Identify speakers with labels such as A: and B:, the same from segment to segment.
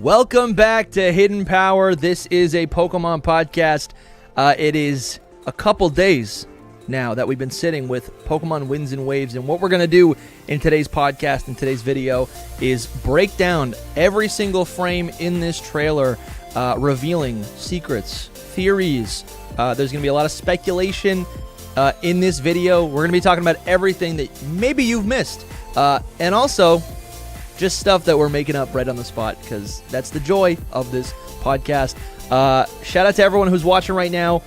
A: Welcome back to Hidden Power. This is a Pokemon podcast. It is a couple days now that we've been sitting with Pokemon Winds and Waves, and what we're going to do in today's podcast and today's video is break down every single frame in this trailer, revealing secrets, theories. There's going to be a lot of speculation in this video. We're going to be talking about everything that maybe you've missed, and also just stuff that we're making up right on the spot, because that's the joy of this podcast. Shout out to everyone who's watching right now.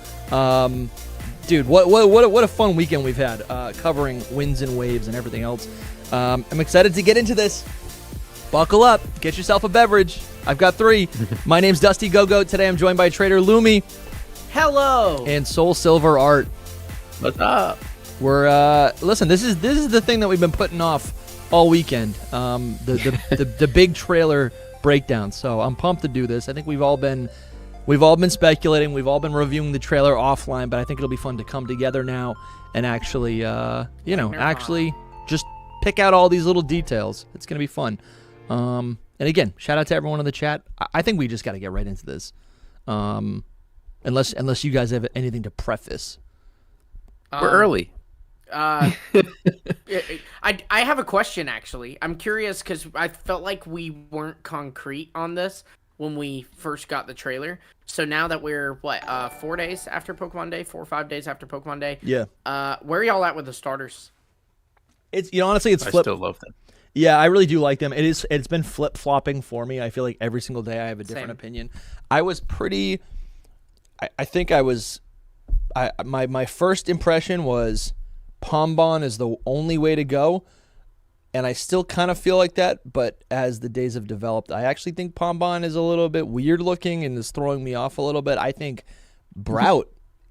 A: Dude, what a fun weekend we've had covering Winds and Waves and everything else. I'm excited to get into this. Buckle up. Get yourself a beverage. I've got 3. My name's DustyGogoat. Today I'm joined by TraderLumi.
B: Hello.
A: And SoulSilverArt.
C: What's up?
A: We're listen, this is the thing that we've been putting off all weekend. The big trailer breakdown. So I'm pumped to do this. I think we've all been speculating. We've all been reviewing the trailer offline, but I think it'll be fun to come together now and actually, actually just pick out all these little details. It's going to be fun. And again, shout out to everyone in the chat. I think we just got to get right into this. Unless you guys have anything to preface.
C: We're early.
B: I have a question, actually. I'm curious because I felt like we weren't concrete on this when we first got the trailer. So now that we're 4 days after Pokemon Day, 4 or 5 days after Pokemon Day.
A: Yeah.
B: Where are y'all at with the starters?
A: It's honestly it's flip.
C: I still love them.
A: Yeah, I really do like them. It's been flip flopping for me. I feel like every single day I have a different opinion. I was pretty. I think I was. My first impression was Pombon is the only way to go. And I still kind of feel like that, but as the days have developed, I actually think Pombon is a little bit weird looking and is throwing me off a little bit. I think Brout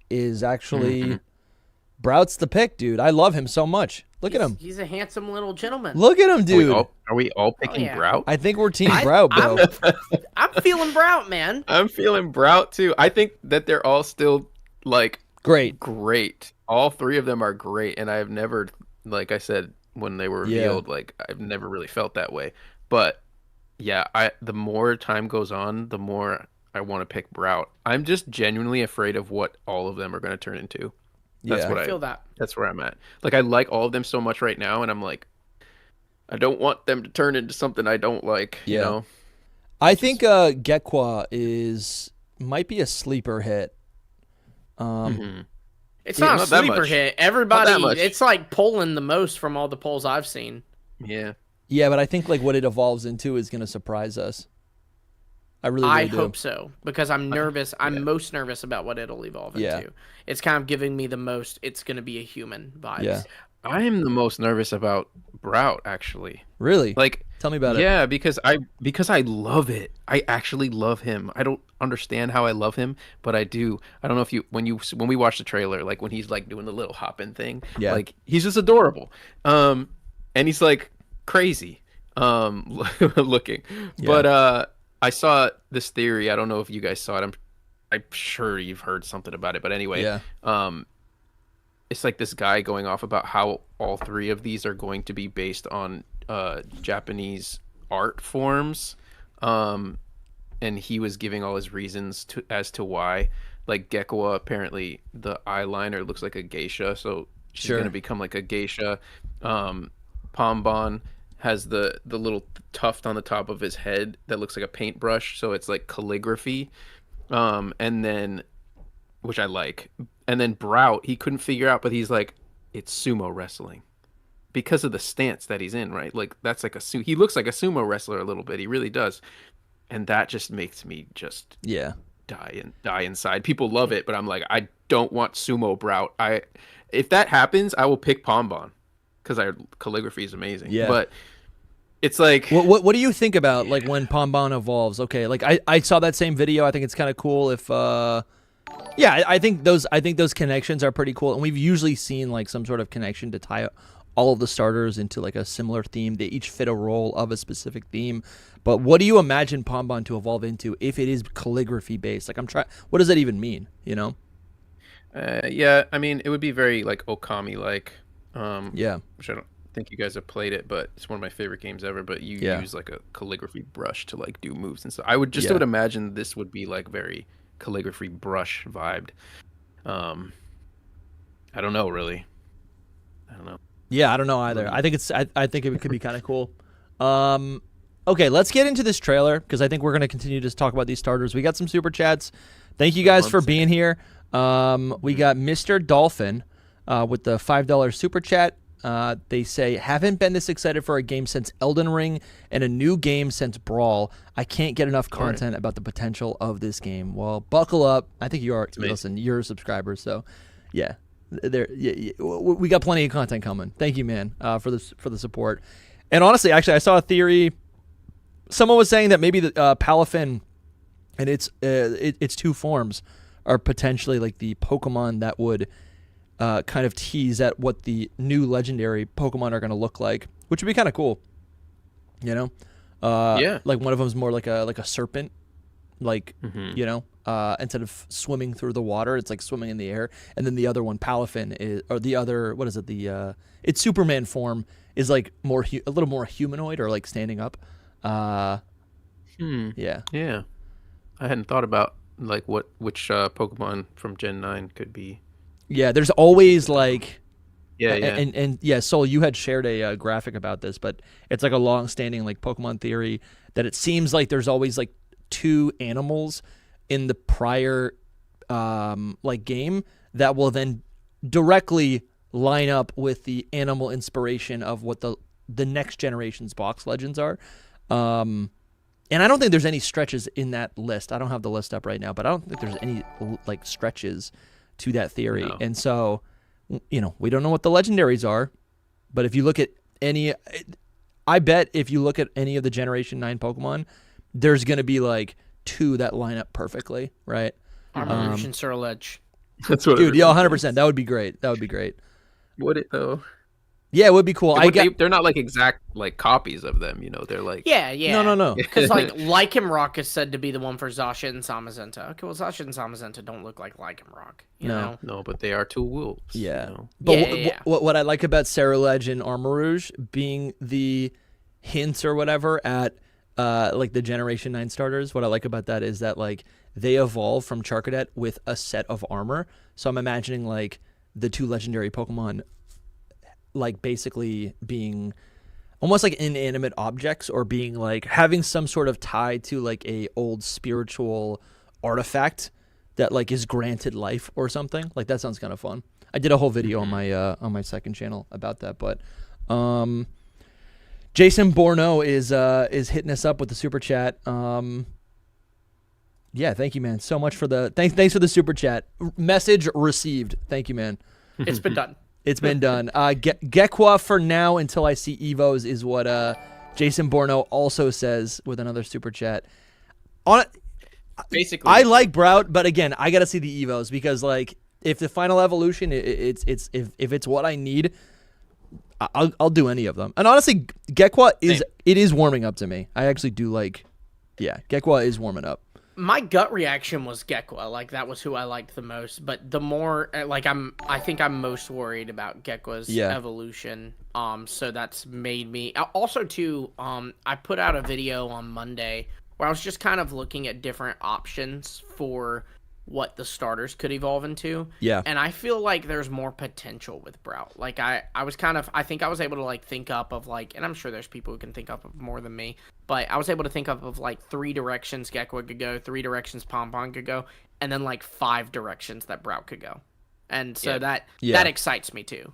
A: is actually... Brout's the pick, dude. I love him so much. Look at him.
B: He's a handsome little gentleman.
A: Look at him, dude.
C: Are we all picking Brout?
A: I think we're Team Brout, bro.
B: I'm feeling Brout, man.
C: I'm feeling Brout, too. I think that they're all still,
A: Great.
C: All 3 of them are great, and I've never, like I said, when they were revealed, I've never really felt that way. But yeah, the more time goes on, the more I want to pick Brout. I'm just genuinely afraid of what all of them are going to turn into. That's what I feel. That's where I'm at. I like all of them so much right now, and I'm like, I don't want them to turn into something I don't like. You know.
A: I think Gekwa might be a sleeper hit.
B: It's not a sleeper hit. Everybody, it's like pulling the most from all the polls I've seen.
C: Yeah.
A: Yeah, but I think what it evolves into is going to surprise us. I
B: hope so, because I'm nervous. I'm most nervous about what it'll evolve into. It's kind of giving me the most, it's going to be a human vibes.
A: Yeah.
C: I'm the most nervous about Brout, actually.
A: Really? Tell me about it.
C: Yeah, because I love it. I actually love him. I don't understand how I love him, but I do. I don't know if when we watch the trailer, when he's doing the little hopping thing, he's just adorable. And he's crazy looking. Yeah. But I saw this theory. I don't know if you guys saw it. I'm sure you've heard something about it, but anyway, it's this guy going off about how all 3 of these are going to be based on Japanese art forms, and he was giving all his reasons as to why. Gekwa, apparently the eyeliner looks like a geisha, so she's going to become a geisha. Pombon has the little tuft on the top of his head that looks like a paintbrush, so it's calligraphy, and then, which I like. And then Brout, he couldn't figure out, but he's it's sumo wrestling because of the stance that he's in, right? That's he looks like a sumo wrestler a little bit. He really does. And that just makes me just die inside. People love it, but I'm I don't want sumo Brout. If that happens, I will pick Pombon because our calligraphy is amazing. Yeah. But it's
A: what do you think about when Pombon evolves? Okay, I saw that same video. I think it's kind of cool if I think those connections are pretty cool, and we've usually seen some sort of connection to tie all of the starters into a similar theme. They each fit a role of a specific theme. But what do you imagine Pombon to evolve into if it is calligraphy based? What does that even mean? You know?
C: Yeah, I mean, it would be very Okami which I don't think you guys have played it, but it's one of my favorite games ever. But you use like a calligraphy brush to like do moves and stuff. I would imagine this would be like very calligraphy brush vibed. I don't know really. I don't know.
A: Yeah, I don't know either. I think I think it could be kind of cool. Okay, let's get into this trailer because I think we're going to continue to talk about these starters. We got some super chats. Thank you guys for being here. We got Mr. Dolphin with the $5 super chat. They say, haven't been this excited for a game since Elden Ring and a new game since Brawl. I can't get enough content about the potential of this game. Well, buckle up. I think you are. Listen, you're a subscriber, so yeah. We got plenty of content coming. Thank you, man, for the support. And honestly, actually, I saw a theory. Someone was saying that maybe the Palafin and its two forms are potentially like the Pokemon that would kind of tease at what the new legendary Pokemon are going to look like, which would be kind of cool. You know, like one of them is more like a serpent, like you know, instead of swimming through the water, it's like swimming in the air. And then the other one, Palafin, is, or the other, what is it? Its Superman form is like a little more humanoid or like standing up. Yeah.
C: I hadn't thought about like which Pokemon from Gen 9 could be.
A: Yeah, there's always like
C: and
A: Soul, you had shared a graphic about this, but it's like a long-standing like Pokemon theory that it seems like there's always like two animals in the prior like game that will then directly line up with the animal inspiration of what the next generation's box legends are. And I don't think there's any stretches in that list. I don't have the list up right now, but I don't think there's any like stretches to that theory.
C: No.
A: And so, you know, we don't know what the legendaries are, but if you look at I bet if you look at any of the Generation 9 Pokemon, there's going to be like two that line up perfectly, right?
B: Armarouge and Surledge.
C: That's what.
A: Dude, yeah, 100%. That would be great. That would be great.
C: Would it though?
A: Yeah, it would be cool.
C: They're not like exact like copies of them, you know. They're like
A: No.
B: Because like Lycanroc is said to be the one for Zacian and Zamazenta. Okay, well Zacian and Zamazenta don't look like Lycanroc. You know?
C: No, but they are two wolves.
A: Yeah.
C: You know?
A: But what I like about Cerulege and Armarouge being the hints or whatever at like the Generation 9 starters, what I like about that is that like they evolve from Charcadet with a set of armor. So I'm imagining like the two legendary Pokemon like basically being almost like inanimate objects or being like having some sort of tie to like a old spiritual artifact that like is granted life or something. Like that sounds kind of fun. I did a whole video on my second channel about that, but Jason Borno is hitting us up with the super chat. Yeah, thank you, man, so much for the thanks for the super chat. Message received. Thank you, man.
B: It's been done.
A: It's been done. Gekwa for now until I see Evos is what Jason Borno also says with another super chat.
C: Basically,
A: I like Brout, but again, I gotta see the Evos because like if the final evolution, if it's what I need, I'll do any of them. And honestly, Gekwa is warming up to me. I actually do like, Gekwa is warming up.
B: My gut reaction was Gekwa. Like that was who I liked the most. But the more like I think I'm most worried about Gekwa's evolution. So that's made me also too. I put out a video on Monday where I was just kind of looking at different options for what the starters could evolve into.
A: Yeah.
B: And I feel like there's more potential with Brout. Like I think I was able to like think up of like, and I'm sure there's people who can think up of more than me, but I was able to think up of like 3 directions Gekwa could go, 3 directions Pompon could go, and then like 5 directions that Brout could go. And so that excites me too.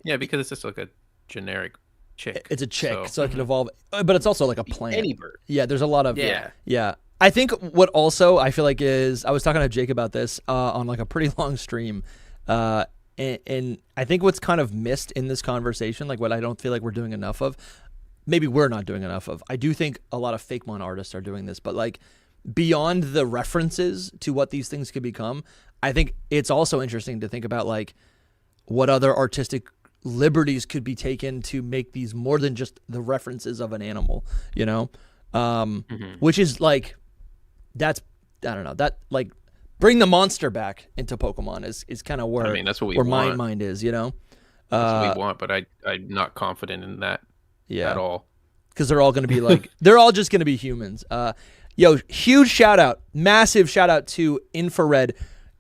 C: Yeah, because it's just like a generic chick.
A: It's a chick, so it can evolve, but it's also like a plant.
C: Any bird.
A: Yeah, there's a lot of yeah. I think what also I feel like is I was talking to Jake about this on like a pretty long stream, and I think what's kind of missed in this conversation, like what I don't feel like we're doing enough of, maybe we're not doing enough of. I do think a lot of Fakemon artists are doing this, but like beyond the references to what these things could become, I think it's also interesting to think about like what other artistic liberties could be taken to make these more than just the references of an animal, you know, which is like. That's I don't know that like bring the monster back into Pokemon is kind of where
C: that's what
A: my mind is, you know.
C: That's what we want, but I'm not confident in that at all.
A: Because they're all going to be like, they're all just going to be humans. Yo, huge shout out, massive shout out to Infrared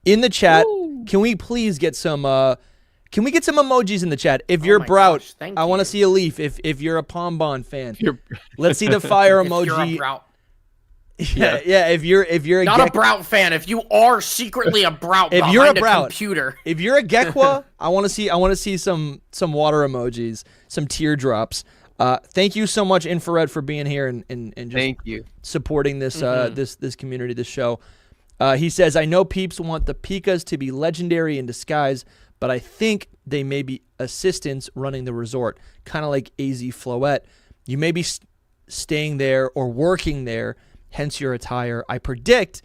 A: in the chat. Woo. Can we please get some emojis in the chat? If you're Brout, I want to see a leaf. If you're a Pombon fan, let's see the fire emoji.
B: If you're a Brout.
A: Yeah. If you're
B: not a Brout fan, if you are secretly a Brout, if you're a Brout computer,
A: if you're a Gekwa, I want to see some water emojis, some teardrops. Thank you so much, Infrared, for being here and just
C: thank you
A: supporting this this community, this show. He says, I know peeps want the Pikas to be legendary in disguise, but I think they may be assistants running the resort, kind of like AZ Floette. You may be staying there or working there, hence your attire. I predict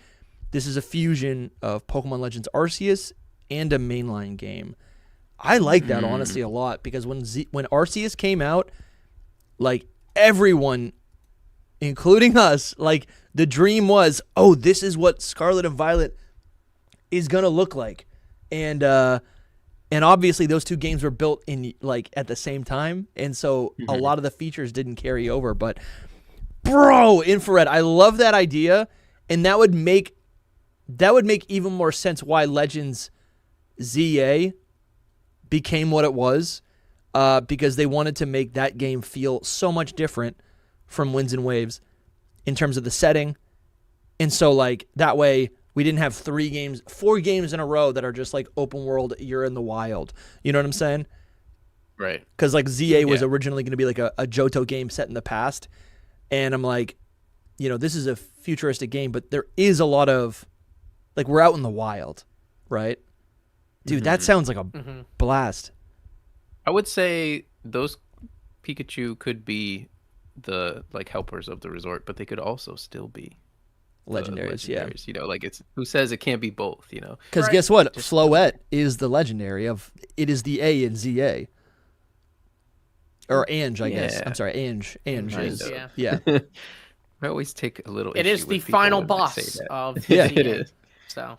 A: this is a fusion of Pokemon Legends Arceus and a mainline game. I like that honestly a lot, because when Arceus came out, like everyone, including us, like the dream was, oh, this is what Scarlet and Violet is gonna look like, and obviously those two games were built in like at the same time, and so a lot of the features didn't carry over. But bro, Infrared, I love that idea, and that would make even more sense why Legends ZA became what it was. Because they wanted to make that game feel so much different from Winds and Waves in terms of the setting. And so, like, that way we didn't have 4 games in a row that are just, like, open world, you're in the wild. You know what I'm saying?
C: Right.
A: Because, like, ZA was originally going to be, like, a Johto game set in the past. And I'm like, you know, this is a futuristic game, but there is a lot of, like, we're out in the wild, right? Dude, that sounds like a blast.
C: I would say those Pikachu could be the like helpers of the resort, but they could also still be
A: legendaries. Yeah,
C: you know, like it's who says it can't be both, you know?
A: Because guess what? Floette is the legendary of it is the A in ZA. Or Ange, I guess. I'm sorry, Ange. Ange is. Yeah.
C: I always take a little.
B: It is the final boss of
C: ZA. It is.
B: So,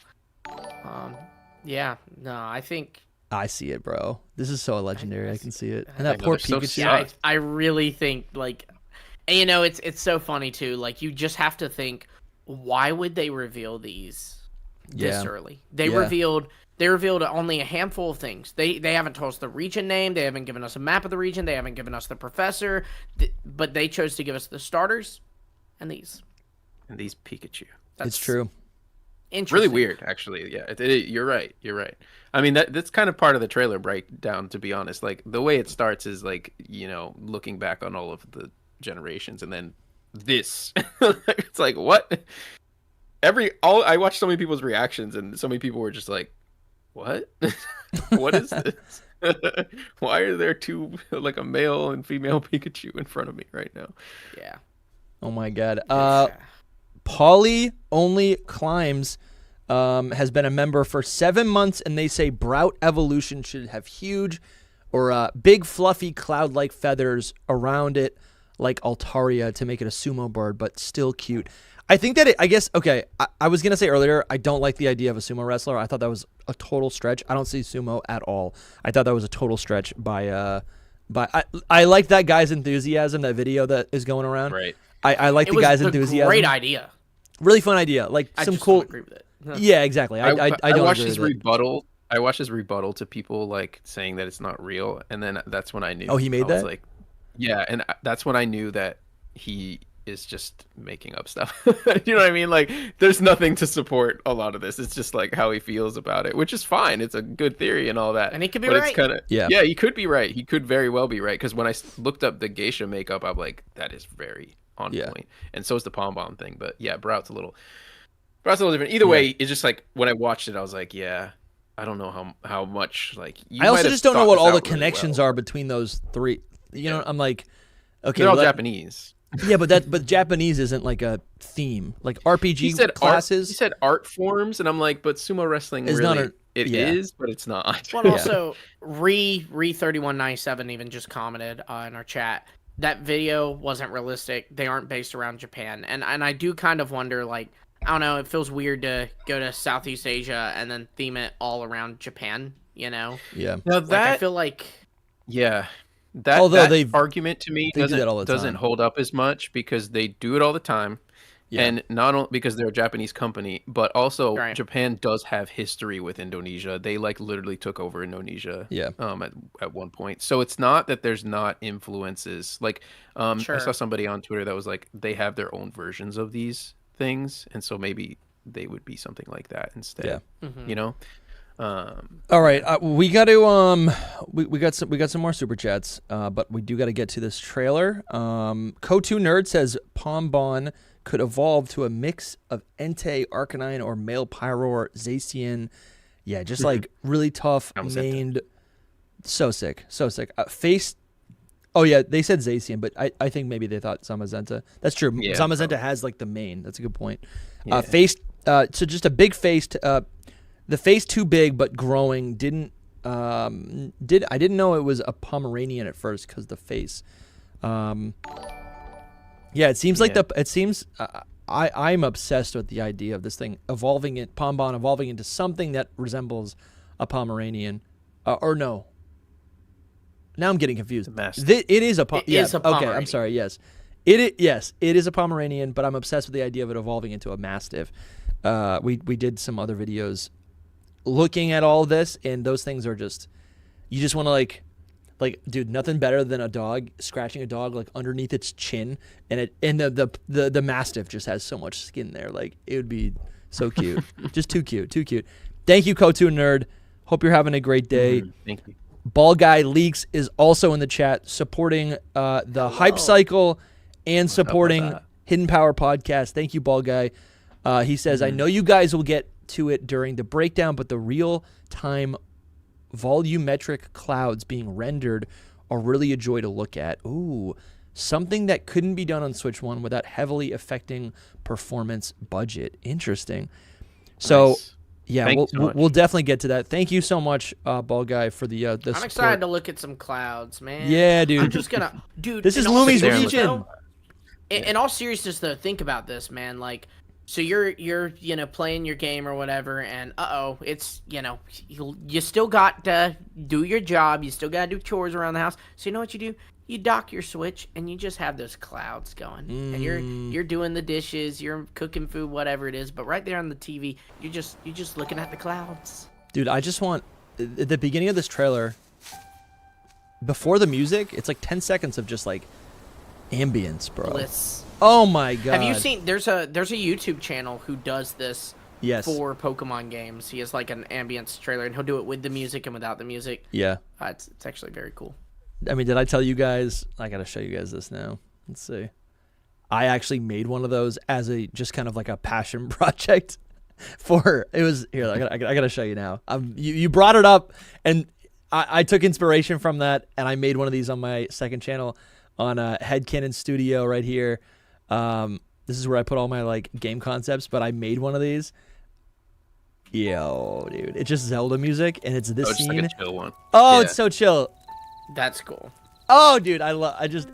B: yeah. No, I think.
A: I see it, bro. This is so legendary. I can see it. And that poor Pikachu.
B: So yeah, I really think, like, and, you know, it's so funny too. Like, you just have to think, why would they reveal these this early? They revealed only a handful of things. They haven't told us the region name. They haven't given us a map of the region. They haven't given us the professor. But they chose to give us the starters and these.
C: And these Pikachu.
A: It's true.
C: Really weird, actually. Yeah, you're right. You're right. I mean, that's kind of part of the trailer breakdown, to be honest. Like, the way it starts is, like, you know, looking back on all of the generations, and then this. It's like, what? I watched so many people's reactions, and so many people were just like, what? What is this? Why are there two, like, a male and female Pikachu in front of me right now?
B: Yeah.
A: Oh, my God. Polly Only Climbs has been a member for 7 months, and they say Brout Evolution should have huge or big fluffy cloud-like feathers around it like Altaria to make it a sumo bird, but still cute. I think that I was going to say earlier, I don't like the idea of a sumo wrestler. I thought that was a total stretch. I don't see sumo at all. I thought that was a total stretch by I like that guy's enthusiasm, that video that is going around.
C: Right.
A: I like the guy's enthusiasm.
B: Great idea.
A: Really fun idea. Like
B: I
A: some
B: just
A: cool.
B: don't agree with it.
A: Yeah, exactly. I don't
C: watched
A: agree
C: his
A: with
C: rebuttal. I watched his rebuttal to people like saying that it's not real, and then that's when I knew.
A: Oh, he made that?
C: Was like, yeah, and that's when I knew that he is just making up stuff. You know what I mean? Like, there's nothing to support a lot of this. It's just like how he feels about it, which is fine. It's a good theory and all that.
B: And he could be right.
C: It's kinda, yeah, he could be right. He could very well be right, because when I looked up the geisha makeup, I'm like, that is very on point. And so is the pom pom thing. But yeah, Brout's a little different. Either way, it's just like when I watched it, I was like, yeah, I don't know how much like.
A: I also just don't know what all the connections are between those three. You know, I'm like, okay,
C: they're all Japanese.
A: Yeah, but Japanese isn't like a theme. Like RPG classes.
C: He said art forms, and I'm like, but sumo wrestling is really it is, but it's not.
B: Well, also Re3197 even just commented in our chat that video wasn't realistic. They aren't based around Japan, and I do kind of wonder, like, I don't know, it feels weird to go to Southeast Asia and then theme it all around Japan, you know?
A: Yeah.
C: Now
B: I feel like
C: Yeah.
A: Although
C: that argument to me
A: do that all the
C: doesn't
A: time.
C: hold up as much because they do it all the time. Yeah. And not only because they're a Japanese company, but also Japan does have history with Indonesia. They like literally took over Indonesia at one point. So it's not that there's not influences. Like I saw somebody on Twitter that was like they have their own versions of these things, and so maybe they would be something like that instead. Yeah. You know?
A: All right, we got to we got some more super chats, but we do got to get to this trailer. Kotu Nerd says Pombon could evolve to a mix of Entei, Arcanine, or male Pyro or Zacian. Yeah, just like really tough maned. So sick, so sick. Face. Oh yeah, they said Zacian, but I think maybe they thought Zamazenta. That's true. Yeah, Zamazenta has like the mane. That's a good point. Yeah. Face. So just a big face. The face too big but growing. I didn't know it was a Pomeranian at first because the face. Yeah, it seems like I'm obsessed with the idea of this thing Pombon evolving into something that resembles a Pomeranian, or no. Now I'm getting confused. It is a Pomeranian. Okay, I'm sorry. Yes, it is a Pomeranian, but I'm obsessed with the idea of it evolving into a Mastiff. We did some other videos looking at all this, and those things are just, you just want to like, dude, nothing better than a dog scratching a dog like underneath its chin, and the Mastiff just has so much skin there. Like it would be so cute, just too cute. Thank you, Kotu Nerd. Hope you're having a great day.
C: Thank you.
A: Ball Guy Leaks is also in the chat supporting the Hype Cycle and supporting Hidden Power Podcast. Thank you, Ball Guy. He says, I know you guys will get to it during the breakdown, but the real-time volumetric clouds being rendered are really a joy to look at. Ooh, something that couldn't be done on Switch 1 without heavily affecting performance budget. Interesting. So, nice. Yeah, we'll definitely get to that. Thank you so much, Ball Guy, for the I'm support.
B: Excited to look at some clouds, man.
A: Yeah, dude.
B: I'm just gonna, dude.
A: This is Lumi's region.
B: In all seriousness, though, think about this, man. Like, so you're playing your game or whatever, and it's you still got to do your job. You still got to do chores around the house. So you know what you do? You dock your Switch and you just have those clouds going, and you're doing the dishes, you're cooking food, whatever it is. But right there on the TV, you're just looking at the clouds.
A: Dude, I just want at the beginning of this trailer, before the music, it's like 10 seconds of just like ambience, bro.
B: Bliss.
A: Oh my god!
B: Have you seen? There's a YouTube channel who does this.
A: Yes.
B: For Pokemon games, he has like an ambience trailer, and he'll do it with the music and without the music.
A: Yeah.
B: It's actually very cool.
A: I mean, did I tell you guys? I gotta show you guys this now. Let's see. I actually made one of those as a just kind of like a passion project. It was here. I gotta show you now. You brought it up, and I took inspiration from that, and I made one of these on my second channel on Headcanon Studio right here. This is where I put all my like game concepts, but I made one of these. Yo, dude, it's just Zelda music, and it's this scene.
C: Like a chill one.
A: Oh, yeah. It's so chill.
B: That's cool.
A: Oh, dude,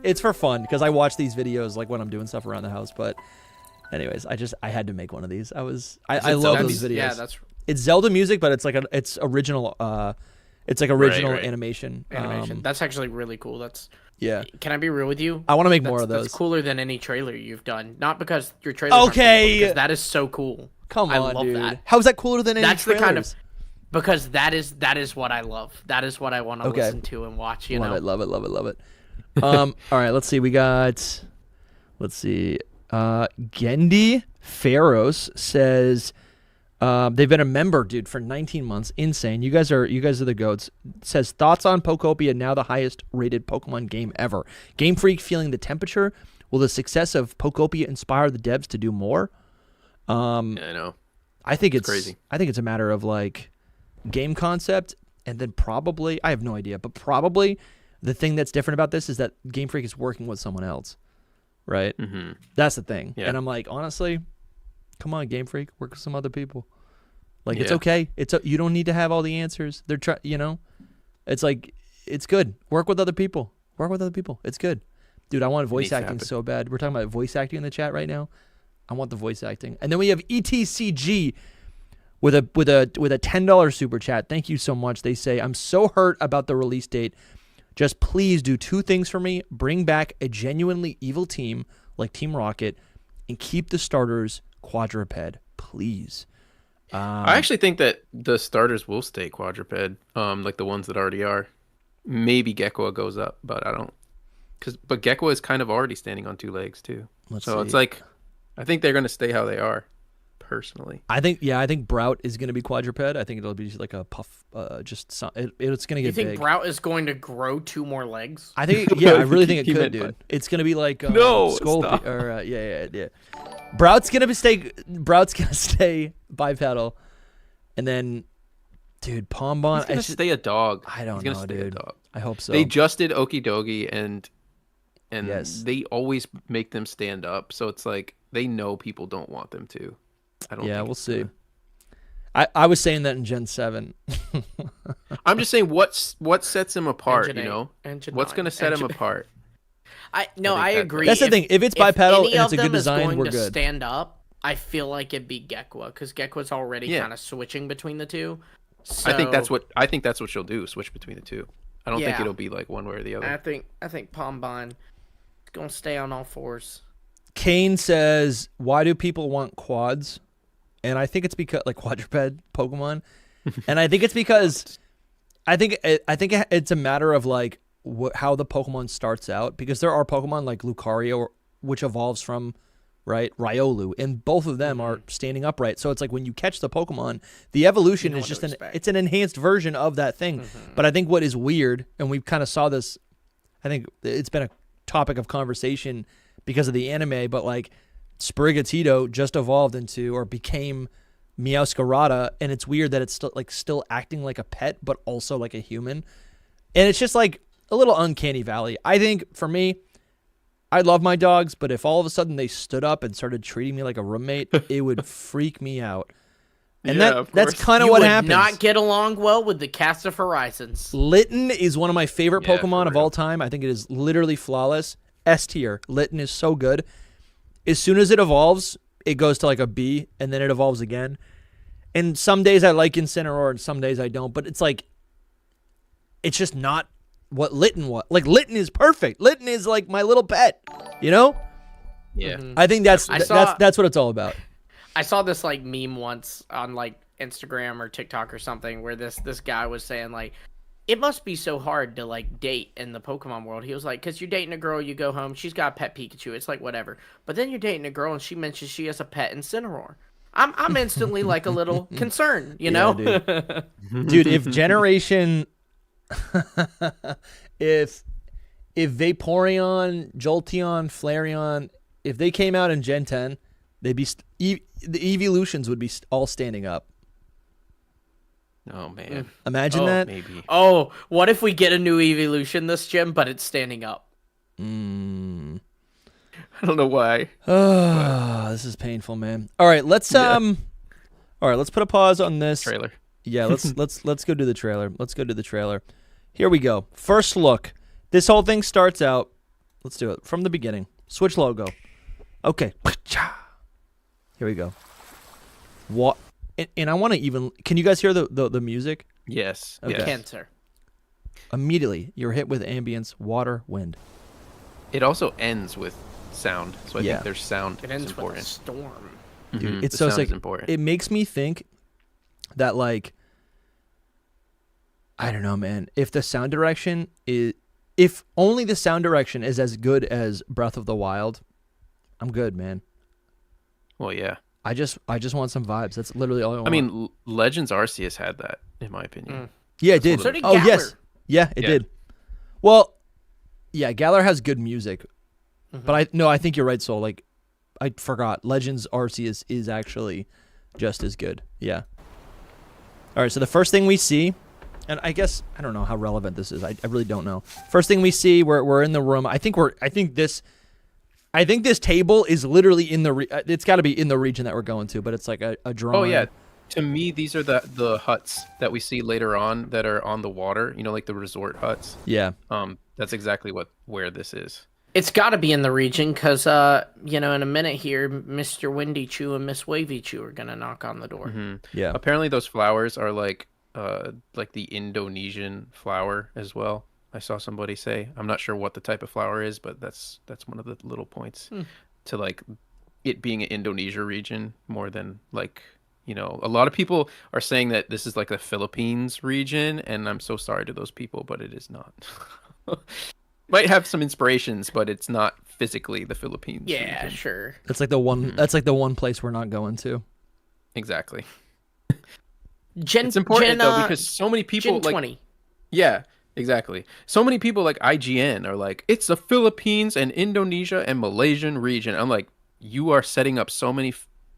A: it's for fun because I watch these videos like when I'm doing stuff around the house. But anyways, I had to make one of these. I love those videos.
B: Yeah,
A: it's Zelda music, but it's like it's original. It's like original animation.
B: That's actually really cool.
A: Yeah.
B: Can I be real with you?
A: I want to make more of those.
B: That's cooler than any trailer you've done. Not because your trailer.
A: Okay.
B: Because that is so cool.
A: Come on,
B: I love
A: dude.
B: that.
A: How is that cooler than any trailers?
B: That's the kind of. Because that is what I love. That is what I want to listen to and watch. You know.
A: Love it. All right, let's see. Gendy Pharaohs says they've been a member, dude, for 19 months. Insane. You guys are the goats. Says thoughts on Pokopia, now the highest rated Pokemon game ever. Game Freak feeling the temperature. Will the success of Pokopia inspire the devs to do more?
C: Yeah, I know.
A: I think it's
C: crazy.
A: I think it's a matter of like game concept, and then probably, I have no idea, but probably the thing that's different about this is that Game Freak is working with someone else, right?
C: Mm-hmm.
A: That's the thing.
C: Yeah.
A: And I'm like, honestly, come on, Game Freak, work with some other people. Like, it's okay. You don't need to have all the answers. They're it's like, it's good. Work with other people. It's good. Dude, I want voice acting so bad. We're talking about voice acting in the chat right now. I want the voice acting. And then we have ETCG with a $10 super chat. Thank you so much. They say, I'm so hurt about the release date. Just please do 2 things for me. Bring back a genuinely evil team like Team Rocket and keep the starters quadruped, please.
C: I actually think that the starters will stay quadruped, like the ones that already are. Maybe Gekkoa goes up, but I don't. But Gekkoa is kind of already standing on 2 legs too.
A: Let's
C: so
A: see.
C: It's like, I think they're going to stay how they are, personally.
A: I think Brout is going to be quadruped. I think it'll be just like a puff. It's going to get big.
B: You think Brout is going to grow 2 more legs?
A: I think, I really think it could, dude. It's going to be like
C: stop.
A: Or yeah. Brout's going to stay bipedal, and then, dude, Pombon.
C: He's going to stay a dog.
A: I don't know, dude. I hope so.
C: They just did Okidogi, and
A: yes.
C: they always make them stand up, so it's like they know people don't want them to. I don't.
A: Yeah, we'll see. I was saying that in Gen 7.
C: I'm just saying what sets him apart,
B: Engine
C: you know?
B: 8,
C: What's going to set him apart?
B: I agree.
A: That's the thing. If it's bipedal and it's a good design, we're
B: to
A: good.
B: Stand up, I feel like it'd be Gekkoa, because Gekkoa's already kind of switching between the 2. So,
C: I think that's what she'll do, switch between the 2. I don't think it'll be like one way or the other.
B: I think Pombon is gonna stay on all 4s.
A: Kane says, "Why do people want quads?" And I think it's because like quadruped Pokemon, and I think it's because I think it's a matter of like how the Pokemon starts out, because there are Pokemon like Lucario, which evolves from Riolu, and both of them are standing upright. So it's like when you catch the Pokemon, the evolution is just it's an enhanced version of that thing. But I think what is weird, and we kind of saw this, I think it's been a topic of conversation because of the anime, but like Sprigatito just evolved into or became Meowscarada, and it's weird that it's still acting like a pet but also like a human, and it's just like a little uncanny valley. I think for me, I love my dogs, but if all of a sudden they stood up and started treating me like a roommate, it would freak me out. And that's kind of what happens.
B: You would not get along well with the cast of Horizons.
A: Litten is one of my favorite Pokemon of all time. I think it is literally flawless. S tier. Litten is so good. As soon as it evolves, it goes to like a B, and then it evolves again. And some days I like Incineroar, and some days I don't. But it's like, it's just not what Litten was. Like, Litten is perfect. Litten is like my little pet, you know?
C: Yeah.
A: I think that's what it's all about.
B: I saw this like meme once on like Instagram or TikTok or something where this guy was saying like, it must be so hard to like date in the Pokemon world. He was like, because you're dating a girl, you go home, she's got a pet Pikachu, it's like whatever. But then you're dating a girl and she mentions she has a pet Incineroar. I'm instantly like a little concerned, you know?
A: Dude, if Generation, if Vaporeon, Jolteon, Flareon, if they came out in Gen 10, they'd be the evolutions would be all standing up.
C: Oh man!
A: Imagine that.
C: Maybe.
B: Oh, what if we get a new evolution this gym, but it's standing up?
C: I don't know why.
A: Oh, this is painful, man. All right, let's All right, let's put a pause on this
C: trailer.
A: Yeah, let's go do the trailer. Let's go do the trailer. Here we go. First look. This whole thing starts out. Let's do it from the beginning. Switch logo. Okay. Here we go. What? And I want to even. Can you guys hear the music?
C: Yes.
A: Okay.
C: Yes.
B: Can, sir.
A: Immediately, you're hit with ambience, water, wind.
C: It also ends with sound, so I think there's sound.
B: It ends
C: important.
B: with a storm.
A: Dude, it's so sick.
C: Important.
A: It makes me think that like, I don't know, man. If the sound direction is, if only the sound direction is as good as Breath of the Wild, I'm good, man.
C: Well, yeah.
A: I just want some vibes. That's literally all I want.
C: I mean, Legends Arceus had that, in my opinion.
A: Yeah, it did.
B: So did
A: Oh,
B: Galar.
A: yes. Yeah, it did. Well, yeah, Galar has good music. But I think you're right, Soul. Like, I forgot. Legends Arceus is actually just as good. Yeah. All right, so the first thing we see, and I guess, I don't know how relevant this is. I really don't know. First thing we see, we're in the room. I think this table is literally in the it's got to be in the region that we're going to, but it's like a drawing.
C: Oh yeah, to me these are the huts that we see later on that are on the water. You know, like the resort huts.
A: Yeah.
C: That's exactly where this is.
B: It's got to be in the region because in a minute here, Mr. Windy Chew and Miss Wavy Chew are gonna knock on the door.
A: Yeah.
C: Apparently those flowers are like the Indonesian flower as well. I saw somebody say. I'm not sure what the type of flower is, but that's one of the little points to like it being an Indonesia region more than like, you know, a lot of people are saying that this is like the Philippines region, and I'm so sorry to those people, but it is not. Might have some inspirations, but it's not physically the Philippines.
B: Yeah,
C: region.
B: sure.
A: That's like the one. That's like the one place we're not going to.
C: Exactly. It's important though because so many people
B: Gen
C: like
B: 20.
C: Yeah, exactly. So many people like IGN are like, it's the Philippines and Indonesia and Malaysian region. I'm like, you are setting up so many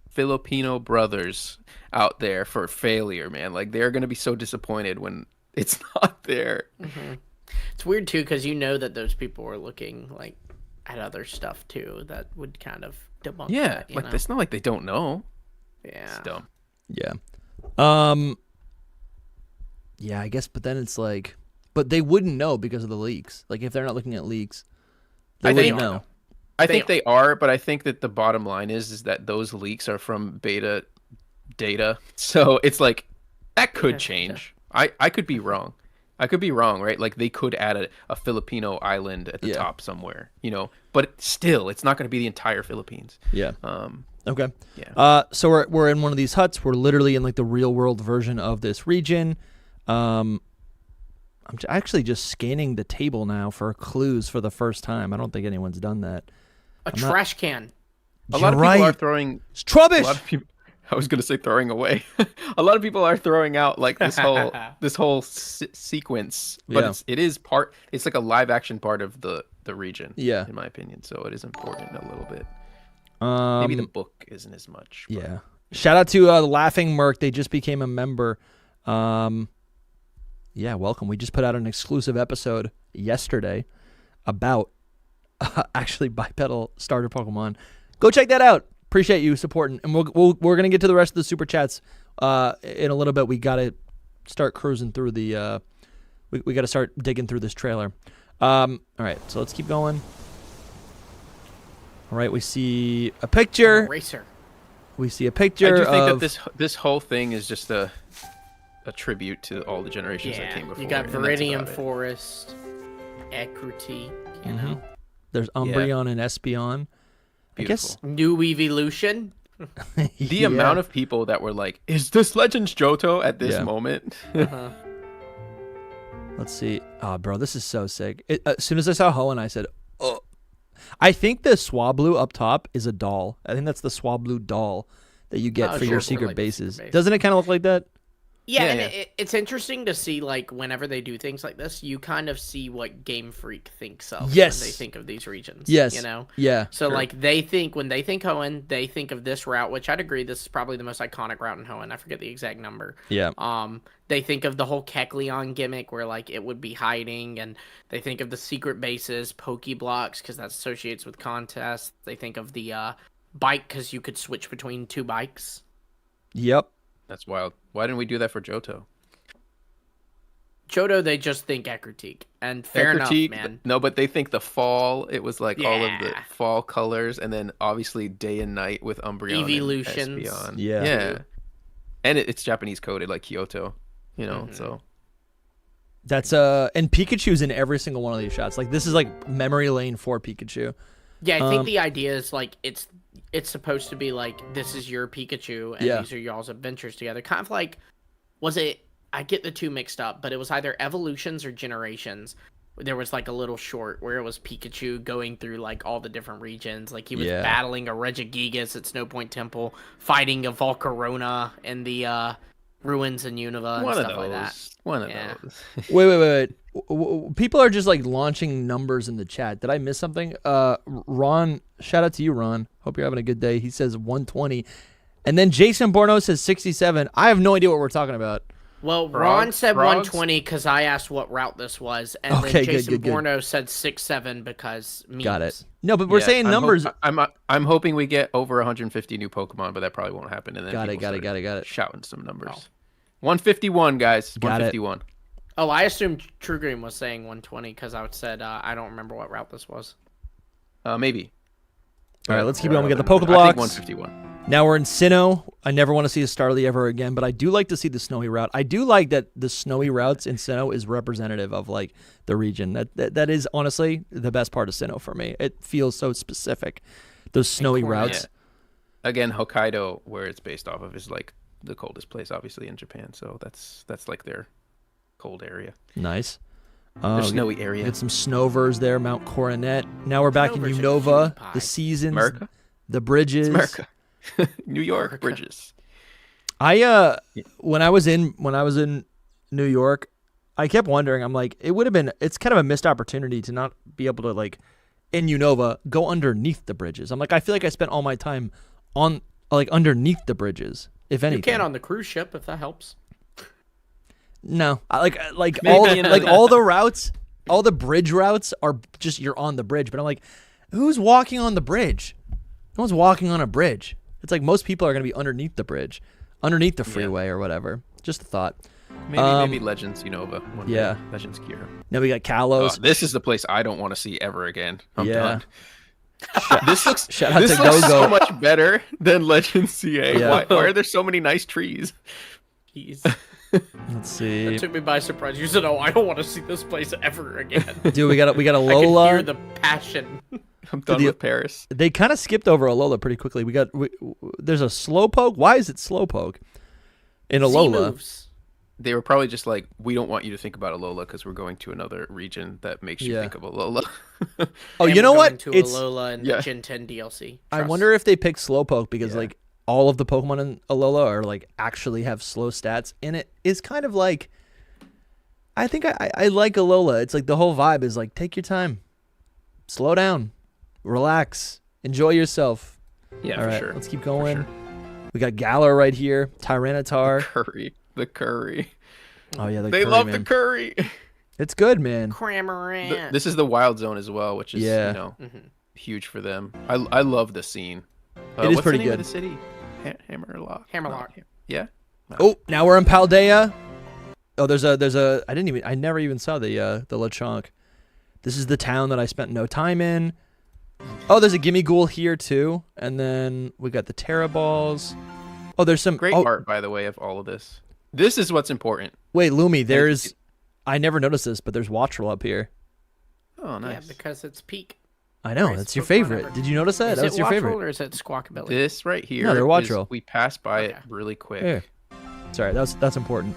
C: Filipino brothers out there for failure, man. Like they're gonna be so disappointed when it's not there.
B: It's weird too because you know that those people are looking like at other stuff too that would kind of debunk.
C: Yeah,
B: that, you
C: like
B: know?
C: it's not like they don't know.
B: Yeah.
C: It's dumb.
A: Yeah. Yeah, I guess, but then it's like, but they wouldn't know because of the leaks. Like if they're not looking at leaks, they wouldn't know.
C: I think they are, but I think that the bottom line is that those leaks are from beta data. So it's like that could change. I could be wrong. I could be wrong, right? Like they could add a Filipino island at the top somewhere, you know. But still, it's not going to be the entire Philippines.
A: Yeah. Okay.
C: Yeah.
A: So we're in one of these huts. We're literally in like the real world version of this region. I'm actually just scanning the table now for clues for the first time. I don't think anyone's done that.
B: Trash can.
C: A lot of people are throwing.
A: It's rubbish.
C: A lot of people. I was gonna say throwing away. A lot of people are throwing out like this whole sequence, but it is part. It's like a live action part of the region. Yeah, in my opinion. So it is important a little bit. Maybe the book isn't as much. But.
A: Yeah. Shout out to Laughing Merc. They just became a member. Yeah, welcome. We just put out an exclusive episode yesterday about actually bipedal starter Pokemon. Go check that out. Appreciate you supporting. And we're gonna get to the rest of the super chats in a little bit. We gotta start cruising through the. We gotta start digging through this trailer. All right, so let's keep going. All right, we see a picture.
B: Racer.
A: We see a picture.
C: I do think that this whole thing is just a tribute to all the generations that came before.
B: You got Viridian Forest, Ecruteak, you know.
A: There's Umbreon and Espeon. Beautiful. I guess
B: New Evolution.
C: The amount of people that were like, "Is this Legends Johto?" at this moment.
A: Let's see. Oh, bro, this is so sick. As soon as I saw Hoenn, I said, "Oh." I think the Swablu up top is a doll. I think that's the Swablu doll that you get for your secret bases. Doesn't it kind of look like that?
B: Yeah, and it's interesting to see, like, whenever they do things like this, you kind of see what Game Freak thinks of when they think of these regions.
A: Yes.
B: You know?
A: Yeah.
B: So, like, when they think Hoenn, they think of this route, which I'd agree, this is probably the most iconic route in Hoenn. I forget the exact number.
A: Yeah.
B: They think of the whole Kecleon gimmick where, like, it would be hiding, and they think of the secret bases, Pokeblocks, because that associates with contests. They think of the bike, because you could switch between two bikes.
A: Yep.
C: That's wild. Why didn't we do that for Johto?
B: Johto, they just think Ecruteak, and fair enough, man.
C: No, but they think the fall. It was like all of the fall colors, and then obviously day and night with Umbreon,
B: Evolutions.
C: And Espeon. Yeah. And it's Japanese coded like Kyoto, you know. So
A: that's and Pikachu's in every single one of these shots. Like this is like memory lane for Pikachu.
B: Yeah, I think the idea is like it's supposed to be like this is your Pikachu and these are y'all's adventures together. Kind of like, was it? I get the two mixed up, but it was either Evolutions or Generations. There was like a little short where it was Pikachu going through like all the different regions. Like he was battling a Regigigas at Snow Point Temple, fighting a Volcarona in the ruins in Unova and stuff like that.
C: One of those.
A: Wait. People are just like launching numbers in the chat. Did I miss something? Ron, shout out to you, Ron. Hope you're having a good day. He says 120. And then Jason Borno says 67. I have no idea what we're talking about.
B: Well, Ron said 120 because I asked what route this was. And then Jason Borno said 67 because memes.
A: Got it. No, but we're saying numbers.
C: I'm hoping we get over 150 new Pokemon, but that probably won't happen. And then
A: got it.
C: Shouting some numbers. Oh. 151, guys. 151.
B: Oh, I assumed True Green was saying 120 because I said I don't remember what route this was.
C: Maybe.
A: All right, let's keep going. We got the Pokeblocks.
C: I think 151.
A: Now we're in Sinnoh. I never want to see a Starly ever again, but I do like to see the snowy route. I do like that the snowy routes in Sinnoh is representative of like the region. That is honestly the best part of Sinnoh for me. It feels so specific. Those snowy routes.
C: Yeah. Again, Hokkaido, where it's based off of, is like the coldest place, obviously, in Japan. So that's like their cold area.
A: Nice.
C: Their snowy area.
A: Get some Snovers there, Mount Coronet. Now we're back in Unova. The seasons,
C: America?
A: The bridges.
C: It's America. New York bridges.
A: When I was in New York, I kept wondering, I'm like, it's kind of a missed opportunity to not be able to, like, in Unova, go underneath the bridges. I'm like, I feel like I spent all my time on, like, underneath the bridges, if anything.
B: You can on the cruise ship, if that helps.
A: No, all the routes, all the bridge routes are just, you're on the bridge. But I'm like, who's walking on the bridge? No one's walking on a bridge. It's like most people are going to be underneath the bridge, underneath the freeway or whatever. Just a thought.
C: Maybe Legends Unova.
A: Yeah.
C: Legends Kira.
A: Now we got Kalos.
C: This is the place I don't want to see ever again. I'm done. This looks so much better than Legends CA.
A: Yeah.
C: Why are there so many nice trees?
B: Jeez.
A: Let's see.
B: That took me by surprise. You said, "Oh, I don't want to see this place ever again."
A: Dude, we got a Lola.
B: I can hear the passion.
C: I'm done with Paris.
A: They kind of skipped over Alola pretty quickly. There's a Slowpoke. Why is it Slowpoke in Alola?
C: They were probably just like, we don't want you to think about Alola because we're going to another region that makes you think of Alola.
A: Oh, you know what?
B: It's Alola in the Gen 10 DLC.
A: I wonder if they picked Slowpoke because like all of the Pokemon in Alola are like actually have slow stats, and it is kind of like, I think I like Alola. It's like the whole vibe is like, take your time, slow down. Relax. Enjoy yourself.
C: Yeah,
A: all
C: for
A: right,
C: sure.
A: let's keep going. We got Galar right here. Tyranitar.
C: The curry.
A: Oh, yeah.
C: They love the curry.
A: It's good, man.
B: Cramorant.
C: This is the wild zone as well, which is, huge for them. I love the scene.
A: It is pretty
C: good.
A: good.
C: What's the name of the city? Hammerlock. Yeah.
A: Oh, now we're in Paldea. Oh, there's a. I never even saw the Lechonk. This is the town that I spent no time in. Oh, there's a Gimme Ghoul here too, and then we got the Terra Balls. Oh, there's some
C: great art, by the way, of all of this. This is what's important.
A: Wait, Lumi, I never noticed this, but there's Wattrel up here.
C: Oh, nice.
B: Yeah, because it's peak.
A: I know, that's your favorite. Did you notice that? That's your favorite.
B: Or is it Squawkabilly?
C: This right here.
A: No, they're Wattrel.
C: We passed by it really quick.
A: Yeah. Sorry, that's important.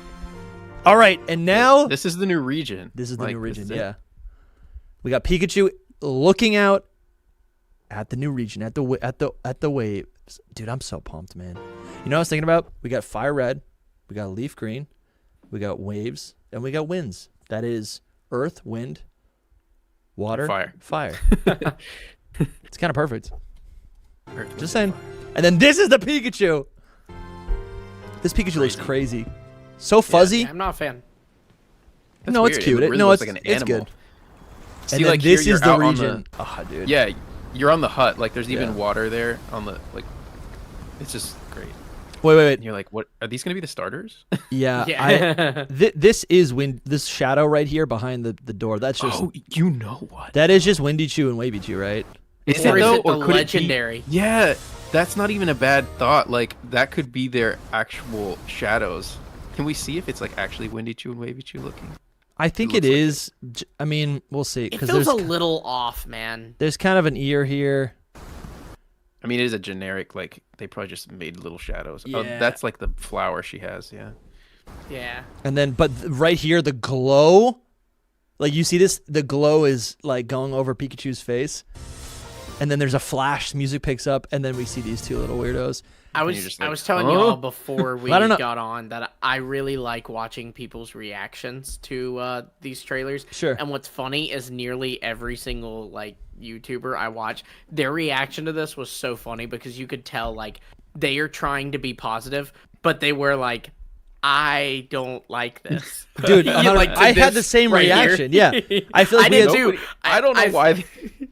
A: All right, and now
C: this is the new region.
A: This is the new region. Yeah. We got Pikachu looking out at the new region, at the waves. Dude, I'm so pumped, man. You know what I was thinking about? We got Fire Red, we got Leaf Green, we got Waves, and we got Winds. That is Earth, Wind, Water, Fire. It's kind of perfect. Just saying. And then this is the Pikachu. This Pikachu looks crazy. So fuzzy.
B: Yeah, I'm not a fan.
A: No, it's cute.
C: It really
A: no,
C: looks
A: it's
C: like an animal.
A: good.
C: See,
A: and then
C: like
A: this
C: here,
A: is the region.
C: Oh,
A: dude.
C: Yeah, you're on the hut. Like, there's even water there on the, like, it's just great.
A: Wait.
C: And you're like, what? Are these going to be the starters?
A: Yeah. This is this shadow right here behind the door. That's just.
C: Oh, you know what?
A: That is just Windy Chew and Wavy Chew, right?
C: Is
B: or
C: it
B: is
C: though?
B: it the
C: Or could
B: legendary?
C: It be, yeah, that's not even a bad thought. Like, that could be their actual shadows. Can we see if it's like actually Windy Chew and Wavy Chew looking?
A: I think it is. I mean, we'll see.
B: It feels a little off, man.
A: There's kind of an ear here.
C: I mean, it is a generic, like, they probably just made little shadows.
A: Yeah.
C: Oh, that's like the flower she has, yeah.
B: Yeah.
A: And then, but right here, the glow, like, you see this? The glow is, like, going over Pikachu's face. And then there's a flash, music picks up, and then we see these two little weirdos.
B: I was telling you all before we got on that I really like watching people's reactions to these trailers.
A: Sure.
B: And what's funny is nearly every single like YouTuber I watch, their reaction to this was so funny because you could tell like they are trying to be positive, but they were like, I don't like this.
A: Dude, like, I had the same reaction. Yeah. I feel like
B: I did too.
C: I don't know why.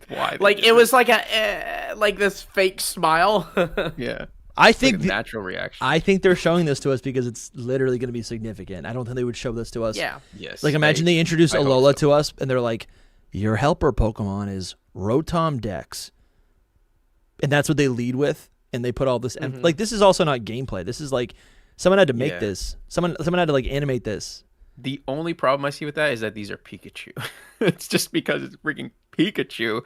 C: Why?
B: Like, it was like a like this fake smile.
C: Yeah.
A: I think
C: like a natural reaction.
A: I think they're showing this to us because it's literally going to be significant. I don't think they would show this to us.
B: Yeah.
C: Yes.
A: Like, imagine they introduce Alola to us and they're like, your helper Pokemon is Rotom Dex. And that's what they lead with. and they put all this like this is also not gameplay. This is like someone had to make this. Someone had to like animate this.
C: The only problem I see with that is that these are Pikachu. It's just because it's freaking Pikachu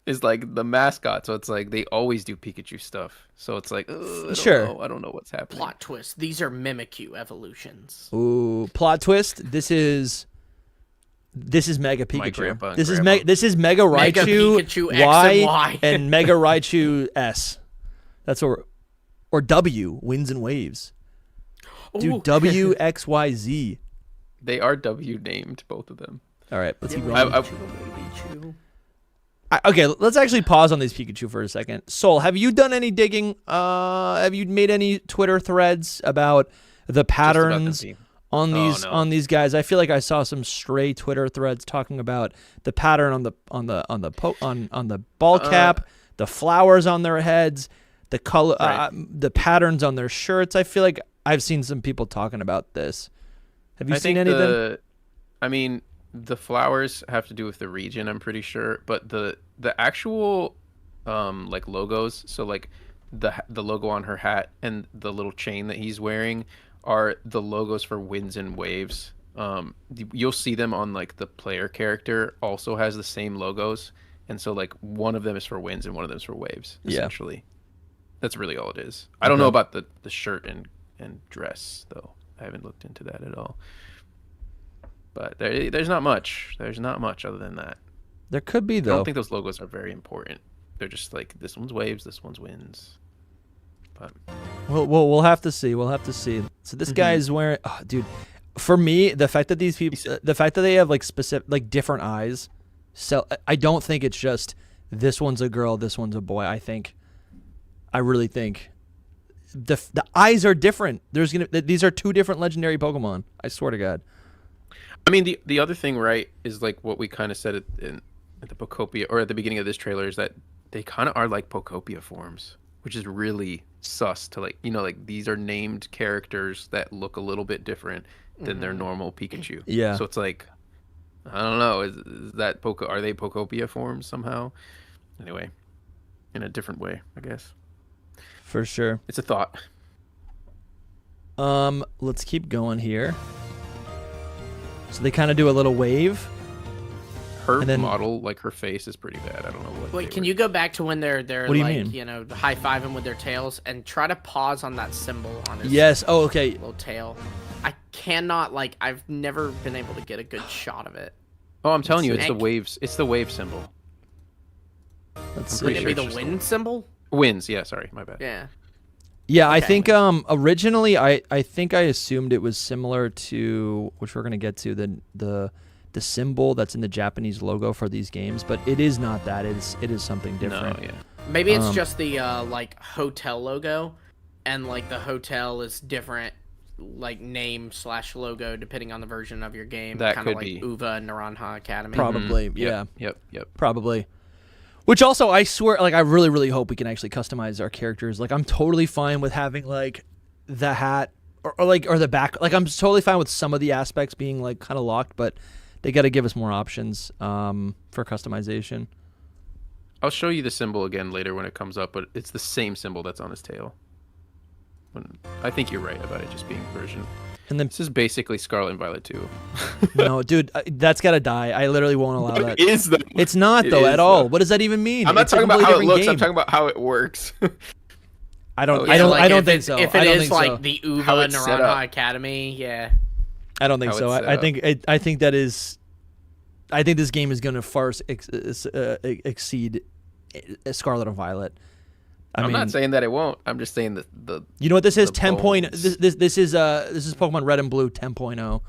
C: is like the mascot, so it's like they always do Pikachu stuff. So it's like, I don't know what's happening.
B: Plot twist: these are Mimikyu evolutions.
A: Ooh, plot twist. This is Mega Pikachu. This is Mega Raichu,
B: Pikachu X and Y.
A: and Mega Raichu S. That's what or W Winds and Waves. Dude, W X Y Z.
C: They are W named, both of them.
A: All right, let's keep going. Okay, let's actually pause on these Pikachu for a second. Soul, have you done any digging? Have you made any Twitter threads about the patterns on these guys? I feel like I saw some stray Twitter threads talking about the pattern on the ball cap, the flowers on their heads, the color, the patterns on their shirts. I feel like I've seen some people talking about this. Have you seen anything?
C: I mean, the flowers have to do with the region, I'm pretty sure, but the actual like logos, so like the logo on her hat and the little chain that he's wearing are the logos for Winds and Waves. You'll see them on like the player character also has the same logos, and so like one of them is for Winds and one of them is for Waves, essentially. That's really all it is. I don't know about the shirt and dress though. I haven't looked into that at all. But there's not much. There's not much other than that.
A: There could be, though.
C: I don't think those logos are very important. They're just like, this one's Waves, this one's Winds. But
A: we'll have to see. We'll have to see. So this guy is wearing, dude. For me, the fact that these people, the fact that they have like specific, like different eyes, so I don't think it's just this one's a girl, this one's a boy. I really think the eyes are different. These are two different legendary Pokemon. I swear to God.
C: I mean, the other thing, right, is like what we kind of said at the Pokopia, or at the beginning of this trailer, is that they kind of are like Pokopia forms, which is really sus to like, like these are named characters that look a little bit different than their normal Pikachu.
A: Yeah.
C: So it's like, I don't know, is that are they Pokopia forms somehow? Anyway, in a different way, I guess.
A: For sure.
C: It's a thought.
A: Let's keep going here. So they kind of do a little wave.
C: Her model, like her face, is pretty bad. I don't know what.
B: Wait, can you go back to when they're
A: what do you
B: like
A: mean?
B: High fiving with their tails and try to pause on that symbol on his
A: okay.
B: Little tail. I cannot I've never been able to get a good shot of it.
C: Oh, I'm telling you, it's the waves. It's the wave symbol.
A: Let's see.
B: Would it be the wind symbol?
C: Winds, yeah. Sorry, my bad.
B: Yeah.
A: Yeah, okay. I think originally I think I assumed it was similar to, which we're gonna get to, the symbol that's in the Japanese logo for these games, but it is not that. It is something different.
C: No, yeah.
B: Maybe it's just the hotel logo, and like the hotel is different, like name / logo depending on the version of your game.
C: That
B: kind of
C: could
B: like
C: be
B: Uva and Naranja Academy.
A: Probably,
C: Yep.
A: Probably. Which also, I swear, I really, really hope we can actually customize our characters. Like, I'm totally fine with having, the hat or the back. Like, I'm totally fine with some of the aspects being, kind of locked, but they got to give us more options for customization.
C: I'll show you the symbol again later when it comes up, but it's the same symbol that's on his tail. I think you're right about it just being version.
A: And then
C: this is basically Scarlet and Violet 2.
A: No, dude, that's gotta die. I literally won't allow that.
C: It is though.
A: It's not though at all. What does that even mean?
C: I'm not talking about how it looks. I'm talking about how it works.
A: I don't think so.
B: If it is the Uva Naranja Academy, yeah.
A: I don't think so. I think that is. I think this game is going to far exceed Scarlet and Violet.
C: I'm not saying that it won't. I'm just saying that the.
A: You know what this is? 10.0. This is Pokemon Red and Blue 10.0.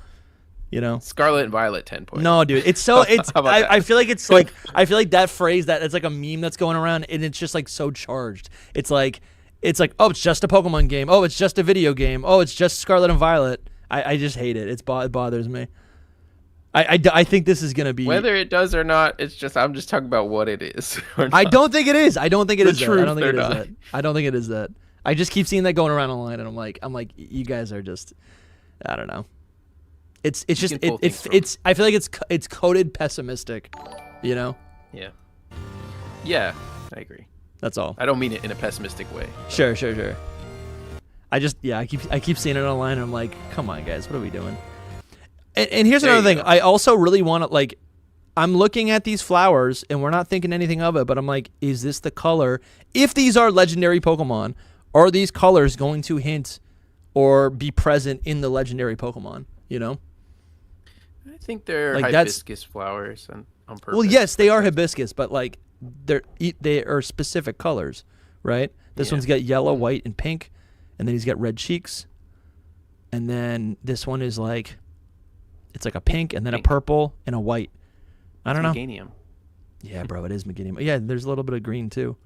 A: You know,
C: Scarlet and Violet 10.0.
A: No, dude, it's so it's. I feel like it's like I feel like that phrase that it's like a meme that's going around and it's just like so charged. It's like oh, it's just a Pokemon game. Oh, it's just a video game. Oh, it's just Scarlet and Violet. I just hate it. It bothers me. I think this is gonna be
C: whether it does or not. It's just I'm just talking about what it is.
A: I don't think it is. I don't think it is. I don't think it is that. I don't think it is that. I just keep seeing that going around online, and I'm like, you guys are just, I don't know. It's just it's. I feel like it's coded pessimistic, you know.
C: Yeah. Yeah, I agree.
A: That's all.
C: I don't mean it in a pessimistic way.
A: Sure. I keep seeing it online, and I'm like, come on, guys, what are we doing? And here's another thing. I also really want to, like, I'm looking at these flowers, and we're not thinking anything of it, but I'm like, is this the color? If these are legendary Pokemon, are these colors going to hint or be present in the legendary Pokemon, you know?
C: I think they're
A: like
C: hibiscus flowers on purpose.
A: Well, yes, they are hibiscus, but like they are specific colors, right? This one's got yellow, white, and pink, and then he's got red cheeks. And then this one is like, it's like a pink, and then a purple, and a white. I don't know.
C: Meganium.
A: Yeah, bro, it is Meganium. Yeah, there's a little bit of green, too.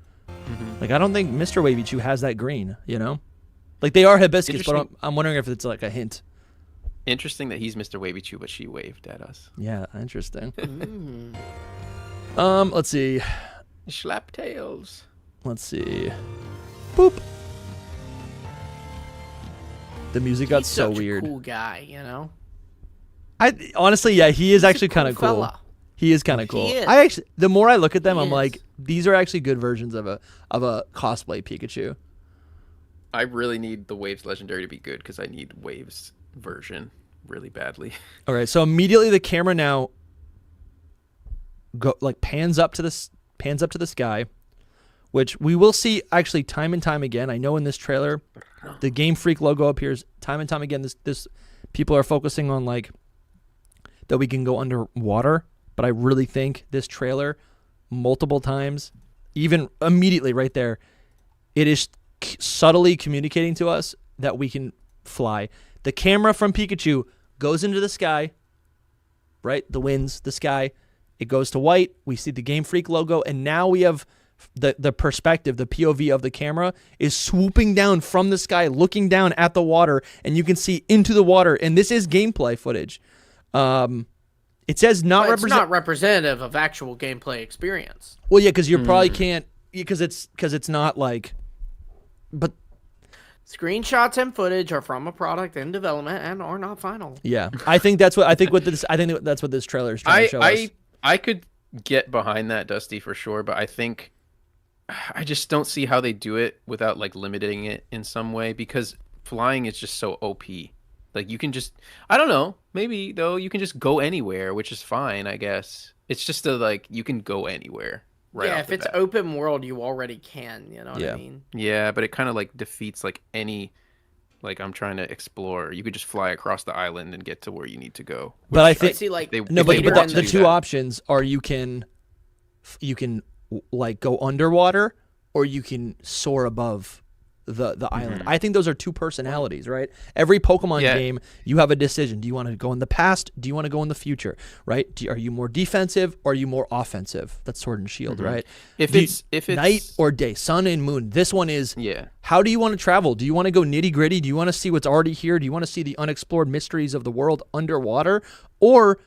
A: Like, I don't think Mr. Wavy Chew has that green, you know? Like, they are hibiscus, but I'm wondering if it's like a hint.
C: Interesting that he's Mr. Wavy Chew, but she waved at us.
A: Yeah, interesting. Let's see.
C: Schlap tails.
A: Let's see. Boop. The music got so weird.
B: Cool guy, you know.
A: I honestly, yeah, he is actually kind of cool.
B: Fella.
A: He is kind of cool. I actually, the more I look at them, I'm like, these are actually good versions of a cosplay Pikachu.
C: I really need the Waves Legendary to be good because I need Waves version really badly.
A: All right, so immediately the camera now pans up to the sky, which we will see actually time and time again. I know in this trailer, the Game Freak logo appears time and time again. This people are focusing on like that we can go underwater, but I really think this trailer multiple times, even immediately right there, it is subtly communicating to us that we can fly. The camera from Pikachu goes into the sky, right? The winds, the sky. It goes to white. We see the Game Freak logo, and now we have the perspective, the POV of the camera is swooping down from the sky, looking down at the water, and you can see into the water. And this is gameplay footage. It says not
B: representative of actual gameplay experience.
A: Well, yeah, because you probably can't, because it's not like, but
B: screenshots and footage are from a product in development and are not final.
A: Yeah, I think that's what this trailer is trying to show us.
C: I could get behind that, Dusty, for sure, but I think I just don't see how they do it without like limiting it in some way, because flying is just so OP. Like you can just, I don't know, maybe though you can just go anywhere, which is fine, I guess. It's just like you can go anywhere. Right.
B: Yeah, if it's open world, you already can. You know what I mean?
C: Yeah, but it kind of like defeats like any, like I'm trying to explore. You could just fly across the island and get to where you need to go.
A: But I think
B: but
A: the two options are you can like go underwater or you can soar above the island. I think those are two personalities, right? Every Pokemon game, you have a decision. Do you want to go in the past? Do you want to go in the future, right? Are you more defensive or are you more offensive? That's Sword and Shield, right?
C: If it's
A: night or day, sun and moon. This one is how do you want to travel? Do you want to go nitty gritty? Do you want to see what's already here? Do you want to see the unexplored mysteries of the world underwater? Or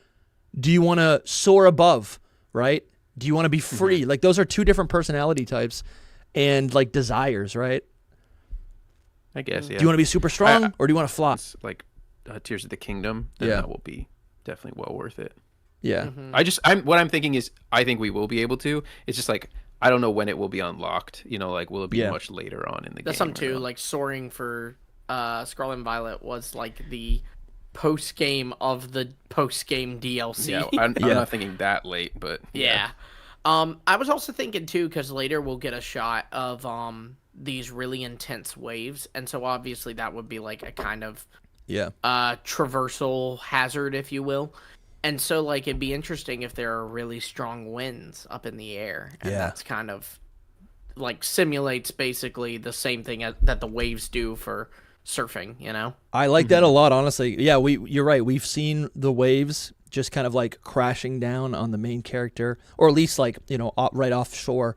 A: do you want to soar above, right? Do you want to be free? Like those are two different personality types and like desires, right?
C: I guess, yeah.
A: Do you want to be super strong or do you want to fly?
C: Like Tears of the Kingdom, then that will be definitely well worth it.
A: Yeah.
C: What I'm thinking is I think we will be able to. It's just like I don't know when it will be unlocked. You know, like will it be much later on in the game?
B: That's something too. Like soaring for Scarlet and Violet was like the post game of the post game DLC.
C: Yeah, I'm not thinking that late, but
B: yeah. I was also thinking too, because later we'll get a shot of these really intense waves, and so obviously that would be like a kind of traversal hazard, if you will. And so like it'd be interesting if there are really strong winds up in the air, and that's kind of like simulates basically the same thing that the waves do for surfing, you know?
A: I like that a lot, honestly. Yeah, you're right. We've seen the waves just kind of like crashing down on the main character, or at least like, you know, right offshore.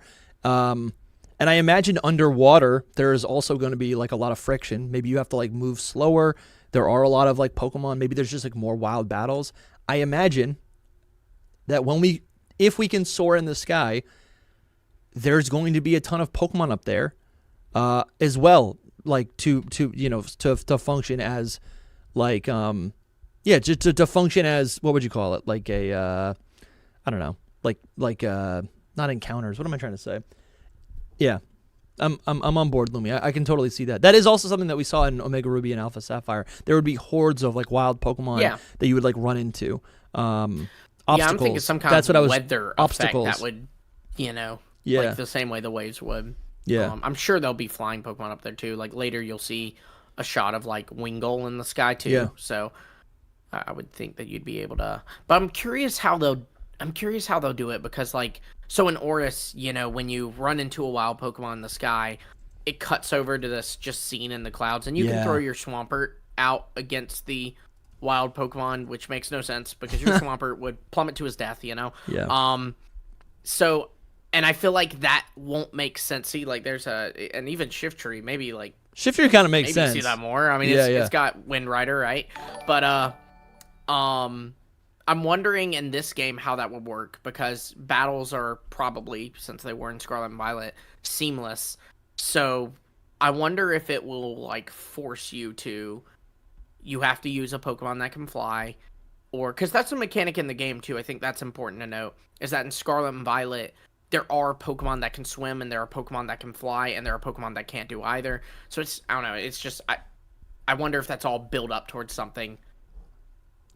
A: And I imagine underwater, there is also going to be like a lot of friction. Maybe you have to like move slower. There are a lot of like Pokemon. Maybe there's just like more wild battles. I imagine that if we can soar in the sky, there's going to be a ton of Pokemon up there, as well. Like to function as like, just to function as, what would you call it? Like a, I don't know, like not encounters. What am I trying to say? Yeah. I'm on board, Lumi. I can totally see that. That is also something that we saw in Omega Ruby and Alpha Sapphire. There would be hordes of like wild Pokemon that you would like run into. Obstacles.
B: Yeah, I'm thinking some kind
A: That's
B: of
A: what I was,
B: weather
A: obstacles.
B: effect that would, like the same way the waves would.
A: Yeah.
B: I'm sure there'll be flying Pokemon up there too. Like later you'll see a shot of like Wingull in the sky too.
A: Yeah.
B: So I would think that you'd be able to. But I'm curious how they'll do it because like so in Oris, when you run into a wild Pokemon in the sky, it cuts over to this just scene in the clouds, and you can throw your Swampert out against the wild Pokemon, which makes no sense because your Swampert would plummet to his death.
A: Yeah.
B: So, and I feel like that won't make sense. See, like there's and even Shiftry, maybe like
A: Shiftry kind of makes sense.
B: Maybe see that more. I mean, it's got Wind Rider, right? But I'm wondering in this game how that would work because battles are probably, since they were in Scarlet and Violet, seamless. So I wonder if it will like force you have to use a Pokemon that can fly, or because that's a mechanic in the game too. I think that's important to note is that in Scarlet and Violet there are Pokemon that can swim and there are Pokemon that can fly and there are Pokemon that can't do either. So I don't know. It's just I wonder if that's all built up towards something.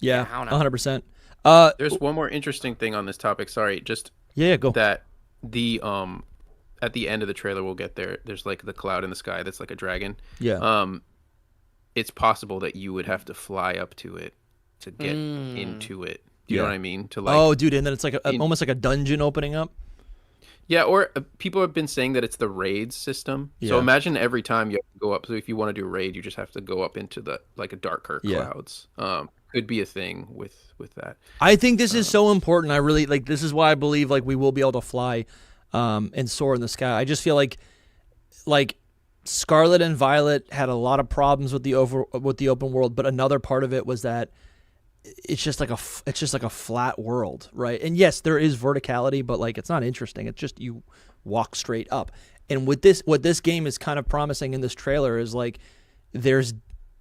A: Yeah,
B: I don't know.
A: 100%.
C: There's one more interesting thing on this topic. Sorry, just
A: go.
C: That the at the end of the trailer we'll get there. There's like the cloud in the sky that's like a dragon.
A: Yeah.
C: It's possible that you would have to fly up to it to get into it. Do you know what I mean? To like.
A: Oh, dude, and then it's like almost like a dungeon opening up.
C: Yeah, or people have been saying that it's the raids system. Yeah. So imagine every time you have to go up. So if you want to do a raid, you just have to go up into the like a darker clouds. Could be a thing with that.
A: I think this is so important. I really like. This is why I believe like we will be able to fly, and soar in the sky. I just feel like Scarlet and Violet had a lot of problems with the open world, but another part of it was that it's just like a flat world, right? And yes, there is verticality, but like it's not interesting. It's just you walk straight up. And with this, what this game is kind of promising in this trailer is like there's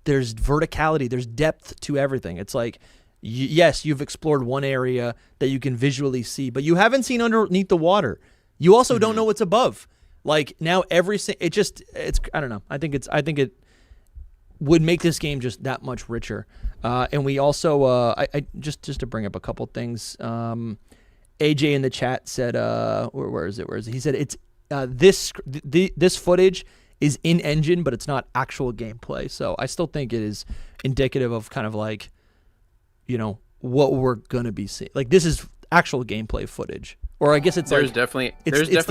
A: verticality, there's depth to everything. It's like yes, you've explored one area that you can visually see, but you haven't seen underneath the water. You also don't know what's above. Like now, it's I don't know. I think it would make this game just that much richer. And we also, I just to bring up a couple things. AJ in the chat said, where is it? He said it's this footage is in engine, but it's not actual gameplay. So I still think it is indicative of kind of like, what we're gonna be seeing. Like this is actual gameplay footage, or I guess there's
C: definitely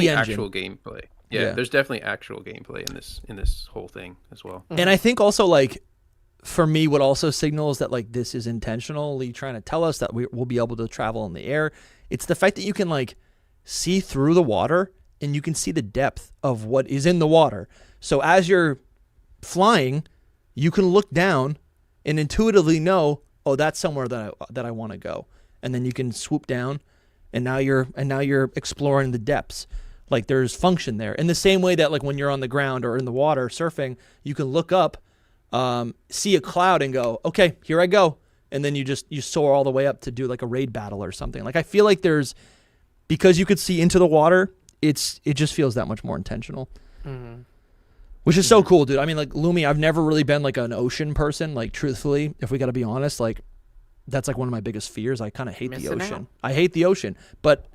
C: actual gameplay. Yeah, there's definitely actual gameplay in this whole thing as well.
A: And I think also like for me, what also signals that like this is intentionally trying to tell us that we'll be able to travel in the air. It's the fact that you can like see through the water and you can see the depth of what is in the water. So as you're flying, you can look down and intuitively know, oh, that's somewhere that I want to go, and then you can swoop down, and now you're exploring the depths. Like there's function there. In the same way that like when you're on the ground or in the water surfing, you can look up, see a cloud and go, okay, here I go. And then you soar all the way up to do like a raid battle or something. Like I feel like because you could see into the water, it just feels that much more intentional. Mm-hmm. Which is so cool, dude. I mean, like Lumi, I've never really been like an ocean person. Like truthfully, if we got to be honest, like that's like one of my biggest fears. I kind of hate the ocean. I hate the ocean, but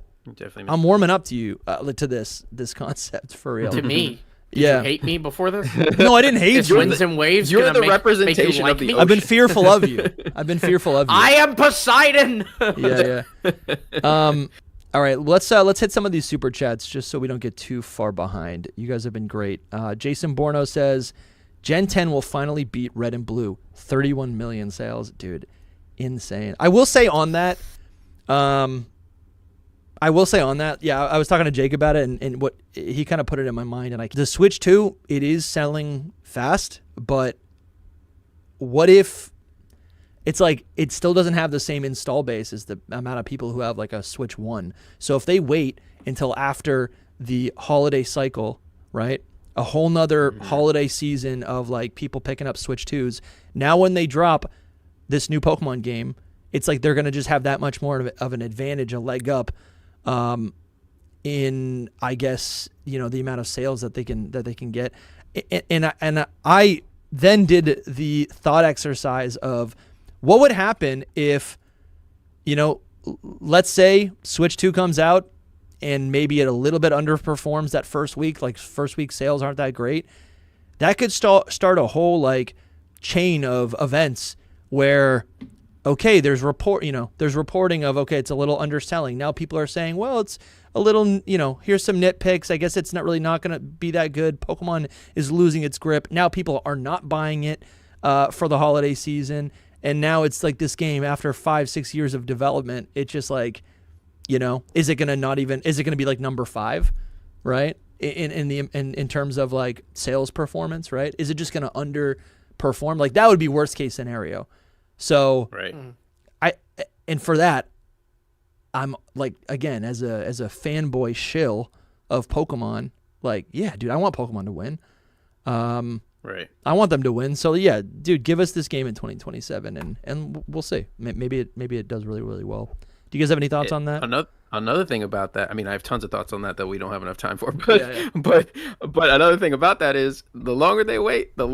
A: I'm warming up to you to this concept for real.
B: To me, did you hate me before this?
A: No, I didn't hate you.
B: Winds and waves.
C: You're the representation of the ocean.
A: I've been fearful of you. I
B: am Poseidon.
A: Yeah. All right, let's hit some of these super chats just so we don't get too far behind. You guys have been great. Jason Borno says, Gen 10 will finally beat Red and Blue. 31 million sales, dude, insane. I will say on that. Yeah, I was talking to Jake about it, and what he kind of put it in my mind. And the Switch 2, it is selling fast, but what if it's like it still doesn't have the same install base as the amount of people who have like a Switch 1. So if they wait until after the holiday cycle, right? A whole nother holiday season of like people picking up Switch 2s. Now when they drop this new Pokemon game, it's like they're going to just have that much more of an advantage, a leg up. in I guess the amount of sales that they can get, and I then did the thought exercise of what would happen if let's say Switch 2 comes out and maybe it a little bit underperforms that first week, like first week sales aren't that great. That could start a whole like chain of events where, okay, there's reporting of, okay, it's a little underselling. Now people are saying, well, it's a little, here's some nitpicks. I guess it's not going to be that good. Pokemon is losing its grip. Now people are not buying it for the holiday season. And now it's like this game after 5-6 years of development. It's just like, is it going to be like number 5, right? In terms of like sales performance, right? Is it just going to underperform? Like that would be worst case scenario. So
C: right.
A: And for that, I'm like, again, as a fanboy shill of Pokemon, like, yeah, dude, I want Pokemon to win.
C: Right.
A: I want them to win. So yeah, dude, give us this game in 2027 and we'll see. Maybe it does really, really well. Do you guys have any thoughts on that?
C: Another thing about that, I mean, I have tons of thoughts on that we don't have enough time for, but another thing about that is the longer they wait, the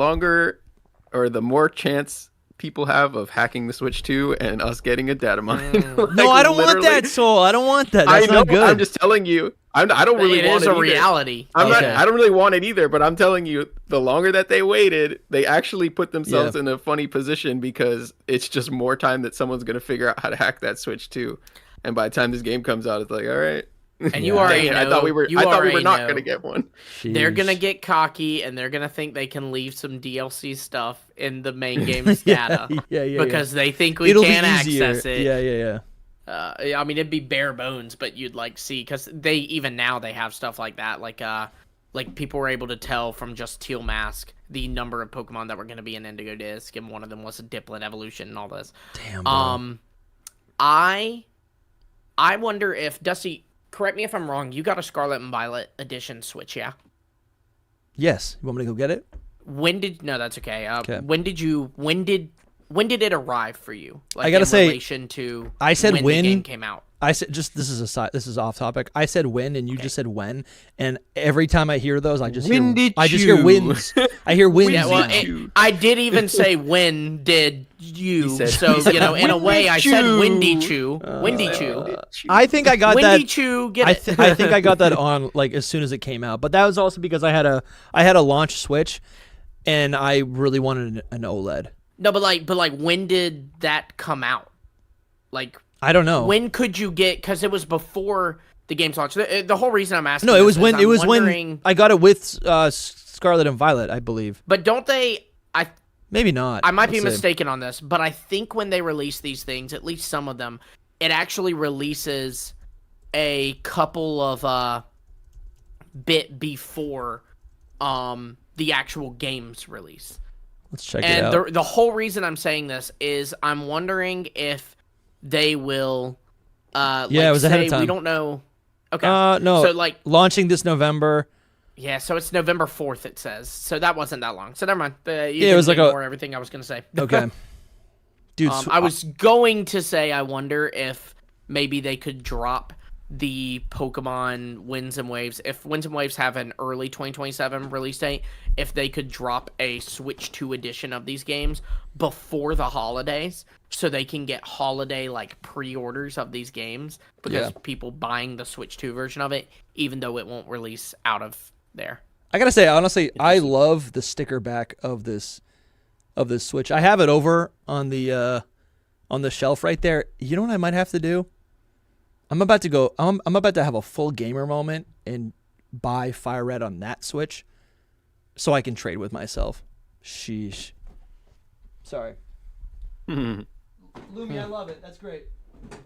C: more chance people have of hacking the Switch 2 and us getting a data mine. Like,
A: no, I don't want that, Soul. I don't want that. That's not good.
C: I'm just telling you. I don't really want it.
B: It is a reality.
C: I don't really want it either, but I'm telling you, the longer that they waited, they actually put themselves in a funny position because it's just more time that someone's going to figure out how to hack that Switch 2. And by the time this game comes out, it's like, all right.
B: And you already know.
C: I thought we were not going to get one.
A: Sheesh.
B: They're going to get cocky and they're going to think they can leave some DLC stuff in the main game's data. Because they think we can access it.
A: Yeah.
B: I mean, it'd be bare bones, but you'd like see, because they have stuff like that. Like people were able to tell from just Teal Mask the number of Pokemon that were going to be in Indigo Disc, and one of them was a Diplet evolution and all this.
A: Damn. Bro.
B: I wonder if Dusty. Correct me if I'm wrong. You got a Scarlet and Violet edition Switch, yeah?
A: Yes. You want me to go get it?
B: No, that's okay. When did it arrive for you? Like,
A: I gotta say,
B: relation to
A: I said
B: when the game came out.
A: I said this is off topic. I said when, and you just said when, and every time I hear those, I just hear wins. I hear wins.
B: Yeah, well, I did even say when did you? In a way, I said Windy Chew. Windy Chew.
A: I think I got
B: Windy
A: that.
B: Chew. Get it?
A: I think I got that on like as soon as it came out, but that was also because I had a launch Switch, and I really wanted an OLED.
B: No, but when did that come out? Like,
A: I don't know.
B: When could you get? Because it was before the game's launch. The whole reason I'm asking.
A: No, it was when I got it with Scarlet and Violet, I believe.
B: But don't they?
A: Maybe not.
B: I might be mistaken on this, but I think when they release these things, at least some of them, it actually releases a couple of bit before the actual game's release.
A: Let's check it out.
B: And the whole reason I'm saying this is I'm wondering if they will.
A: It was ahead of time.
B: We don't know. Okay.
A: No.
B: So
A: launching this November.
B: Yeah, so it's November 4th. It says. So that wasn't that long. So never mind.
A: It was like
B: everything I was gonna say.
A: Okay. Dude,
B: I was going to say I wonder if maybe they could drop the Pokemon Winds and Waves. If Winds and Waves have an early 2027 release date, if they could drop a Switch 2 edition of these games before the holidays, so they can get holiday pre-orders of these games, because people buying the Switch 2 version of it, even though it won't release out of there.
A: I gotta say, honestly, I love the sticker back of this Switch. I have it over on the shelf right there. You know what I might have to do? I'm about to have a full gamer moment and buy Fire Red on that Switch so I can trade with myself. Sheesh. Sorry. Lumi, I love it. That's great.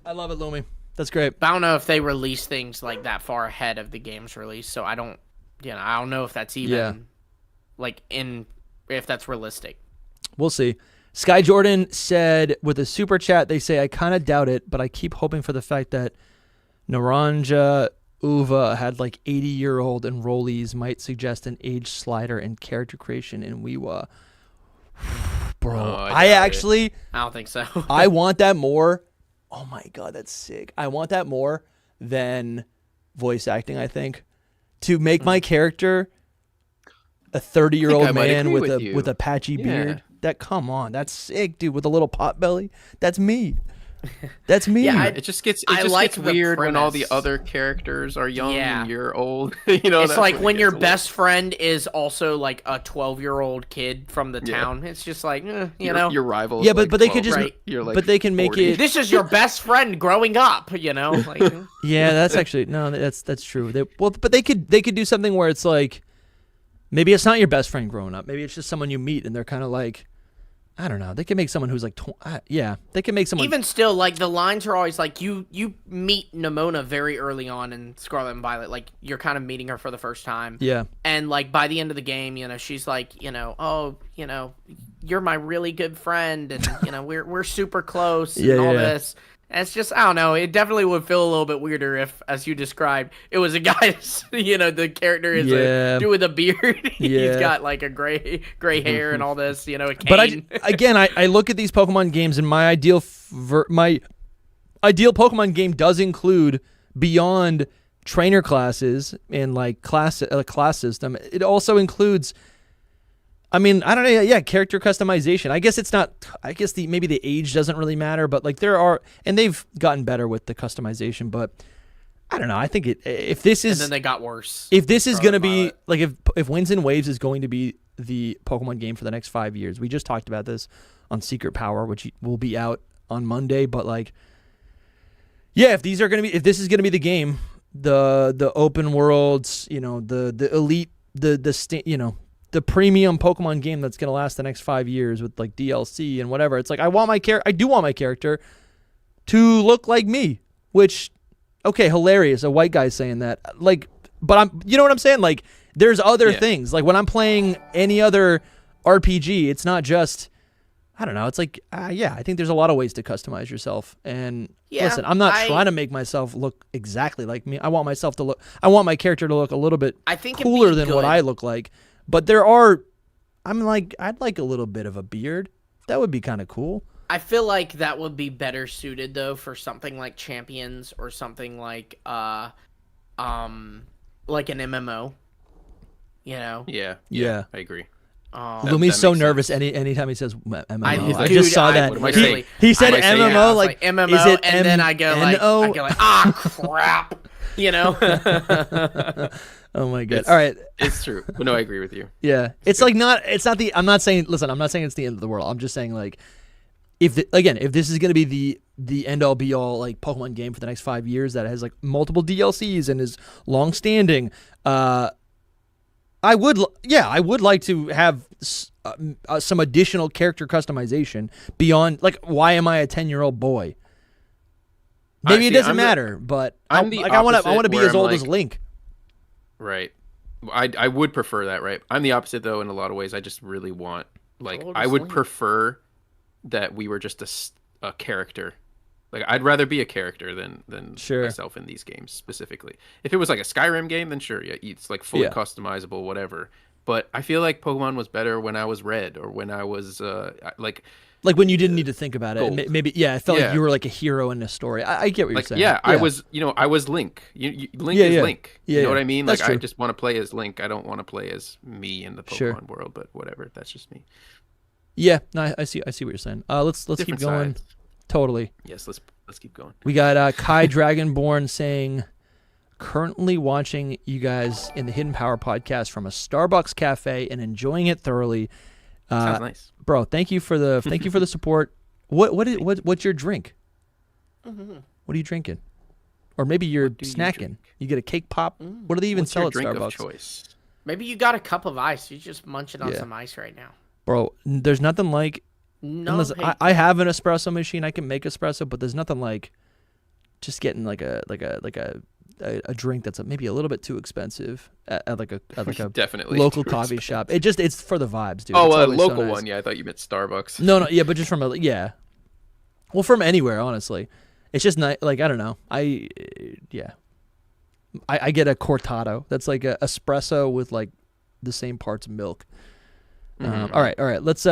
A: I love it, Lumi. That's great.
B: I don't know if they release things like that far ahead of the game's release, so I don't know if that's even if that's realistic.
A: We'll see. Sky Jordan said with a super chat, they say, I kind of doubt it, but I keep hoping for the fact that Naranja Uva had 80-year-old enrollees might suggest an age slider in character creation in WIWA. Bro, I
B: don't think so.
A: I want that more. Oh my God, that's sick. I want that more than voice acting, I think. To make my character a 30-year-old man with a patchy beard. Come on, that's sick, dude, with a little pot belly. That's me. That's me.
C: Yeah, it just gets weird when all the other characters are young and you're old.
B: It's like when your best friend is also like a 12-year-old kid from the town. It's just like,
C: your rival.
A: Yeah, but they could just, but they can 40. Make it.
B: This is your best friend growing up. Like,
A: yeah, that's actually that's true. But they could do something where it's like, maybe it's not your best friend growing up. Maybe it's just someone you meet and they're kind of like. I don't know. They can make someone who's like, they can make someone.
B: Even still, like the lines are always like you meet Nimona very early on in Scarlet and Violet. Like you're kind of meeting her for the first time.
A: Yeah.
B: And like by the end of the game, she's like, oh, you're my really good friend, and we're super close and all this. And it's just, I don't know. It definitely would feel a little bit weirder if, as you described, it was a guy. The character is a dude with a beard. He's got like a gray hair and all this. A cane.
A: But I look at these Pokemon games, and my ideal Pokemon game does include beyond trainer classes and like class system. It also includes. I mean, I don't know. Yeah, character customization. I guess it's not. I guess maybe the age doesn't really matter, but like there are, and they've gotten better with the customization. But I don't know. I think if this is,
B: and then they got worse.
A: If this is going to be like if Winds and Waves is going to be the Pokemon game for the next 5 years, we just talked about this on Secret Power, which will be out on Monday. But like, yeah, if this is going to be the game, the open worlds, the elite, the premium Pokemon game that's going to last the next 5 years with like DLC and whatever. It's like I do want my character to look like me, which okay, hilarious. A white guy saying that. Like, but you know what I'm saying? Like there's other things. Like when I'm playing any other RPG, it's not just I don't know. It's like I think there's a lot of ways to customize yourself. And listen, I'm not trying to make myself look exactly like me. I want my character to look a little bit cooler than what I look like. But I'd like a little bit of a beard. That would be kind of cool.
B: I feel like that would be better suited though for something like Champions or something like an MMO.
C: Yeah, I agree.
A: Lumi's so nervous anytime he says MMO. I
B: just
A: saw that. He said MMO, like
B: MMO,
A: is it
B: and then I go like crap.
A: Oh my god! All right,
C: it's true. But no, I agree with you.
A: Yeah, it's like it's not the. I'm not saying. Listen, I'm not saying it's the end of the world. I'm just saying like, if this is gonna be the end all be all like Pokemon game for the next 5 years that has like multiple DLCs and is long standing, I would like to have some additional character customization beyond like why am I a 10-year-old boy? Maybe it doesn't matter, but I want to be as old as Link.
C: Right. I would prefer that, right? I'm the opposite, though, in a lot of ways. I just really want, I would prefer that we were just a character. Like, I'd rather be a character than myself in these games, specifically. If it was like a Skyrim game, then sure, yeah, it's like fully customizable, whatever. But I feel like Pokemon was better when I was Red, or when I was, like when you didn't need to think about
A: it. And maybe, I felt like you were like a hero in a story. I get what you're saying.
C: Yeah, I was Link. Link is Link. You know what I mean?
A: That's
C: like,
A: true.
C: I just want to play as Link. I don't want to play as me in the Pokemon world, but whatever. That's just me.
A: Yeah, no, I see what you're saying. Let's keep going.
C: Sides.
A: Totally.
C: Yes, let's keep going.
A: We got Kai Dragonborn saying, currently watching you guys in the Hidden Power podcast from a Starbucks cafe and enjoying it thoroughly.
C: Sounds nice,
A: bro. Thank you for the support. What's your drink?
B: Mm-hmm.
A: What are you drinking? Or maybe you're snacking. You get a cake pop. What do they even sell at Starbucks?
C: Of choice?
B: Maybe you got a cup of ice. You're just munching on some ice right now,
A: bro. There's nothing like. Listen, I have an espresso machine. I can make espresso, but there's nothing like just getting like a drink that's maybe a little bit too expensive at like a
C: definitely
A: local coffee shop. It's for the vibes, dude.
C: Oh, a local one. Yeah, I thought you meant Starbucks.
A: No, yeah, but just from well, from anywhere, honestly. It's just not like I don't know. I get a cortado. That's like a espresso with like the same parts of milk. All right. Let's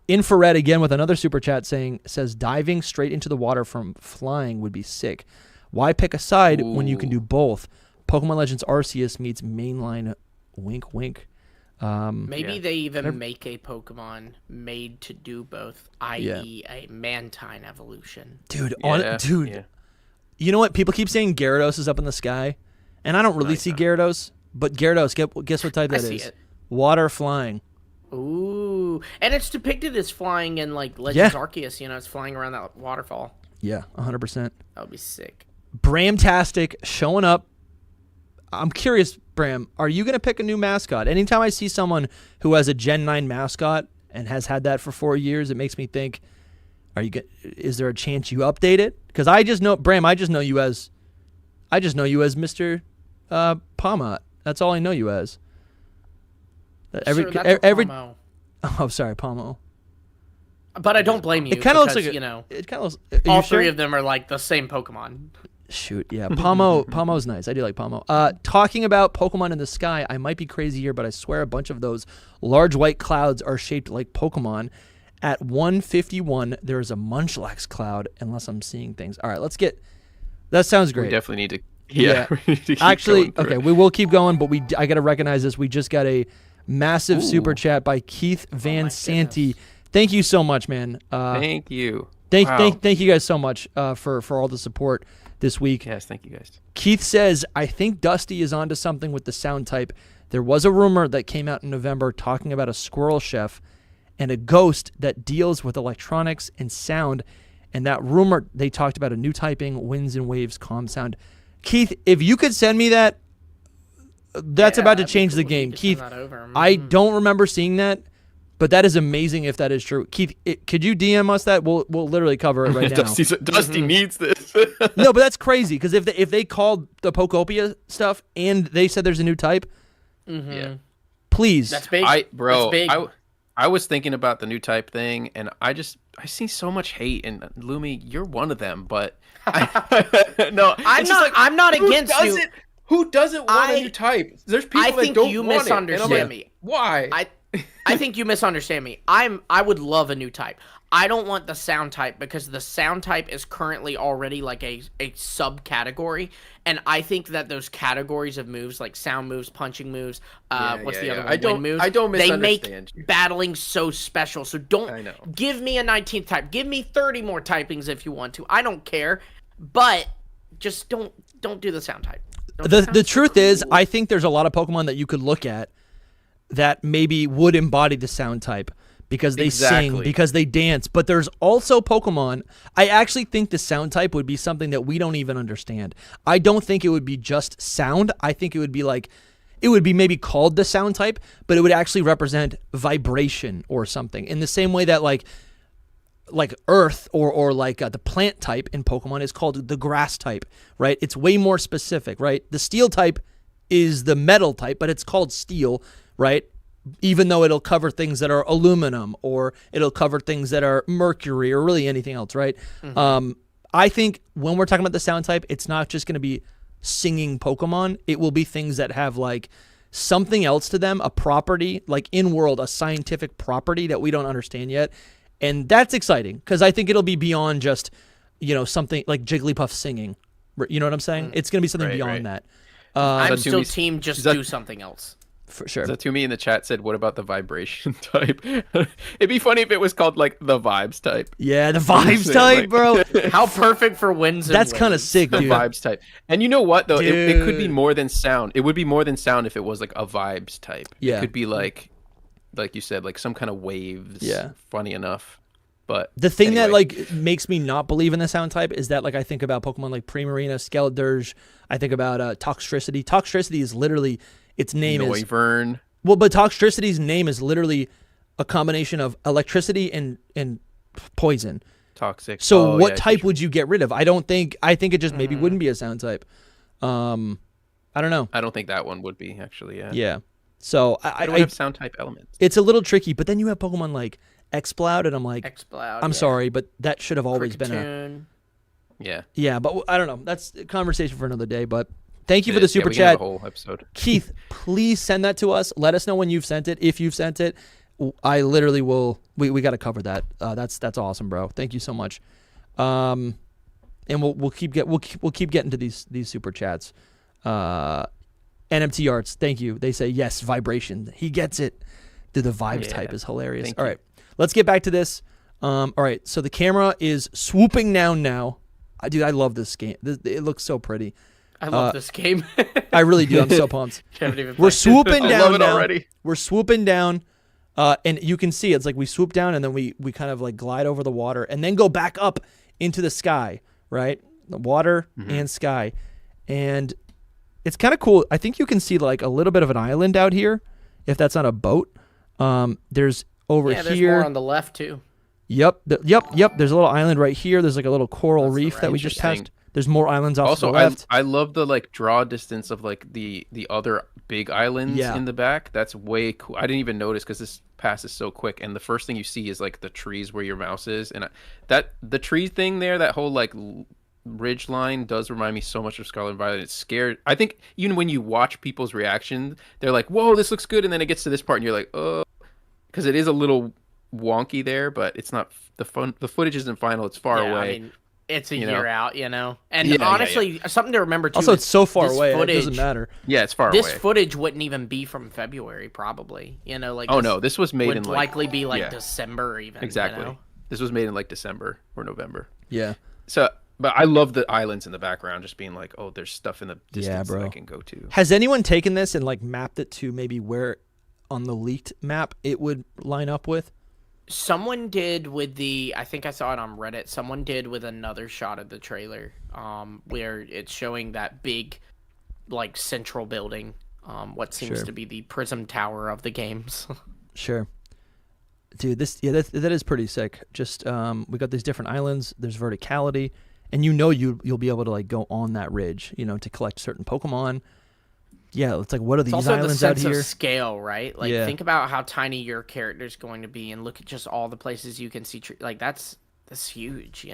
A: Infrared again with another super chat says diving straight into the water from flying would be sick. Why pick a side when you can do both? Pokemon Legends Arceus meets mainline wink wink.
B: Maybe they even make a Pokemon made to do both, i.e. a Mantine evolution.
A: Dude, you know what? People keep saying Gyarados is up in the sky, and I don't really see Gyarados, but Gyarados, guess what type that is? Water flying.
B: Ooh, and it's depicted as flying in like Legends Arceus. You know, it's flying around that waterfall.
A: Yeah, 100%.
B: That would be sick.
A: Bramtastic showing up. I'm curious, Bram, are you going to pick a new mascot? Anytime I see someone who has a Gen 9 mascot and has had that for 4 years, it makes me think, is there a chance you update it? Because I just know, Bram, I just know you as Mr. Palmot. That's all I know you as.
B: Palmo.
A: Oh, sorry, Palmo.
B: But I don't blame you.
A: It kind of looks like
B: it kind of looks. All three of them are like the same Pokemon.
A: Shoot, yeah, Palmo's nice. I do like Palmo. Talking about Pokemon in the sky, I might be crazy here, but I swear a bunch of those large white clouds are shaped like Pokemon. At 151, there is a Munchlax cloud, unless I'm seeing things. All right, let's get. That sounds great.
C: We definitely need to. Yeah. We need to keep
A: actually,
C: going
A: okay, we will keep going, but I got to recognize this. We just got a massive super chat by Keith Van Santy. Thank you so much, man.
C: Thank you.
A: Thank you guys so much for all the support this week.
C: Yes, thank you guys.
A: Keith says, I think Dusty is onto something with the sound type. There was a rumor that came out in November talking about a squirrel chef and a ghost that deals with electronics and sound. And that rumor, they talked about a new typing, winds and waves, calm sound. Keith, if you could send me that, that's about to change the game. Keith, I don't remember seeing that. But that is amazing if that is true. Keith, could you DM us that? We'll literally cover it right now.
C: Dusty needs this.
A: No, but that's crazy because if they called the Pokopia stuff and they said there's a new type, please.
B: That's big.
C: Bro,
B: that's big.
C: I was thinking about the new type thing, and I see so much hate. And Lumi, you're one of them. But no,
B: I'm not against you.
C: Who doesn't want a new type? There's people that don't want it. I think
B: you misunderstand me.
C: Why?
B: I think you misunderstand me. I would love a new type. I don't want the sound type because the sound type is currently already like a subcategory, and I think that those categories of moves like sound moves, punching moves, what's the other one? Wind moves.
C: I don't misunderstand.
B: They make battling so special. So don't give me a 19th type. Give me 30 more typings if you want to. I don't care, but just don't do the sound type.
A: The truth is, I think there's a lot of Pokemon that you could look at that maybe would embody the sound type because they sing, because they dance. But there's also Pokemon. I actually think the sound type would be something that we don't even understand. I don't think it would be just sound. I think it would be maybe called the sound type, but it would actually represent vibration or something in the same way that like earth or like the plant type in Pokemon is called the grass type, right? It's way more specific, right? The steel type is the metal type, but it's called steel, right? Even though it'll cover things that are aluminum or it'll cover things that are mercury or really anything else, right? Mm-hmm. I think when we're talking about the sound type, it's not just going to be singing Pokemon. It will be things that have like something else to them, a property, like in-world, a scientific property that we don't understand yet. And that's exciting because I think it'll be beyond just, something like Jigglypuff singing. You know what I'm saying? It's going to be something beyond that.
B: I'm still team just do something else.
A: For sure.
C: Zatumi in the chat said, what about the vibration type? It'd be funny if it was called like the vibes type.
A: Yeah, the vibes type, bro.
B: How perfect for winds and
A: That's kind of sick, dude.
C: The vibes type. And you know what, though? It could be more than sound. It would be more than sound if it was like a vibes type.
A: Yeah.
C: It could be like you said, like some kind of waves.
A: Yeah.
C: Funny enough. But
A: the thing that like makes me not believe in the sound type is that like I think about Pokemon like Primarina, Skeledirge. I think about Toxtricity. Toxtricity is literally its name
C: Noivern.
A: Well, but Toxtricity's name is literally a combination of electricity and poison.
C: Toxic.
A: So what type would you get rid of? I think it just maybe wouldn't be a sound type. I don't know.
C: I don't think that one would be actually. Yeah.
A: Yeah. So
C: I don't have sound type elements.
A: It's a little tricky, but then you have Pokemon like Exploud, and I'm like, I'm sorry, but that should have always been a. Yeah, but I don't know. That's a conversation for another day. But thank you for the super chat.
C: Whole episode.
A: Keith, please send that to us. Let us know when you've sent it. If you've sent it, I literally will. We got to cover that. That's awesome, bro. Thank you so much. And we'll keep getting to these super chats. NMT Arts, thank you. They say, yes, vibration. He gets it. Dude, the vibes type is hilarious. All right, let's get back to this. All right, so the camera is swooping down now. Dude, I love this game. It looks so pretty.
B: I love this game.
A: I really do. I'm so pumped. We're swooping down
C: I love it
A: now.
C: already.
A: We're swooping down, and you can see it's like we swoop down and then we kind of like glide over the water and then go back up into the sky, right? The water and sky. And it's kind of cool. I think you can see like a little bit of an island out here, if that's on a boat. There's over here.
B: There's more on the left too.
A: Yep. There's a little island right here. There's like a little coral reef that we just passed. There's more islands off to the left.
C: I love the like draw distance of like the other big islands in the back. That's way cool. I didn't even notice because this passes so quick. And the first thing you see is like the trees where your mouse is, and the tree thing there, that whole like ridge line does remind me so much of Scarlet and Violet. It's scared. I think even when you watch people's reaction, they're like, "Whoa, this looks good," and then it gets to this part, and you're like, "Oh," because it is a little wonky there, but it's not the footage isn't final. It's far away.
B: I mean, it's a year out, And honestly, something to remember too.
A: Also, it's so far away, it doesn't matter.
C: Yeah, it's far away.
B: This footage wouldn't even be from February, probably. Like
C: this was made in
B: likely be like December even.
C: Exactly. This was made in like December or November.
A: Yeah.
C: So, but I love the islands in the background, just being like, oh, there's stuff in the distance that I can go to.
A: Has anyone taken this and like mapped it to maybe where on the leaked map it would line up with?
B: Someone did with I think I saw it on Reddit. Someone did with another shot of the trailer, where it's showing that big, like central building, what seems to be the Prism Tower of the games.
A: Sure, dude. That is pretty sick. Just we got these different islands. There's verticality, and you'll be able to like go on that ridge, to collect certain Pokemon. Yeah, it's like, what are these islands out here?
B: It's also the sense of scale, right? Like, think about how tiny your character's going to be, and look at just all the places you can see. Like, that's huge,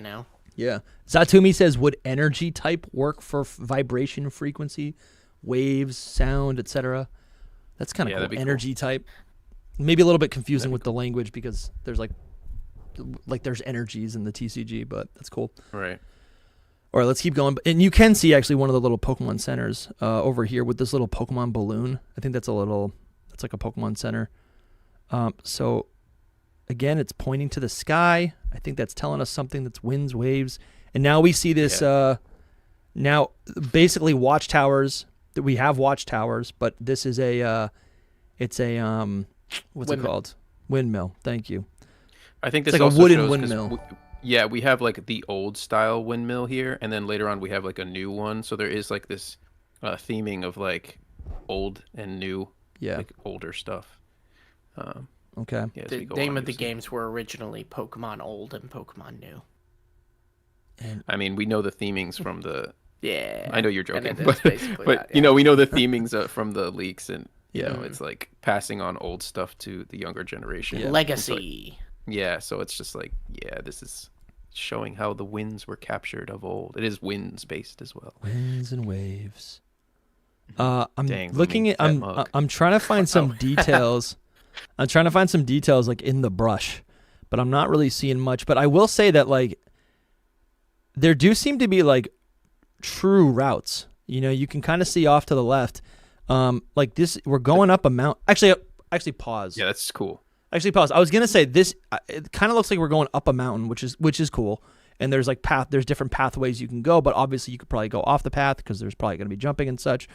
A: Yeah. Zatumi says, would energy type work for vibration frequency, waves, sound, etc.? That's kind of cool. Energy type. Maybe a little bit confusing with the language because there's like there's energies in the TCG, but that's cool.
C: Right.
A: All right, let's keep going. And you can see actually one of the little Pokemon centers over here with this little Pokemon balloon. I think that's like a Pokemon center. So again, it's pointing to the sky. I think that's telling us something. That's winds, waves. And now we see this, now basically watchtowers. We have watchtowers, but this is what's it called? Windmill. Thank you.
C: I think this
A: it's like a wooden windmill.
C: Yeah, we have like the old style windmill here, and then later on we have like a new one. So there is like this theming of like old and new, like older stuff.
A: Okay.
B: Yeah, the name of the games were originally Pokemon Old and Pokemon New.
A: And
C: I mean, we know the themings from the.
B: Yeah.
C: I know you're joking,
B: but
C: that, we know the themings from the leaks, and it's like passing on old stuff to the younger generation.
B: Yeah. Legacy.
C: Yeah, so it's just like, this is showing how the winds were captured of old. It is winds based as well.
A: Winds and waves. I'm looking at. I'm trying to find some details. I'm trying to find some details like in the brush, but I'm not really seeing much. But I will say that like there do seem to be like true routes. You can kind of see off to the left. Like this, we're going up a mountain. Actually, pause.
C: Yeah, that's cool.
A: Actually, pause. I was gonna say this. It kind of looks like we're going up a mountain, which is cool. And there's like there's different pathways you can go, but obviously you could probably go off the path because there's probably gonna be jumping and such.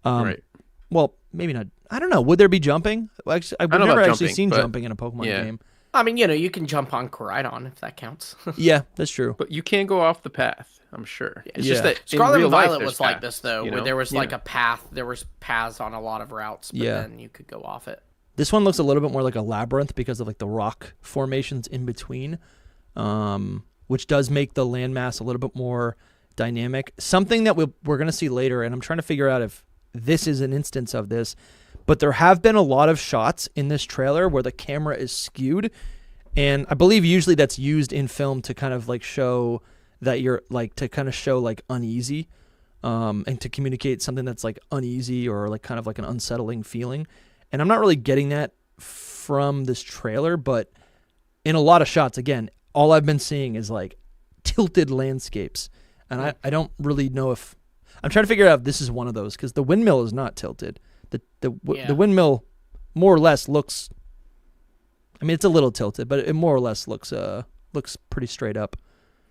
C: Right.
A: Well, maybe not. I don't know. Would there be jumping? I've never actually seen jumping in a Pokemon game.
B: I mean, you can jump on Koraidon if that counts.
A: Yeah, that's true.
C: But you can go off the path, I'm sure.
B: It's just that Scarlet and Violet was like this, though, where there was like a path. There was paths on a lot of routes, but then you could go off it.
A: This one looks a little bit more like a labyrinth because of like the rock formations in between, which does make the landmass a little bit more dynamic. Something that we're going to see later, and I'm trying to figure out if this is an instance of this, but there have been a lot of shots in this trailer where the camera is skewed, and I believe usually that's used in film to kind of like show that you're like to kind of show like uneasy, and to communicate something that's like uneasy or like kind of like an unsettling feeling. And I'm not really getting that from this trailer, but in a lot of shots, again, all I've been seeing is like tilted landscapes. And I don't really know if... I'm trying to figure out if this is one of those because the windmill is not tilted. The windmill more or less looks. I mean, it's a little tilted, but it more or less looks pretty straight up.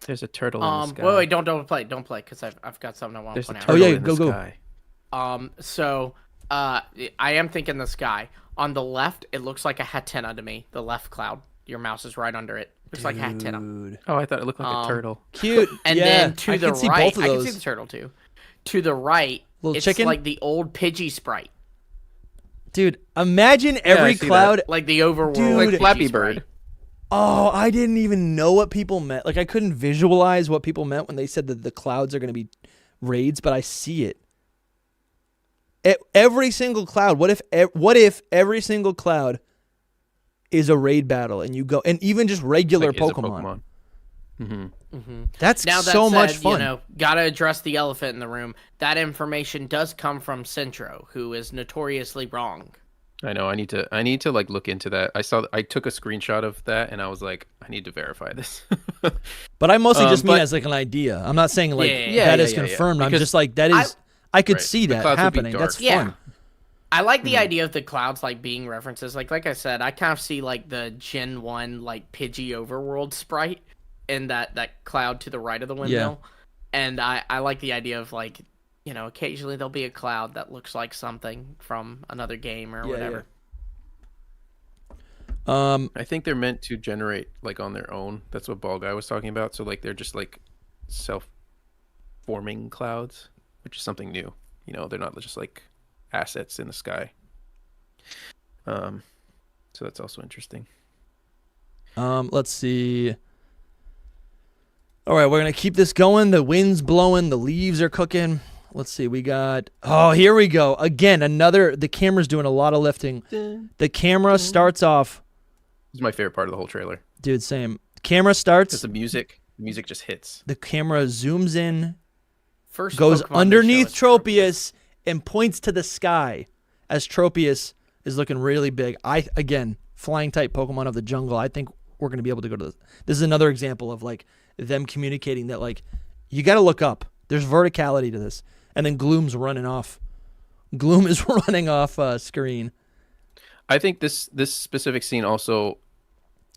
C: There's a turtle in the sky.
B: Wait, don't play, because I've got something I want to point out.
A: Oh yeah, go.
B: So I am thinking the sky. On the left, it looks like a hatena to me. The left cloud. Your mouse is right under it. Looks like a hatena.
C: Oh, I thought it looked like a turtle.
A: Cute.
B: And then to the right, I can see the turtle too. To the right, it's
A: chicken?
B: like the old Pidgey sprite.
A: Dude, imagine every cloud
B: like the overworld,
A: Dude,
C: like Flappy Bird.
B: Sprite.
A: Oh, I didn't even know what people meant. Like I couldn't visualize what people meant when they said that the clouds are going to be raids, but I see it. Every single cloud. What if every single cloud is a raid battle and you go and even just regular Pokemon. That's
B: now,
A: so much fun.
B: You know, gotta address the elephant in the room. That information does come from Centro, who is notoriously wrong.
C: I know. I need to like look into that. I took a screenshot of that and I was like, I need to verify this.
A: But I mostly just mean as like an idea. I'm not saying like that is confirmed. I'm just like that is. I could see that happening. That's fun.
B: I like the idea of the clouds like being references. Like I said, I kind of see like the Gen 1 like Pidgey overworld sprite in that cloud to the right of the windmill. And I like the idea of like, you know, occasionally there'll be a cloud that looks like something from another game or whatever.
C: I think they're meant to generate like on their own. That's what Ball Guy was talking about. So like they're just like self-forming clouds, which is something new. You know, they're not just like assets in the sky. So that's also interesting.
A: Let's see. All right, we're gonna keep this going. The wind's blowing, the leaves are cooking. Let's see. We got. Oh, here we go again. The camera's doing a lot of lifting. The camera starts off.
C: This is my favorite part of the whole trailer.
A: Dude, same. Camera starts.
C: It's the music. The music just hits.
A: The camera zooms in.
B: First
A: goes
B: Pokemon
A: underneath Tropius and points to the sky as Tropius is looking really big. Again, flying type Pokemon of the jungle. I think we're going to be able to go to this. This is another example of like them communicating that like you got to look up. There's verticality to this. And then Gloom's running off. Gloom is running off screen.
C: I think this specific scene also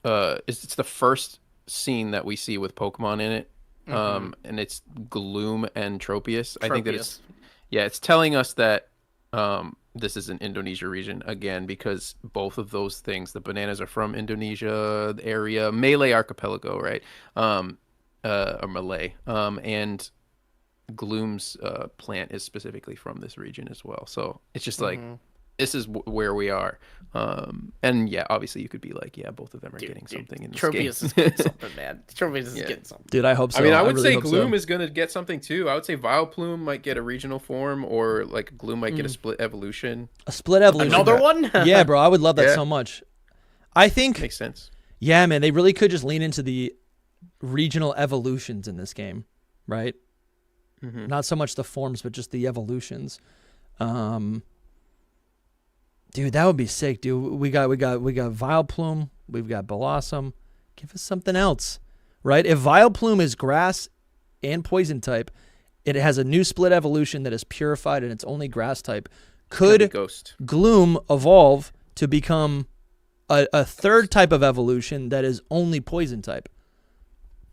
C: it's the first scene that we see with Pokemon in it. And it's Gloom and Tropius. I think that it's telling us that this is an Indonesia region again, because both of those things, the bananas are from Indonesia, the area, Malay archipelago, right? Or Malay. And Gloom's plant is specifically from this region as well. So it's just like, this is where we are. And yeah, obviously you could be like, yeah, both of them are getting something in this game.
B: Tropius is getting something, man. Tropius is getting something.
A: Dude, I hope so.
C: I mean, I would
A: really
C: say Gloom is going to get something too. I would say Vileplume might get a regional form, or like Gloom might get a split evolution.
A: A split evolution.
B: Another one?
A: Yeah, bro. I would love that so much. I think.
C: Makes sense.
A: Yeah, man. They really could just lean into the regional evolutions in this game, right? Not so much the forms, but just the evolutions. Dude, that would be sick, dude. We got Vileplume, we've got Blossom. Give us something else, right? If Vileplume is grass and poison type, it has a new split evolution that is purified and it's only grass type. Could Gloom evolve to become a third type of evolution that is only poison type?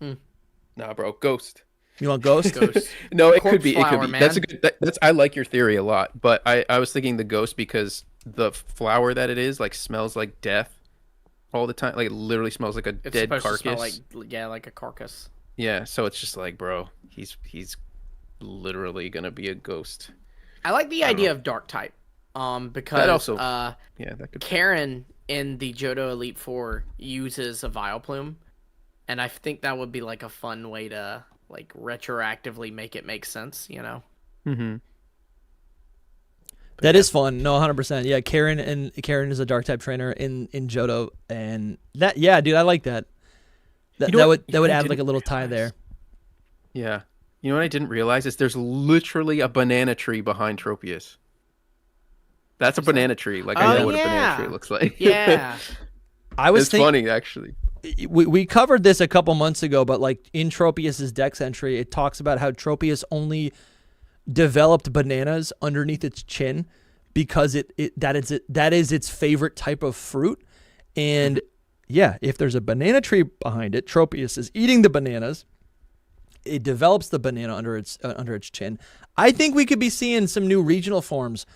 C: Nah, bro, Ghost.
A: You want Ghost?
C: No, it could be.
B: Flower,
C: it could be.
B: man.
C: That's a good. I like your theory a lot, but I was thinking the Ghost because the flower that it is like smells like death all the time. Like it literally smells like a dead carcass.
B: To smell like a carcass.
C: Yeah, so it's just like, bro, he's literally gonna be a ghost.
B: I like the idea of dark type. Because
C: that also, that could.
B: Karen in the Johto Elite Four uses a Vileplume, and I think that would be like a fun way to like retroactively make it make sense, you know?
A: That is fun. No, 100%. Yeah, Karen is a dark type trainer in Johto, and that, yeah, dude, I like that. That would add like a little tie there.
C: Yeah. You know what I didn't realize is there's literally a banana tree behind Tropius. That's a banana tree. Like I know what a banana tree looks like.
B: Yeah.
C: It's funny actually.
A: We covered this a couple months ago, but like in Tropius's Dex entry, it talks about how Tropius only developed bananas underneath its chin because that is its favorite type of fruit. And yeah, if there's a banana tree behind it, Tropius is eating the bananas. It develops the banana under its chin. I think we could be seeing some new regional forms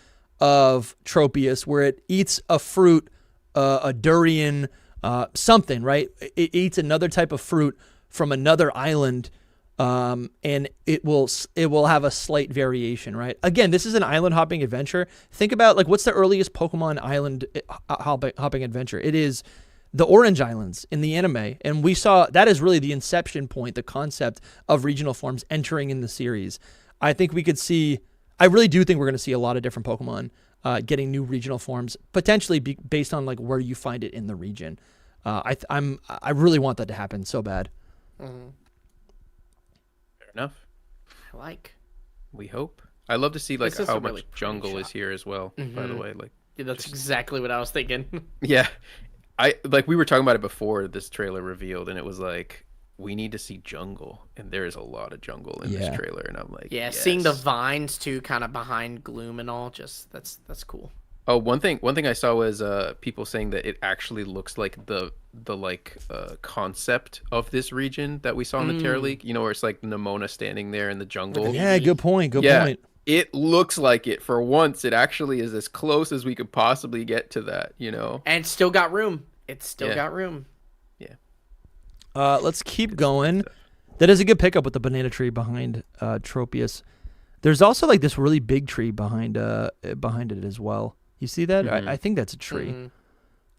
A: of Tropius where it eats a fruit, a durian, something, right? It eats another type of fruit from another island, and it will have a slight variation, right? Again, this is an island hopping adventure. Think about like what's the earliest Pokemon island hopping adventure? It is the Orange Islands in the anime, and we saw that is really the inception point, the concept of regional forms entering in the series. I think we could see. I really do think we're going to see a lot of different Pokemon getting new regional forms, potentially based on like where you find it in the region. I really want that to happen so bad.
B: Mm-hmm.
C: Fair enough.
B: We
C: hope. I love to see like how much
B: really
C: jungle is here as well.
B: Mm-hmm.
C: By the way, like
B: that's exactly what I was thinking.
C: Yeah, we were talking about it before this trailer revealed, and it was like we need to see jungle, and there is a lot of jungle in this trailer, and I'm like,
B: yeah,
C: yes.
B: Seeing the vines too, kind of behind Gloom and all, just that's cool.
C: Oh, one thing I saw was people saying that it actually looks like the concept of this region that we saw in the Terra League. You know, where it's like Nimona standing there in the jungle.
A: Yeah, good point. Good point.
C: It looks like it. For once, it actually is as close as we could possibly get to that. You know,
B: and still got room. It's still got room.
C: Yeah.
A: Let's keep going. That is a good pickup with the banana tree behind Tropius. There's also like this really big tree behind it as well. You see that?
C: Mm-hmm.
A: I think that's a tree in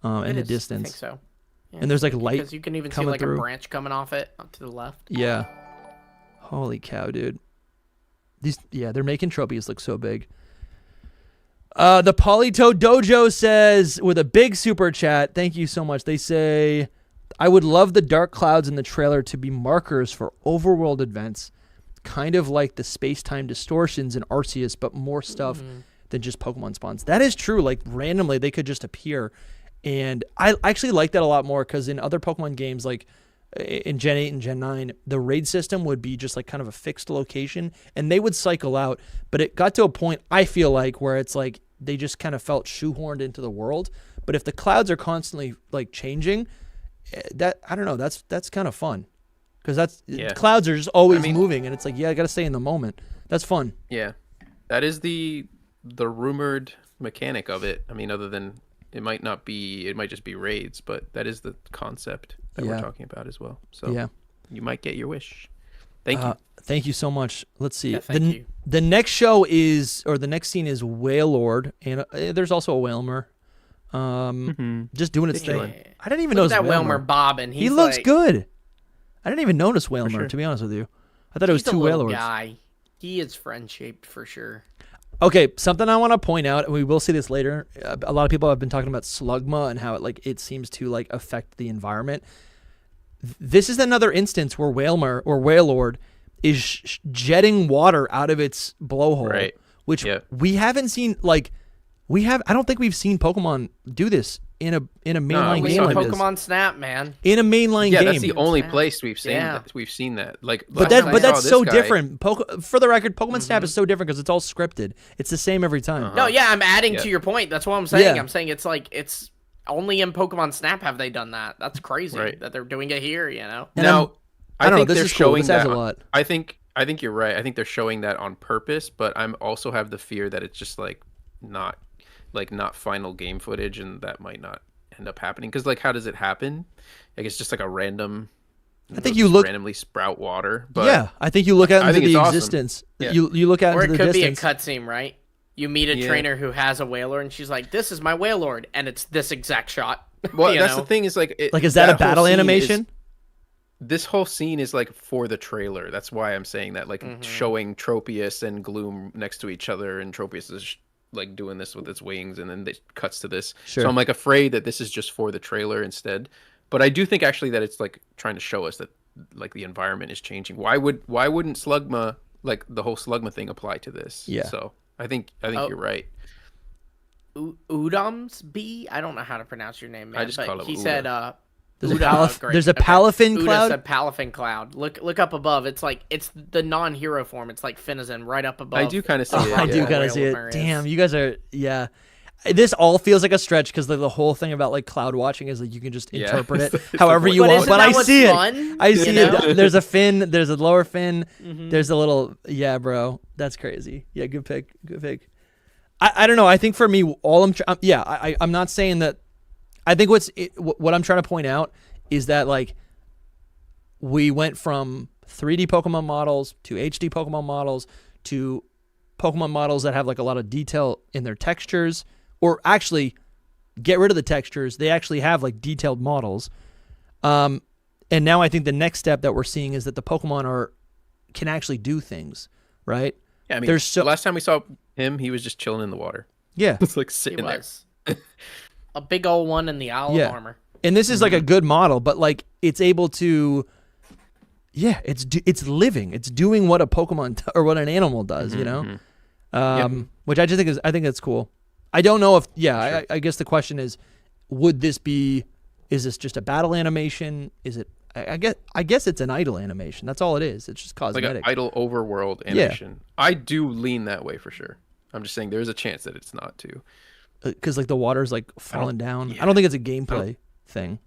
A: the distance.
B: I think so. Yeah.
A: And there's like light
B: because you can even see like
A: through.
B: a branch coming off it up to the left.
A: Yeah. Holy cow, dude. They're making Tropius look so big. The Polytoad Dojo says with a big super chat, thank you so much. They say, I would love the dark clouds in the trailer to be markers for overworld events, kind of like the space-time distortions in Arceus, but more stuff than just Pokemon spawns. That is true. Like randomly, they could just appear. And I actually like that a lot more because in other Pokemon games, like in Gen 8 and Gen 9, the raid system would be just like kind of a fixed location and they would cycle out. But it got to a point, I feel like, where it's like they just kind of felt shoehorned into the world. But if the clouds are constantly like changing, that, I don't know, that's kind of fun. Because clouds are just always moving and it's like, I got to stay in the moment. That's fun.
C: Yeah. That is the rumored mechanic of it. I mean, other than it might just be raids, but that is the concept that we're talking about as well. So you might get your wish. Thank you.
A: Thank you so much. Let's see.
B: Thank you.
A: The next show is, or the next scene is Wailord, and there's also a Wailmer. Just doing its thing. I didn't even notice
B: that
A: Wailmer
B: bobbing.
A: He looks good. I didn't even notice Wailmer, to be honest with you. I thought it was two Wailords.
B: Guy. He is friend-shaped for sure.
A: Okay, something I want to point out, and we will see this later. A lot of people have been talking about Slugma and how it seems to affect the environment. This is another instance where Wailmer or Wailord is jetting water out of its blowhole, which we haven't seen. I don't think we've seen Pokemon do this in a mainline game like this.
B: Pokemon Snap, man.
A: In a mainline game.
C: Yeah, that's the only place we've seen that. We've seen that.
A: But that's so different. For the record, Pokemon Snap is so different because it's all scripted. It's the same every time.
B: No, I'm adding to your point. That's what I'm saying. I'm saying it's only in Pokemon Snap have they done that. That's crazy that they're doing it here. You know.
C: Now, I think they're showing that.
A: A lot.
C: I think you're right. I think they're showing that on purpose. But I'm also have the fear that it's just not final game footage, and that might not end up happening. Because how does it happen? It's just a random.
A: I think you look
C: randomly sprout water. But
A: I think you look out into the existence.
C: Yeah.
A: You look out into the distance.
B: Or it could be a cutscene, right? You meet a trainer who has a Wailord, and she's like, "This is my Wailord," and it's this exact shot.
C: Well, that's the thing. Is
A: is that a battle animation?
C: This whole scene is for the trailer. That's why I'm saying that. Showing Tropius and Gloom next to each other, and Tropius is doing this with its wings, and then it cuts to this.
A: Sure.
C: So I'm afraid that this is just for the trailer instead. But I do think actually that it's trying to show us that the environment is changing. Why wouldn't Slugma the whole Slugma thing apply to this?
A: Yeah.
C: So I think you're right.
B: Udom's B? I don't know how to pronounce your name, man.
C: I just call it
B: he
C: Uda.
B: said
A: There's
B: Uda, great.
A: there's a Palafin
B: Uda
A: cloud.
B: said Palafin cloud. Look up above. It's the non-hero form. It's like Finizen right up above.
C: I do kind of see it.
A: I do kind of see it. Damn, you guys are This all feels like a stretch because the whole thing about like cloud watching is like you can just interpret it however you want. But I see it. I see it. There's a fin. There's a lower fin. There's a little. Yeah, bro, that's crazy. Yeah, good pick. Good pick. I don't know. I think for me, I'm not saying that. I think what I'm trying to point out is that like we went from 3D Pokemon models to HD Pokemon models to Pokemon models that have like a lot of detail in their textures, or actually get rid of the textures. They actually have like detailed models. And now I think the next step that we're seeing is that the Pokemon can actually do things, right?
C: Yeah, I mean, last time we saw him, he was just chilling in the water.
A: Yeah.
C: It's like sitting there.
B: A big old one in the Owl of Armor.
A: And this is like a good model, but like it's able to, it's living. It's doing what a Pokemon or what an animal does, you know? Which I just think I think it's cool. I don't know if, sure. I guess the question is, is this just a battle animation? Is it, I guess it's an idle animation. That's all it is. It's just cosmetic.
C: Like an idle overworld animation. Yeah. I do lean that way for sure. I'm just saying there's a chance that it's not too.
A: Because like the water's like falling down. Yeah. I don't think it's a gameplay thing.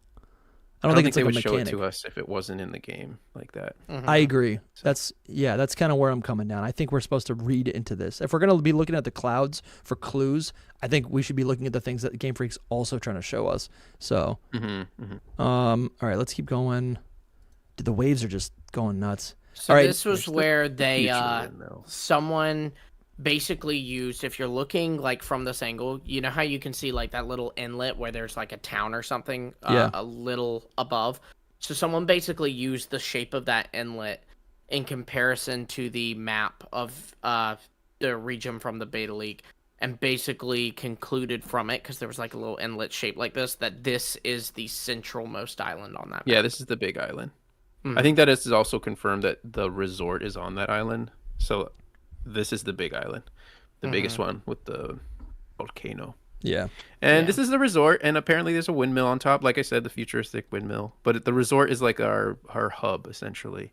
A: I don't think it's like a mechanic.
C: Show it to us if it wasn't in the game like that.
A: I agree. So. That's kind of where I'm coming down. I think we're supposed to read into this. If we're gonna be looking at the clouds for clues, I think we should be looking at the things that Game Freak's also trying to show us. So, all right, let's keep going. The waves are just going nuts.
B: So
A: all right.
B: This was where they someone basically used, if you're looking like from this angle, you know how you can see like that little inlet where there's like a town or something a little above. So someone basically used the shape of that inlet in comparison to the map of the region from the Beta League, and basically concluded from it, because there was like a little inlet shape like this, that this is the centralmost island on that map.
C: Yeah, this is the big island. I think that is also confirmed that the resort is on that island. So this is the big island, the biggest one with the volcano.
A: Yeah.
C: And this is the resort, and apparently there's a windmill on top. Like I said, the futuristic windmill. But the resort is like our hub, essentially.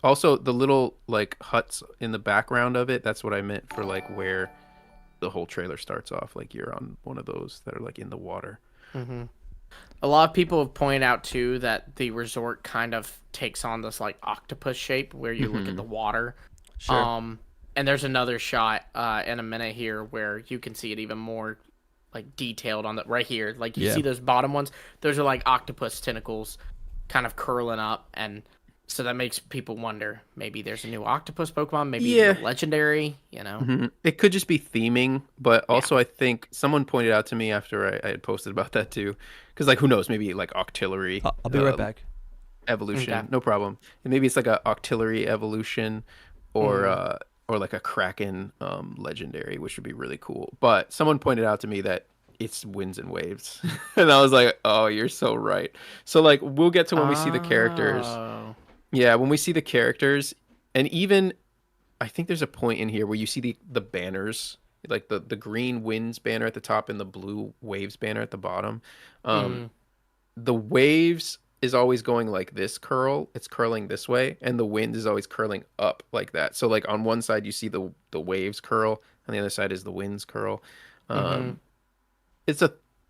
C: Also, the little like huts in the background of it, that's what I meant for like where the whole trailer starts off. Like you're on one of those that are like in the water.
B: A lot of people have pointed out too that the resort kind of takes on this like octopus shape where you look at the water.
A: Sure.
B: And there's another shot in a minute here where you can see it even more like detailed on the right here. Like you see those bottom ones, those are like octopus tentacles kind of curling up, and so that makes people wonder, maybe there's a new octopus Pokemon, maybe a legendary, you know.
C: It could just be theming, but also I think someone pointed out to me after I had posted about that too, because like who knows, maybe like Octillery.
A: I'll be right back.
C: Evolution, no problem. And maybe it's like a Octillery evolution, or like a Kraken legendary, which would be really cool. But someone pointed out to me that it's winds and waves, and I was like, oh, you're so right. So like we'll get to when we see the characters. Yeah, when we see the characters, and even I think there's a point in here where you see the banners, like the green winds banner at the top and the blue waves banner at the bottom. The waves is always going like this curl, it's curling this way, and the wind is always curling up like that. So like on one side you see the waves curl, on the other side is the winds curl.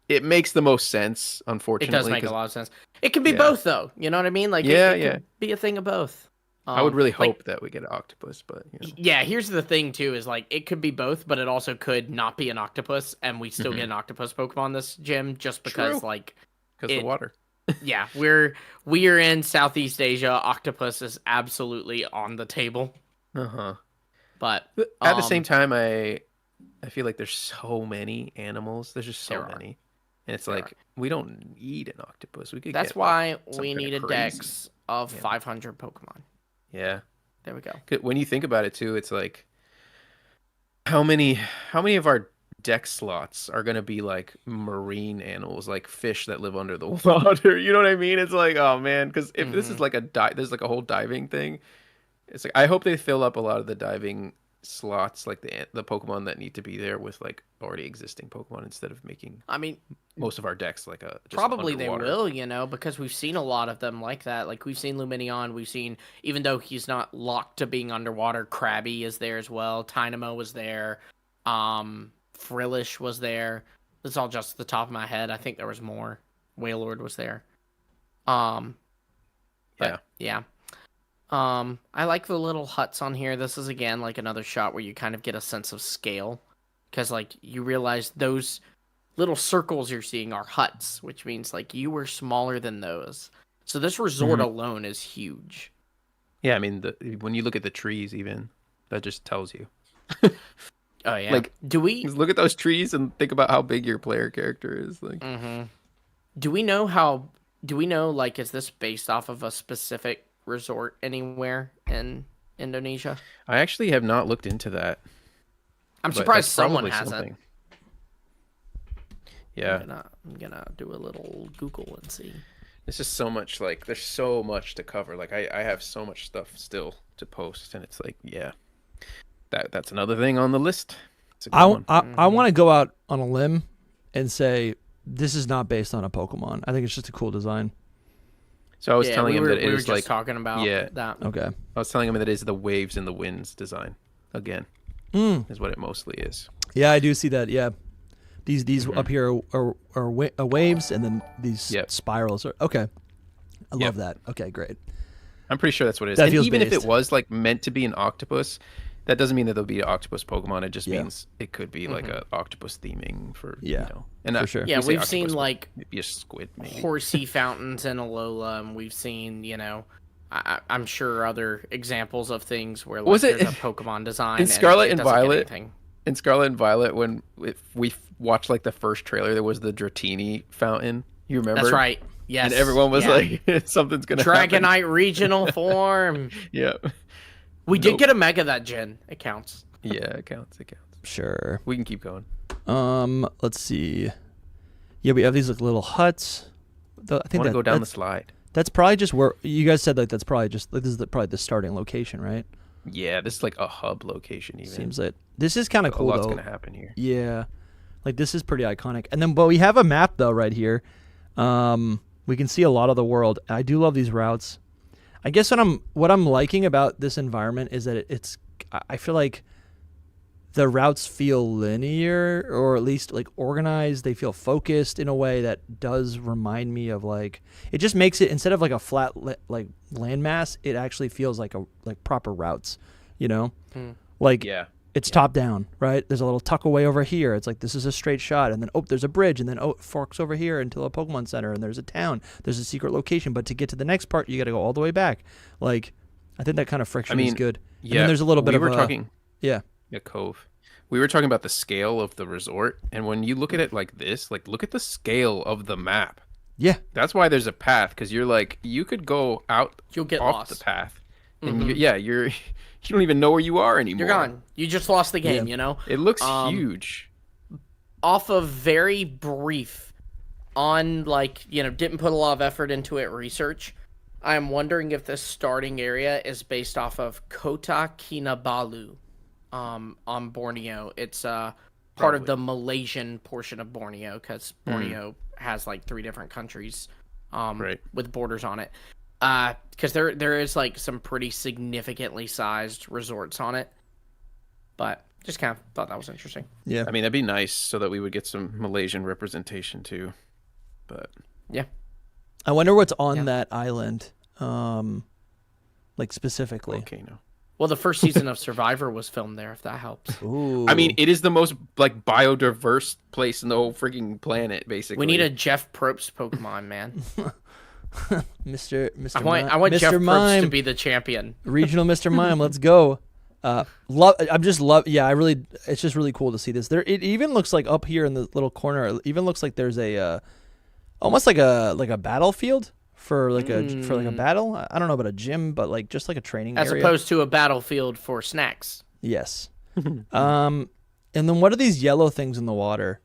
C: It makes the most sense, unfortunately.
B: It does make a lot of sense. It could be both, though. You know what I mean? Like, it could be a thing of both.
C: I would really hope that we get an octopus, but you know.
B: Yeah, here's the thing too: is like it could be both, but it also could not be an octopus, and we still get an octopus Pokemon this gym just because,
C: because the water.
B: Yeah, we are in Southeast Asia. Octopus is absolutely on the table. But
C: at the same time, I feel like there's so many animals. There's just so many. And it's like, we don't need an octopus. We could.
B: That's why we need a dex of 500 Pokemon.
C: Yeah.
B: There we go.
C: When you think about it too, it's like, how many of our dex slots are gonna be like marine animals, like fish that live under the water? You know what I mean? It's like, oh man, because if this is like there's like a whole diving thing. It's like, I hope they fill up a lot of the diving slots like the Pokemon that need to be there with like already existing Pokemon instead of making.
B: I mean,
C: most of our decks like a just
B: probably
C: underwater.
B: they will, you know, because we've seen a lot of them like that. Like we've seen Luminion, we've seen, even though he's not locked to being underwater, Krabby is there as well. Tynamo was there. Frillish was there. That's all just the top of my head. I think there was more. Wailord was there. Yeah. I like the little huts on here. This is again like another shot where you kind of get a sense of scale, because like you realize those little circles you're seeing are huts, which means like you were smaller than those. So this resort alone is huge.
C: Yeah, I mean, when you look at the trees, even that just tells you.
B: Oh yeah.
C: Like,
B: do we
C: look at those trees and think about how big your player character is? Like,
B: do we know like, is this based off of a specific resort anywhere in Indonesia?
C: I actually have not looked into that.
B: I'm surprised someone hasn't.
C: Something. Yeah,
B: I'm gonna do a little Google and see.
C: It's just so much, like, there's so much to cover. Like, I have so much stuff still to post, and it's like, yeah, that's another thing on the list.
A: I want to go out on a limb and say this is not based on a Pokemon. I think it's just a cool design.
C: So I was telling him that it is like
B: talking about that.
A: Okay.
C: I was telling him that it is the waves and the winds design again. Is what it mostly is.
A: Yeah, I do see that. Yeah, these up here are waves, and then these spirals are okay. I love that. Okay, great.
C: I'm pretty sure that's what it is.
A: That
C: and
A: feels
C: even
A: based.
C: if it was like meant to be an octopus, that doesn't mean that there'll be an octopus Pokemon. It just means it could be like a octopus theming for you know. And
A: for sure.
B: Yeah, we've seen like
C: maybe a squid, maybe
B: horsey fountains in Alola, and we've seen, you know, I'm sure other examples of things where like, there's a Pokemon design
C: in Scarlet and Violet.
B: In
C: Scarlet and Violet, when we watched like the first trailer, there was the Dratini fountain. You remember?
B: That's right. Yes.
C: And everyone was like, something's gonna happen.
B: Dragonite regional form.
C: Yeah.
B: We did get a Mega that gen. It counts.
C: Yeah, it counts.
A: Sure.
C: We can keep going.
A: Let's see. Yeah, we have these like little huts. I think
C: go down the slide.
A: That's probably just where you guys said like that's probably just like this is probably the starting location, right?
C: Yeah, this is like a hub location. Even
A: seems like this is kind of cool.
C: A lot's
A: though.
C: gonna happen here.
A: Yeah, like this is pretty iconic. And then, but we have a map though right here. We can see a lot of the world. I do love these routes. I guess what I'm liking about this environment is that I feel like the routes feel linear, or at least like organized. They feel focused in a way that does remind me of like, it just makes it, instead of like a flat like landmass, it actually feels like proper routes, you know? Like it's top down, right? There's a little tuck away over here. It's like, this is a straight shot, and then there's a bridge, and then it forks over here into a Pokemon Center, and there's a town, there's a secret location, but to get to the next part you got to go all the way back. Like, I think that kind of friction is good.
C: Yeah,
A: and then there's a little bit of
C: a cove. We were talking about the scale of the resort, and when you look at it like this, like look at the scale of the map.
A: Yeah,
C: that's why there's a path, because you're like, you could go out,
B: you'll get
C: off
B: lost.
C: The path, and you don't even know where you are anymore.
B: You're gone. You just lost the game. You know.
C: It looks huge.
B: Off of very brief, on like, you know, didn't put a lot of effort into it research. I am wondering if this starting area is based off of Kota Kinabalu. On Borneo. It's part of the Malaysian portion of Borneo, because Borneo has like 3 different countries with borders on it. Because there is like some pretty significantly sized resorts on it, but just kind of thought that was interesting.
A: Yeah,
C: I mean, that'd be nice so that we would get some Malaysian representation too. But
B: yeah,
A: I wonder what's on that island, like specifically.
C: Volcano.
B: Well, the first season of Survivor was filmed there, if that helps.
A: Ooh.
C: I mean, it is the most like biodiverse place in the whole freaking planet, basically.
B: We need a Jeff Probst Pokemon, man.
A: Mr.
B: I want
A: Mr.
B: Jeff
A: Mime
B: Probst to be the champion.
A: Regional Mr. Mime, let's go. It's just really cool to see this. It even looks like up here in the little corner, it even looks like there's a almost like a battlefield for like a battle. I don't know about a gym, but like just like a training
B: as
A: area.
B: Opposed to a battlefield for snacks.
A: Yes. And then what are these yellow things in the water?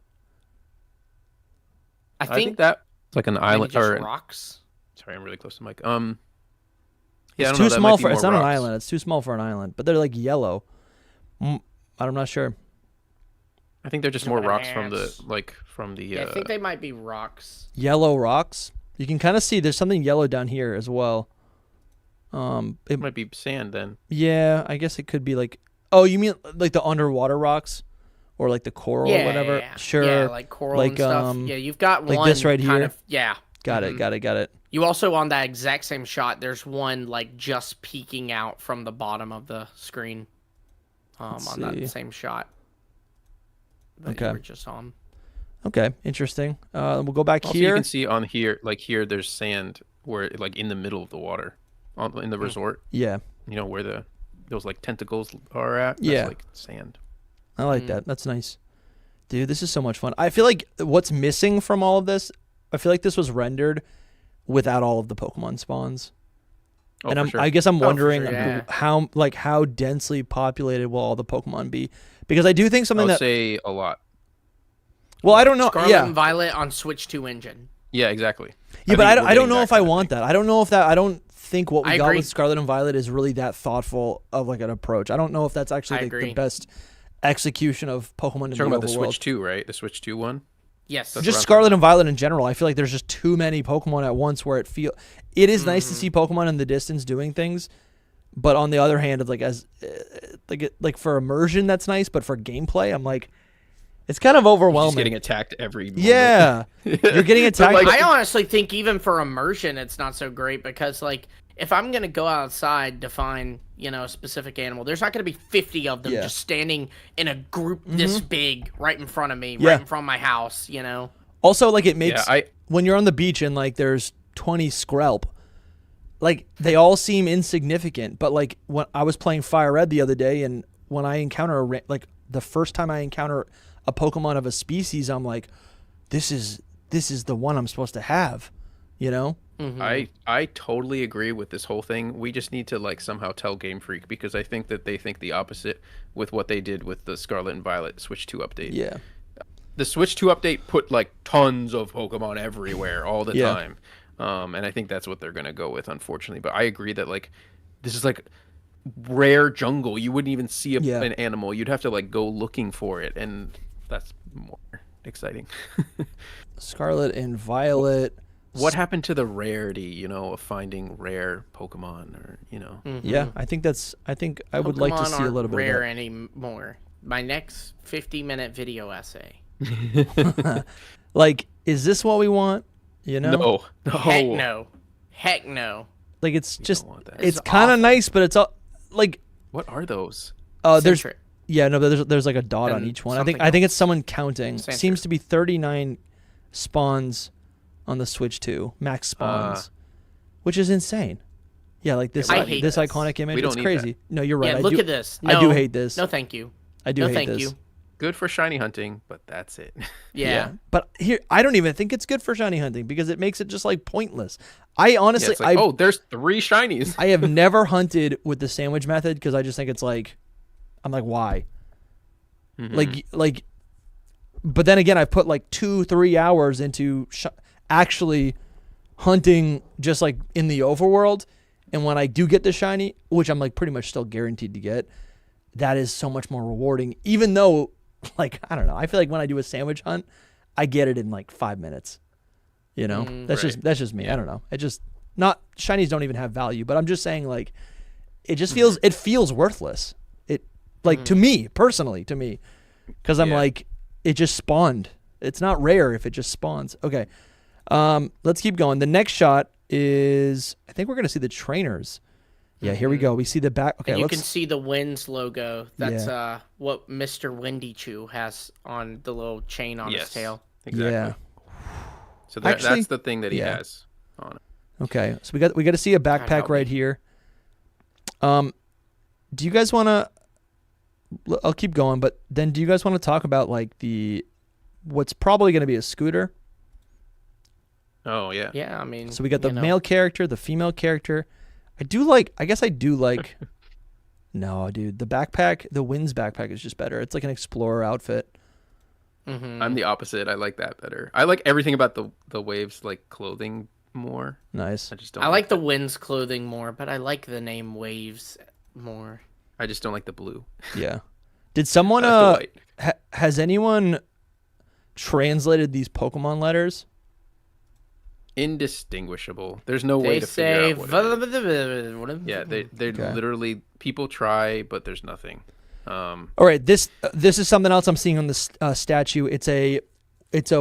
B: I think
C: that's like an island or
B: rocks.
C: Sorry, I'm really close to the mic.
A: It's too small for. It's not an island. It's too small for an island. But they're like yellow. I'm not sure.
C: I think they're just more rocks from the.
B: Yeah, I think they might be rocks.
A: Yellow rocks. You can kind of see there's something yellow down here as well.
C: It might be sand then.
A: Yeah, I guess it could be like. Oh, you mean like the underwater rocks, or like the coral or whatever?
B: Yeah.
A: Sure.
B: Yeah, like coral and stuff. Yeah, you've got
A: like
B: one
A: this right here.
B: Yeah.
A: Got it.
B: You also on that exact same shot. There's one like just peeking out from the bottom of the screen. On that same shot. That you were just on.
A: Okay, interesting. We'll go back
C: also,
A: here.
C: You can see on here, like here, there's sand where, like, in the middle of the water, in the resort.
A: Yeah.
C: You know where those like tentacles are at.
A: That's
C: like sand.
A: I like that. That's nice, dude. This is so much fun. I feel like what's missing from all of this. I feel like this was rendered without all of the Pokemon spawns.
C: Oh,
A: and
C: sure.
A: I guess I'm wondering
B: yeah.
A: how densely populated will all the Pokemon be? Because I do think something
C: I would say a lot.
A: Well, I don't know.
B: Scarlet and Violet on Switch 2 engine.
C: Yeah, exactly.
A: Yeah, but I don't know if I want that. I don't know if that. I don't think what we got with Scarlet and Violet is really that thoughtful of like an approach. I don't know if that's actually the best execution of Pokemon in the overworld.
C: Talking about the Switch 2, right? The Switch 2 one.
B: Yes.
A: Just Scarlet and Violet in general. I feel like there's just too many Pokemon at once where it is nice to see Pokemon in the distance doing things, but on the other hand, of like for immersion that's nice, but for gameplay, I'm like, it's kind of overwhelming.
C: Just getting attacked every moment.
A: Yeah, you're getting attacked.
B: I honestly think even for immersion, it's not so great because like if I'm gonna go outside to find a specific animal, there's not gonna be 50 of them just standing in a group this big right in front of me, right in front of my house.
A: Also, like it makes when you're on the beach and like there's 20 Skrelp, like they all seem insignificant. But like when I was playing Fire Red the other day, and when I encounter the first time I encounter a Pokemon of a species, I'm like, this is the one I'm supposed to have,
C: I totally agree with this whole thing. We just need to like somehow tell Game Freak, because I think that they think the opposite with what they did with the Scarlet and Violet Switch 2 update.
A: Yeah.
C: The Switch 2 update put like tons of Pokemon everywhere all the time. And I think that's what they're going to go with, unfortunately. But I agree that like this is like rare jungle. You wouldn't even see an animal. You'd have to like go looking for it, and that's more exciting.
A: Scarlet and Violet.
C: What happened to the rarity, of finding rare Pokemon, or
A: Yeah, I think I would like to see a little bit
B: rare
A: of that.
B: Anymore. My next 50-minute video essay.
A: Like, is this what we want?
C: No.
B: Heck no.
A: Like, it's just
B: It's
A: kind of nice, but it's all like.
C: What are those?
A: There's there's like a dot on each one. I think it's someone counting.
B: Sentry.
A: Seems to be 39 spawns on the Switch 2 max spawns, which is insane. Yeah, like this iconic image. It's crazy. No, you're right.
B: Yeah, look at this.
A: I do hate this.
B: No, thank you.
A: I do hate this.
B: You.
C: Good for shiny hunting, but that's it.
B: Yeah.
A: But here, I don't even think it's good for shiny hunting because it makes it just like pointless. I honestly,
C: there's 3 shinies.
A: I have never hunted with the sandwich method because I just think it's like, I'm like, why? Like, but then again, I've put like 2-3 hours into actually hunting just like in the overworld. And when I do get the shiny, which I'm like pretty much still guaranteed to get, that is so much more rewarding, even though like, I don't know. I feel like when I do a sandwich hunt, I get it in like 5 minutes. That's just me. Yeah. I don't know. It just shinies don't even have value, but I'm just saying like, it just feels worthless. It like to me personally, because I'm like, it just spawned. It's not rare if it just spawns. Okay. Let's keep going. The next shot is, I think we're going to see the trainers. Yeah, here we go. We see the back. Okay,
B: and you can see the Winds logo. That's what Mr. Windy Chew has on the little chain on his tail.
C: Exactly. Yeah. So that's the thing that he has on it. Okay,
A: so we got to see a backpack right here. Do you guys want to? I'll keep going, but then do you guys want to talk about like what's probably going to be a scooter?
C: Oh yeah.
B: Yeah, I mean.
A: So we got the male character, the female character. I guess I do like. No, dude, the backpack, the Winds backpack is just better. It's like an explorer outfit.
C: I'm the opposite. I like that better. I like everything about the Waves like clothing more.
A: Nice.
B: I like the Winds clothing more, but I like the name Waves more.
C: I just don't like the blue.
A: Yeah. Did someone
C: Dwight.
A: has anyone translated these Pokemon letters?
C: Indistinguishable. There's no way to figure out what it is. Yeah, they literally, people try, but there's nothing.
A: All right, this is something else I'm seeing on this statue. It's a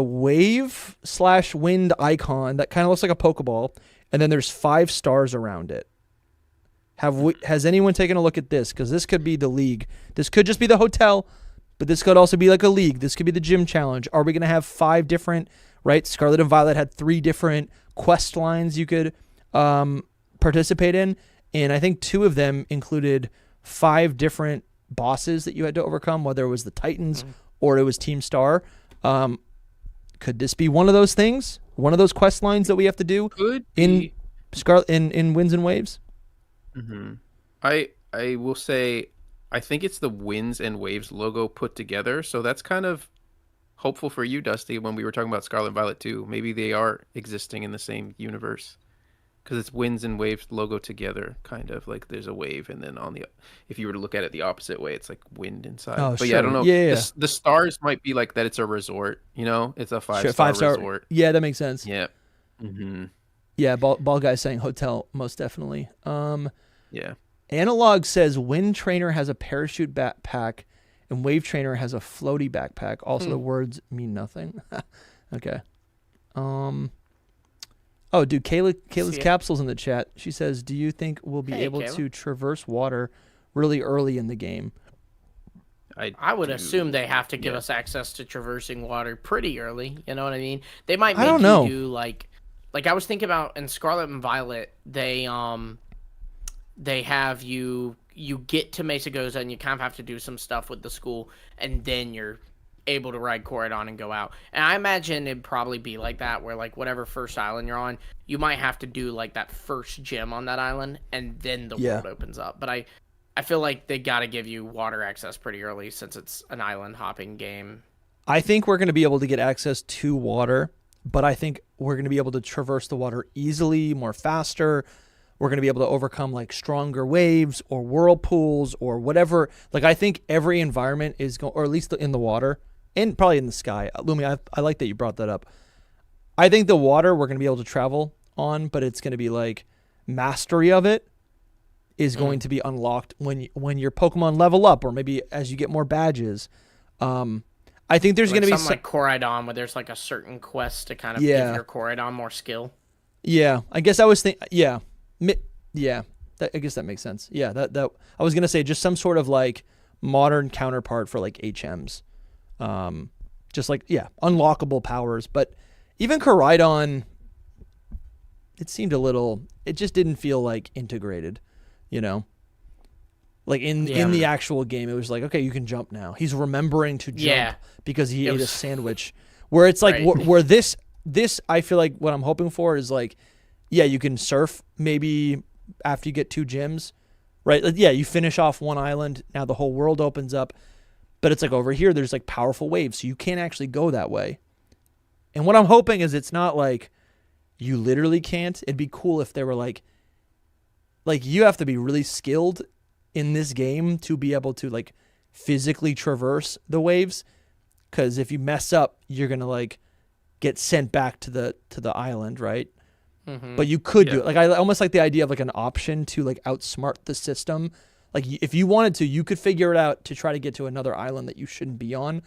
A: wave/wind icon that kind of looks like a Pokeball, and then there's 5 stars around it. Has anyone taken a look at this? Because this could be the league. This could just be the hotel, but this could also be like a league. This could be the gym challenge. Are we going to have 5 different, right? Scarlet and Violet had 3 different quest lines you could participate in, and I think 2 of them included 5 different bosses that you had to overcome, whether it was the Titans or it was Team Star. Could this be one of those things? One of those quest lines that we have to do in Winds and Waves?
C: Mm-hmm. I will say, I think it's the Winds and Waves logo put together, so that's kind of hopeful for you, Dusty, when we were talking about Scarlet and Violet too. Maybe they are existing in the same universe, because it's Winds and Waves logo together, kind of like there's a wave, and then if you were to look at it the opposite way, it's like wind inside.
A: Oh,
C: but
A: sure.
C: yeah, I don't know.
A: Yeah.
C: The stars might be like that. It's a resort, it's a 5-star resort.
A: Yeah, that makes sense.
C: Yeah. Mm-hmm.
A: Yeah, ball guy saying hotel, most definitely.
C: Yeah.
A: Analog says Wind Trainer has a parachute backpack and Wave Trainer has a floaty backpack. Also, the words mean nothing. Okay. Oh, dude, Kayla's capsule's in the chat. She says, do you think we'll be able to traverse water really early in the game?
B: I would assume they have to give us access to traversing water pretty early. You know what I mean? They might make you do like I was thinking about in Scarlet and Violet, they have you get to Mesa Goza and you kind of have to do some stuff with the school, and then you're able to ride Corydon and go out. And I imagine it'd probably be like that, where like whatever first island you're on, you might have to do like that first gym on that island, and then the world opens up. But I feel like they got to give you water access pretty early, since it's an island hopping game.
A: I think we're going to be able to get access to water, but I think we're going to be able to traverse the water easily, more faster. We're going to be able to overcome like stronger waves or whirlpools or whatever. Like, I think every environment is going, or at least in the water and probably in the sky. Lumi, I like that you brought that up. I think the water we're going to be able to travel on, but it's going to be like mastery of it is going to be unlocked when your Pokemon level up, or maybe as you get more badges. I think there's going to be
B: something like Corydon, where there's like a certain quest to kind of give your Corydon more skill.
A: Yeah, I guess I was thinking. Yeah, I guess that makes sense. Yeah, that I was gonna say just some sort of like modern counterpart for like HMs, just like unlockable powers. But even Corydon, it seemed a little. It just didn't feel like integrated, Like in the actual game, it was like, okay, you can jump now. He's remembering to jump because he ate a sandwich. Where it's like where this I feel like what I'm hoping for is like, you can surf maybe after you get 2 gyms, right? Like, you finish off one island, now the whole world opens up. But it's like over here, there's like powerful waves, so you can't actually go that way. And what I'm hoping is it's not like you literally can't. It'd be cool if they were like you have to be really skilled in this game to be able to like physically traverse the waves, because if you mess up, you're gonna like get sent back to the island, right? Mm-hmm. But you could do it. Like, I almost like the idea of like an option to like outsmart the system. Like, if you wanted to, you could figure it out to try to get to another island that you shouldn't be on,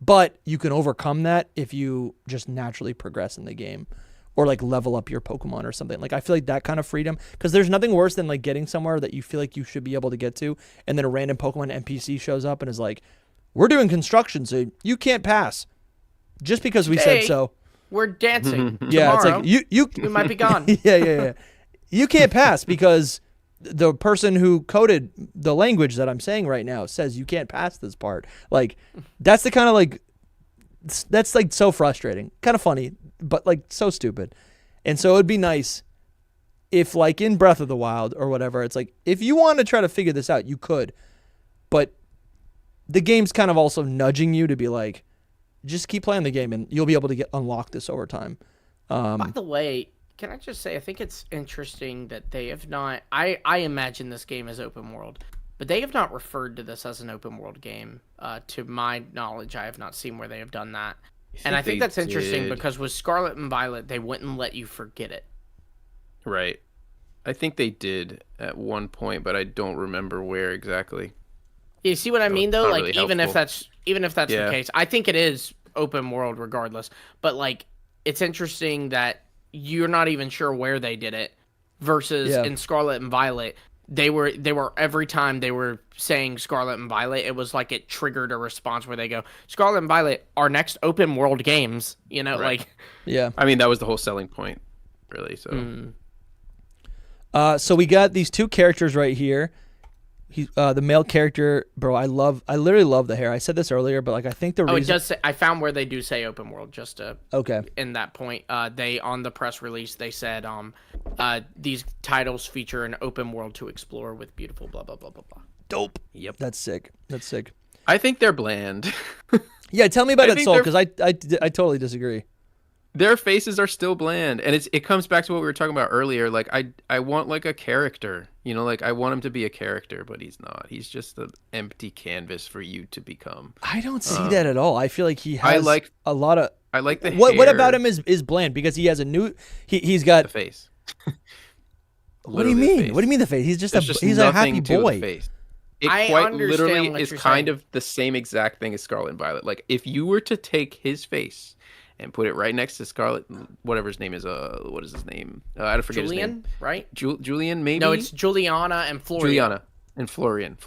A: but you can overcome that if you just naturally progress in the game, or like level up your Pokemon or something. Like, I feel like that kind of freedom, because there's nothing worse than like getting somewhere that you feel like you should be able to get to, and then a random Pokemon NPC shows up and is like, we're doing construction, so you can't pass just because we said so.
B: We're dancing.
A: Yeah,
B: tomorrow.
A: It's like you
B: might be gone.
A: Yeah. You can't pass because the person who coded the language that I'm saying right now says you can't pass this part. Like, that's the kind of like, that's like so frustrating. Kind of funny, but like so stupid. And so it'd be nice if, like in Breath of the Wild or whatever, it's like, if you want to try to figure this out, you could. But the game's kind of also nudging you to be like, just keep playing the game and you'll be able to unlock this over time.
B: By the way, can I just say, I think it's interesting that they have not, I imagine this game is open world, but they have not referred to this as an open world game. To my knowledge, I have not seen where they have done that. And I think that's interesting because with Scarlet and Violet, they wouldn't let you forget it.
C: Right. I think they did at one point, but I don't remember where exactly.
B: You see what I mean, though? Like,
C: really
B: even if that's
C: Yeah.
B: the case, I think it is open world regardless. But like, it's interesting that you're not even sure where they did it, versus in Scarlet and Violet, they were every time they were saying Scarlet and Violet, it was like it triggered a response where they go, Scarlet and Violet, our next open world games. You know,
C: Right.
B: like.
A: Yeah.
C: I mean, that was the whole selling point, really. So.
A: So we got these two characters right here. The male character, bro. I literally love the hair. I said this earlier, but like I think the reason.
B: It does say. I found where they do say open world. Just to
A: okay.
B: In that point, they on the press release they said, these titles feature an open world to explore with beautiful blah blah blah blah blah.
A: Dope.
C: Yep.
A: That's sick. That's sick.
C: I think they're bland.
A: Yeah, tell me about
C: I
A: it,
C: think
A: Soul,
C: they're-
A: because I totally disagree.
C: Their faces are still bland, and it comes back to what we were talking about earlier. Like I want like a character, you know, like I want him to be a character, but he's not. He's just an empty canvas for you to become.
A: I don't see that at all. I feel like he
C: I
A: has
C: like-
A: a lot of.
C: I like the
A: What
C: hair,
A: about him is bland because he has a new. He's got.
C: the face.
A: What do you
C: Literally the
A: mean?
C: face.
A: What do you mean the face? He's just
C: There's just
A: he's a happy
C: nothing to the
A: boy.
C: face. It
B: I
C: quite
B: understand
C: literally
B: what
C: is
B: you're
C: kind
B: saying.
C: of the same exact thing as Scarlet and Violet. Like if you were to take his face and put it right next to Scarlet, whatever his name is, what is his name? I don't forget his name.
B: Julian, right?
C: Julian, maybe.
B: No, it's Juliana and Florian.
C: Juliana and Florian.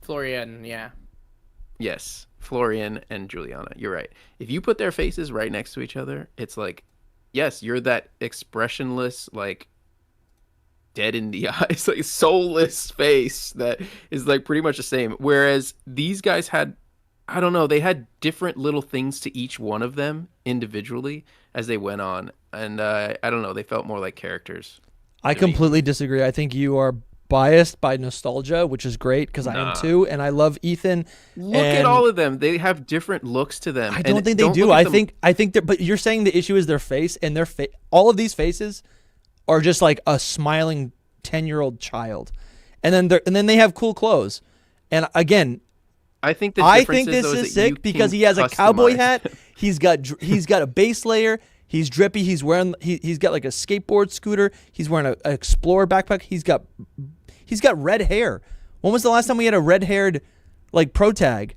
B: Florian, yeah.
C: Yes, Florian and Juliana. You're right. If you put their faces right next to each other, it's like, yes, you're that expressionless, like dead in the eyes, like soulless face that is like pretty much the same. Whereas these guys had, I don't know, they had different little things to each one of them individually as they went on. And I don't know, they felt more like characters.
A: I completely disagree. I think you are biased by nostalgia, which is great because I am too, and I love Ethan.
C: Look at all of them; they have different looks to them.
A: I don't think they do. I think but you're saying the issue is their face, and all of these faces are just like a smiling 10-year-old child, and then they have cool clothes. And again,
C: I think
A: this is sick because he has a cowboy hat. He's got a base layer. He's drippy. He's got like a skateboard scooter. He's wearing an Explorer backpack. He's got red hair. When was the last time we had a red-haired like pro tag?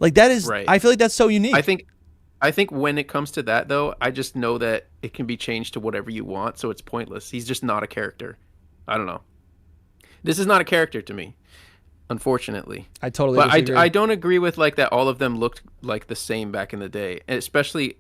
A: Like that is
C: right.
A: I feel like that's so unique.
C: I think when it comes to that though, I just know that it can be changed to whatever you want, so it's pointless. He's just not a character. I don't know. This is not a character to me, unfortunately.
A: I totally
C: but
A: disagree.
C: I don't agree with like that all of them looked like the same back in the day. And especially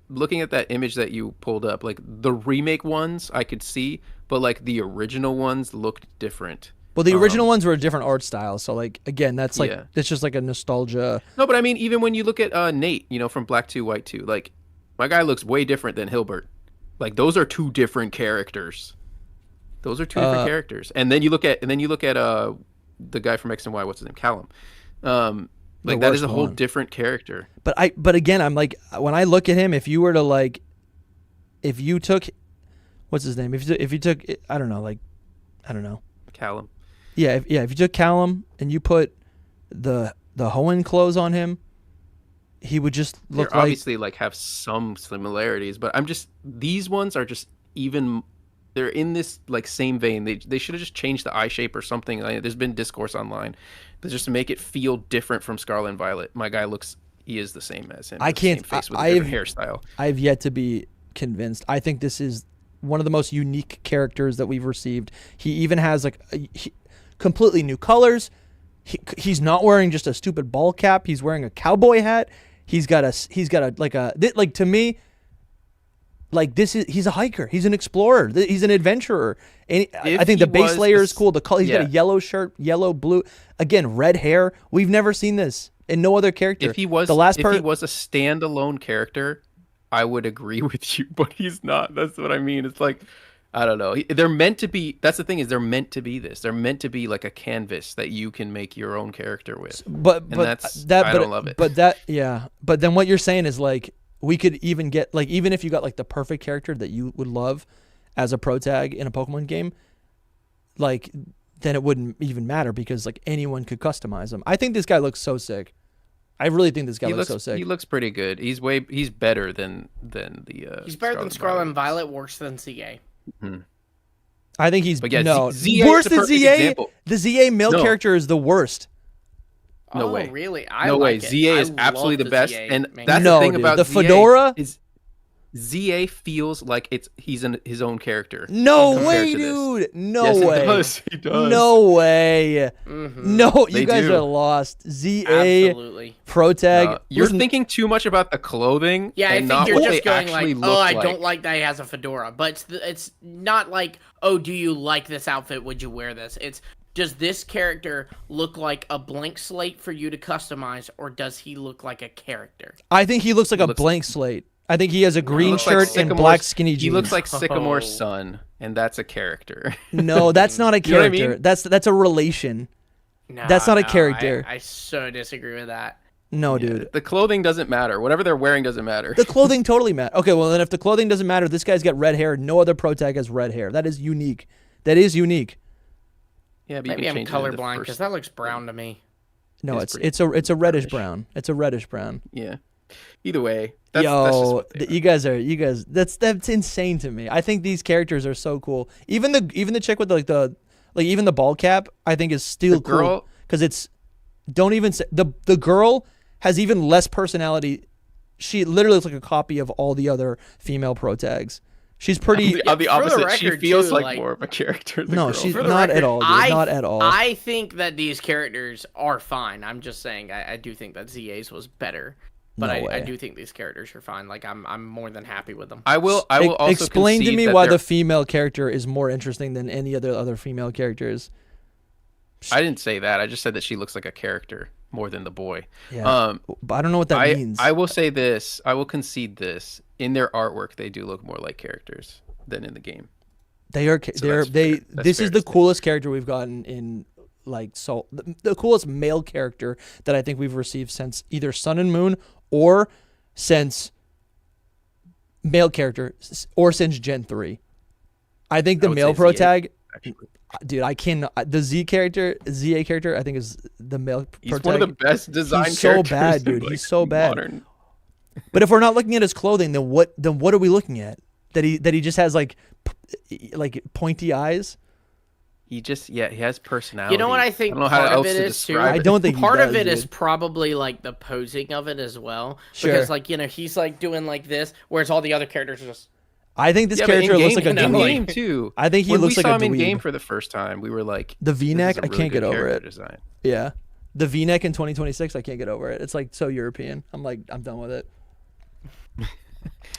C: looking at that image that you pulled up, like the remake ones I could see, but like the original ones looked different.
A: Well, the original ones were a different art style, so like again, that's like
C: Yeah.
A: that's just like a nostalgia.
C: No, but I mean, even when you look at Nate, you know, from Black 2, White 2, like my guy looks way different than Hilbert. Like those are two different characters. Those are two different characters. And then you look at the guy from X and Y, what's his name, Callum. Like that is a whole different character.
A: But again, I'm like when I look at him, if you took what's his name? If you took I don't know.
C: Callum.
A: Yeah, if you took Callum and you put the Hoenn clothes on him, he would just look
C: They're obviously like have some similarities, but these ones are just even, they're in this like same vein. They should have just changed the eye shape or something. There's been discourse online, but just to make it feel different from Scarlet and Violet. My guy he is the same as him.
A: I can't.
C: Same face with a different hairstyle.
A: I've yet to be convinced. I think this is one of the most unique characters that we've received. He even has like completely new colors. He's not wearing just a stupid ball cap. He's wearing a cowboy hat. He's got to me, like he's a hiker. He's an explorer. He's an adventurer. And I think the base layer is cool. The color, he's got a yellow shirt, yellow, blue. Again, red hair. We've never seen this in no other character.
C: If he was a standalone character, I would agree with you, but he's not. That's what I mean. It's like, I don't know. They're meant to be. That's the thing is they're meant to be this. They're meant to be like a canvas that you can make your own character with.
A: But
C: I don't love it.
A: But then what you're saying is like we could even get like even if you got like the perfect character that you would love as a pro tag in a Pokemon game, like then it wouldn't even matter because like anyone could customize him. I think this guy looks so sick. I really think this guy looks so sick.
C: He looks pretty good. He's better than the.
B: He's better than Scarlet and Violet. Worse than ZA.
C: Mm-hmm.
A: I think he's
C: ZA
A: worse than ZA.
C: Example.
A: The ZA male character is the worst.
C: No way.
B: Really?
C: No way. ZA is absolutely the best, and that's
A: the
C: thing about
A: the
C: ZA
A: fedora.
C: Is ZA feels like he's in his own character.
A: No way, dude. No way.
C: He does.
A: No way.
B: Mm-hmm.
A: No, you guys are lost. ZA
B: Absolutely.
A: Protag.
C: You're thinking too much about the clothing.
B: Yeah, I
C: and
B: think
C: not
B: you're
C: what
B: just
C: they
B: going
C: actually
B: like,
C: look
B: I
C: like.
B: don't like that he has a fedora. But it's not like, oh, do you like this outfit? Would you wear this? It's, does this character look like a blank slate for you to customize, or does he look like a character?
A: I think he looks like a blank slate. I think he has a green shirt and black skinny jeans.
C: He looks like Sycamore's son, and that's a character.
A: No, that's not a character. You know what I mean? That's a relation.
B: No,
A: that's not a character.
B: I so disagree with that.
A: No, dude.
C: The clothing doesn't matter. Whatever they're wearing doesn't matter.
A: The clothing totally matters. Okay, well then if the clothing doesn't matter, this guy's got red hair. No other Protag has red hair. That is unique. That is unique.
C: Yeah, but
B: maybe I'm colorblind because that looks brown to me.
A: No, it's a reddish brown. It's a reddish brown.
C: Yeah. Either way, that's just
A: you guys that's insane to me. I think these characters are so cool. Even the chick with even the ball cap, I think is still cool because it's the girl has even less personality. She literally looks like a copy of all the other female Protags. She's pretty.
C: On the opposite,
B: record,
C: she feels
B: too,
C: like more of a character.
A: No, she's not at all. Dude, not at all.
B: I think that these characters are fine. I'm just saying, I do think that ZA's was better. But I do think these characters are fine. Like I'm more than happy with them.
C: I will also
A: explain to me why the female character is more interesting than any other female characters.
C: I didn't say that. I just said that she looks like a character more than the boy.
A: Yeah. But I don't know what that means.
C: I will say this. I will concede this. In their artwork, they do look more like characters than in the game.
A: They are. So this is the coolest character we've gotten in. The coolest male character that I think we've received since either Sun and Moon or since male character or since Gen 3. I think the male Protag, dude, the ZA character, I think is the male Protag.
C: He's one of the best designed
A: He's
C: characters.
A: So bad, dude. He's so bad.
C: Modern.
A: But if we're not looking at his clothing, then what are we looking at? That he just has like pointy eyes?
C: He has personality.
B: You know what I think?
C: I don't know how else to describe it.
A: I don't think
B: part of it
A: dude.
B: is probably like the posing of it as well.
A: Sure.
B: Because he's like doing like this, whereas all the other characters are just.
A: I think this character looks like a
C: in game too.
A: I think he looks like a dweeb.
C: When we saw him in game for the first time, we were like,
A: the V-neck. I can't get over it.
C: Design.
A: Yeah, the V-neck in 2026. I can't get over it. It's like so European. I'm done with it.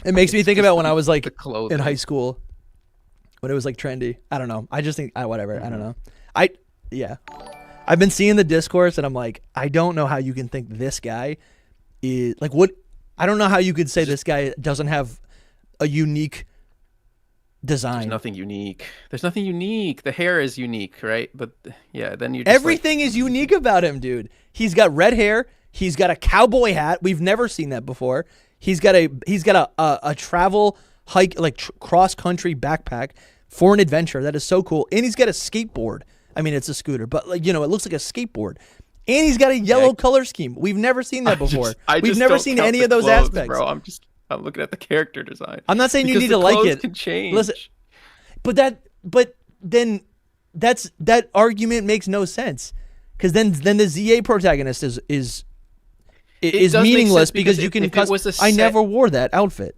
A: It makes me think about when I was like in high school. When it was like trendy. I don't know. I just think whatever. Mm-hmm. I don't know. I've been seeing the discourse and I'm like, I don't know how you can think this guy is like what I don't know how you could say this guy doesn't have a unique design.
C: There's nothing unique. The hair is unique, right? But yeah, then you
A: everything is unique about him, dude. He's got red hair, he's got a cowboy hat. We've never seen that before. He's got a travel hike cross country backpack for an adventure that is so cool, and he's got a skateboard. I mean, it's a scooter, but it looks like a skateboard, and he's got a yellow color scheme. We've never seen that before. We've never seen any of those aspects,
C: bro. I'm looking at the character design.
A: I'm not saying you need to like it.
C: Can change.
A: Listen, but then that argument makes no sense because then the ZA protagonist is meaningless because you can. I never wore that outfit.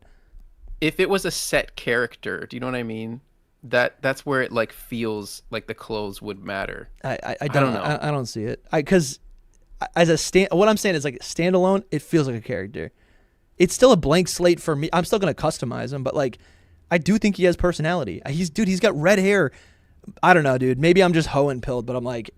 C: If it was a set character, do you know what I mean? That's where it feels like the clothes would matter.
A: I don't know. I don't see it. Because what I'm saying is standalone, it feels like a character. It's still a blank slate for me. I'm still gonna customize him, but I do think he has personality. He's got red hair. I don't know, dude. Maybe I'm just hoeing pilled, but I'm like,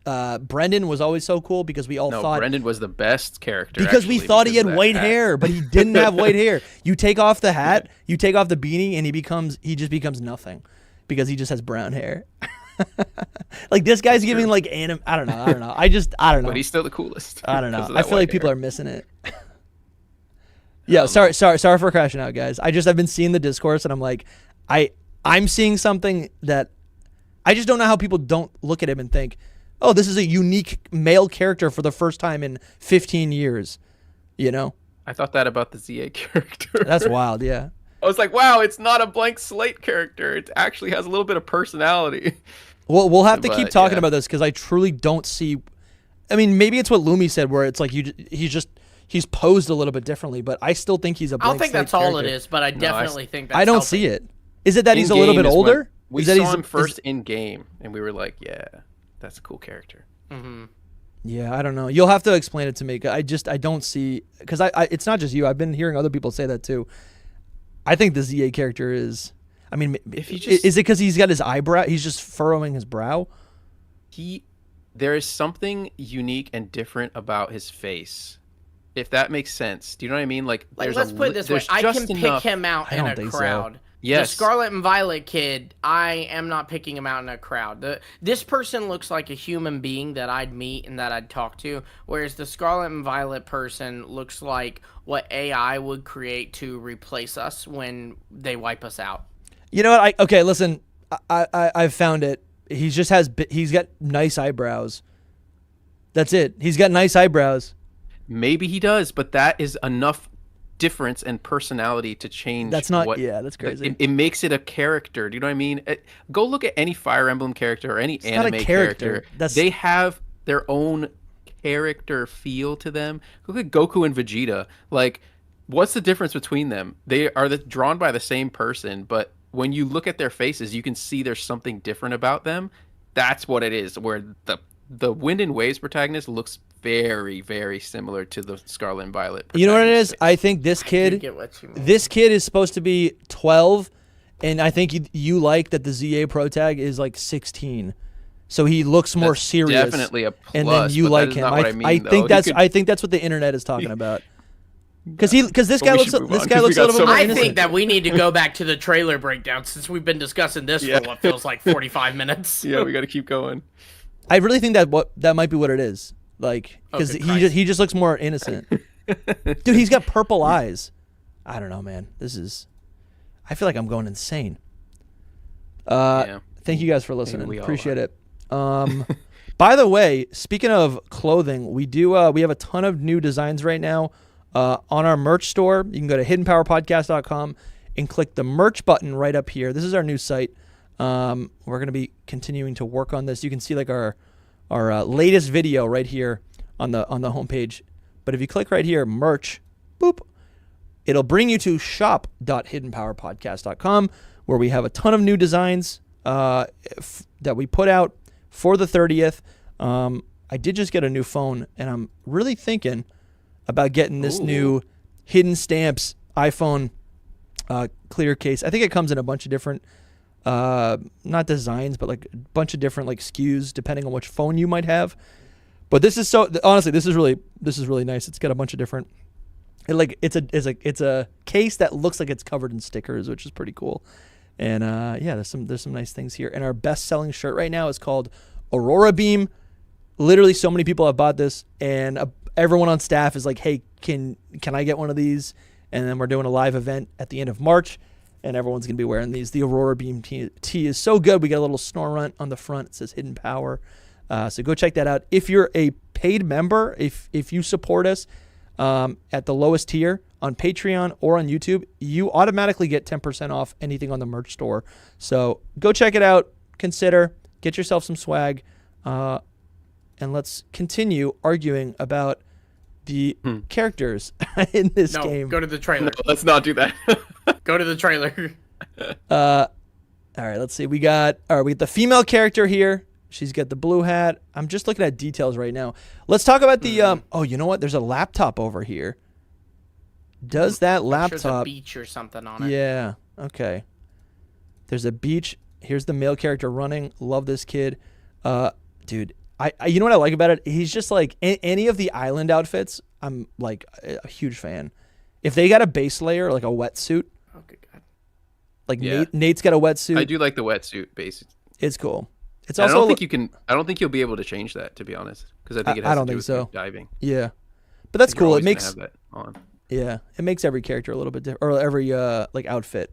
A: Brendan was always so cool because we all thought
C: Brendan was the best character
A: we thought he had white hair, but he didn't have white hair. You take off the hat, you take off the beanie, and he just becomes nothing because he just has brown hair. This guy's giving I don't know. I don't know.
C: But he's still the coolest.
A: I don't know. I feel like people are missing it. Yeah, sorry for crashing out, guys. I've been seeing the discourse and I'm like, I'm seeing something that I just don't know how people don't look at him and think, oh, this is a unique male character for the first time in 15 years. You know?
C: I thought that about the ZA character.
A: That's wild, yeah.
C: I was like, wow, it's not a blank slate character. It actually has a little bit of personality.
A: Well, we'll have to keep talking about this because I truly don't see. I mean, maybe it's what Lumi said, where it's like he's posed a little bit differently, but I still think he's a blank
B: I don't think
A: slate
B: that's all it
A: character.
B: is, but I definitely think that's
A: I don't
B: helping.
A: see it. Is it that he's a little bit older?
C: We saw him first in game, and we were like, yeah, that's a cool character.
B: Mm-hmm.
A: Yeah, I don't know. You'll have to explain it to me. I don't see, because it's not just you. I've been hearing other people say that too. I think the ZA character is. I mean, is it because he's got his eyebrow? He's just furrowing his brow.
C: There is something unique and different about his face. If that makes sense. Do you know what I mean? Like
B: let's put it this way. I can pick him out in a crowd.
A: So.
C: Yes.
B: The Scarlet and Violet kid, I am not picking him out in a crowd. This person looks like a human being that I'd meet and that I'd talk to, whereas the Scarlet and Violet person looks like what AI would create to replace us when they wipe us out.
A: You know what? Okay, listen. I've found it. He's got nice eyebrows. That's it. He's got nice eyebrows.
C: Maybe he does, but that is enough difference and personality to change.
A: That's not. Yeah, that's crazy.
C: It makes it a character. Do you know what I mean? Go look at any Fire Emblem character or any anime character. They have their own character feel to them. Look at Goku and Vegeta. Like, what's the difference between them? They are drawn by the same person, but when you look at their faces, you can see there's something different about them. That's what it is. Where the Wind and Waves protagonist looks very, very similar to the Scarlet and Violet.
A: You know what it is? I think this kid is supposed to be 12, and I think you like that the ZA Pro tag is like 16. So he looks more serious.
C: Definitely a plus.
A: And then you like him. I think that's what the internet is talking about. Because this guy looks a little bit more
B: I
A: innocent.
B: think that we need to go back to the trailer breakdown since we've been discussing this for what feels like 45 minutes.
C: Yeah, we got to keep going.
A: I really think that might be what it is. Like, because he just looks more innocent. Dude, he's got purple eyes. I don't know, man. I feel like I'm going insane. Thank you guys for listening. Appreciate it. By the way, speaking of clothing, we have a ton of new designs right now on our merch store. You can go to hiddenpowerpodcast.com and click the merch button right up here. This is our new site. We're going to be continuing to work on this. You can see like our latest video right here on the homepage. But if you click right here, merch, boop, it'll bring you to shop.hiddenpowerpodcast.com, where we have a ton of new designs that we put out for the 30th. I did just get a new phone, and I'm really thinking about getting this new Hidden Stamps iPhone clear case. I think it comes in a bunch of different not designs, but like a bunch of different like SKUs depending on which phone you might have. But this is honestly, this is really nice. It's got a bunch of different. It's a case that looks like it's covered in stickers, which is pretty cool. And there's some nice things here. And our best selling shirt right now is called Aurora Beam. Literally, so many people have bought this, and everyone on staff is like, "Hey, can I get one of these?" And then we're doing a live event at the end of March. And everyone's going to be wearing these. The Aurora Beam tee is so good. We got a little Snorunt on the front. It says Hidden Power. So go check that out. If you're a paid member, if you support us at the lowest tier on Patreon or on YouTube, you automatically get 10% off anything on the merch store. So go check it out. Consider. Get yourself some swag. And let's continue arguing about the characters in this game.
B: Go to the trailer.
C: No, let's not do that.
B: Go to the trailer.
A: All right, let's see. We got the female character here. She's got the blue hat. I'm just looking at details right now. Let's talk about the you know what? There's a laptop over here. Does that laptop
B: there's a beach or something on it?
A: Yeah. Okay. There's a beach. Here's the male character running. Love this kid. Dude, I you know what I like about it? He's just like any of the island outfits. I'm like a huge fan. If they got a base layer, like a wetsuit.
B: Oh, good God.
A: Like Nate's got a wetsuit.
C: I do like the wetsuit base.
A: It's cool. It's
C: also.
A: Also
C: I don't think you'll be able to change that, to be honest, because I think it has to do with diving.
A: Yeah, but that's cool. It makes
C: have that on.
A: Yeah, it makes every character a little bit different, or every like outfit.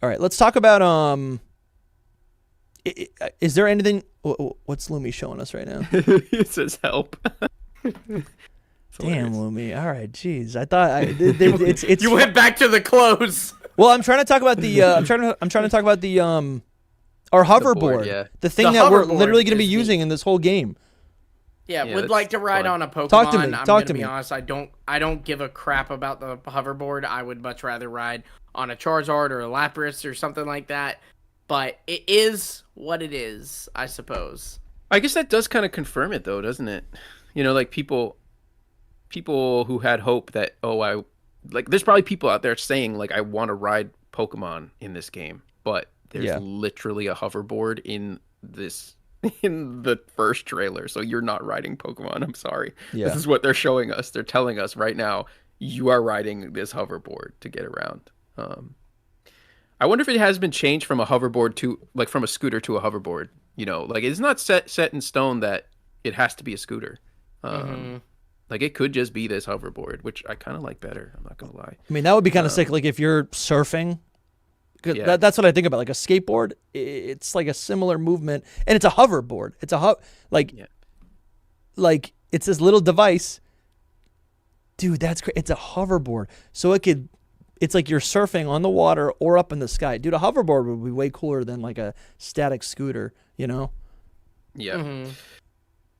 A: All right, let's talk about Is there anything? What's Lumi showing us right now?
C: It says help.
A: Damn, Lumi. All right, jeez. I thought it's.
B: You went back to the clothes.
A: Well, I'm trying to talk about the. I'm trying to talk about the our hoverboard. The thing that we're literally going to be using in this whole game.
B: Yeah, would like to ride on a Pokemon.
A: Talk to me.
B: I'm gonna be honest. I don't give a crap about the hoverboard. I would much rather ride on a Charizard or a Lapras or something like that. But it is what it is, I suppose.
C: I guess that does kind of confirm it, though, doesn't it? You know, like people who had hope that there's probably people out there saying like I want to ride Pokemon in this game, but there's literally a hoverboard in the first trailer, so you're not riding Pokemon. I'm sorry. Yeah. This is what they're showing us. They're telling us right now you are riding this hoverboard to get around. I wonder if it has been changed from a hoverboard to like from a scooter to a hoverboard. You know, like it's not set in stone that it has to be a scooter. Like it could just be this hoverboard, which I kind of like better. I'm not gonna lie.
A: I mean, that would be kind of sick. Like if you're surfing, that's what I think about. Like a skateboard, it's like a similar movement, and it's a hoverboard. It's a like it's this little device. Dude, that's great. It's a hoverboard, so it's like you're surfing on the water or up in the sky. Dude, a hoverboard would be way cooler than like a static scooter, you know?
C: Yeah.
B: Mm-hmm.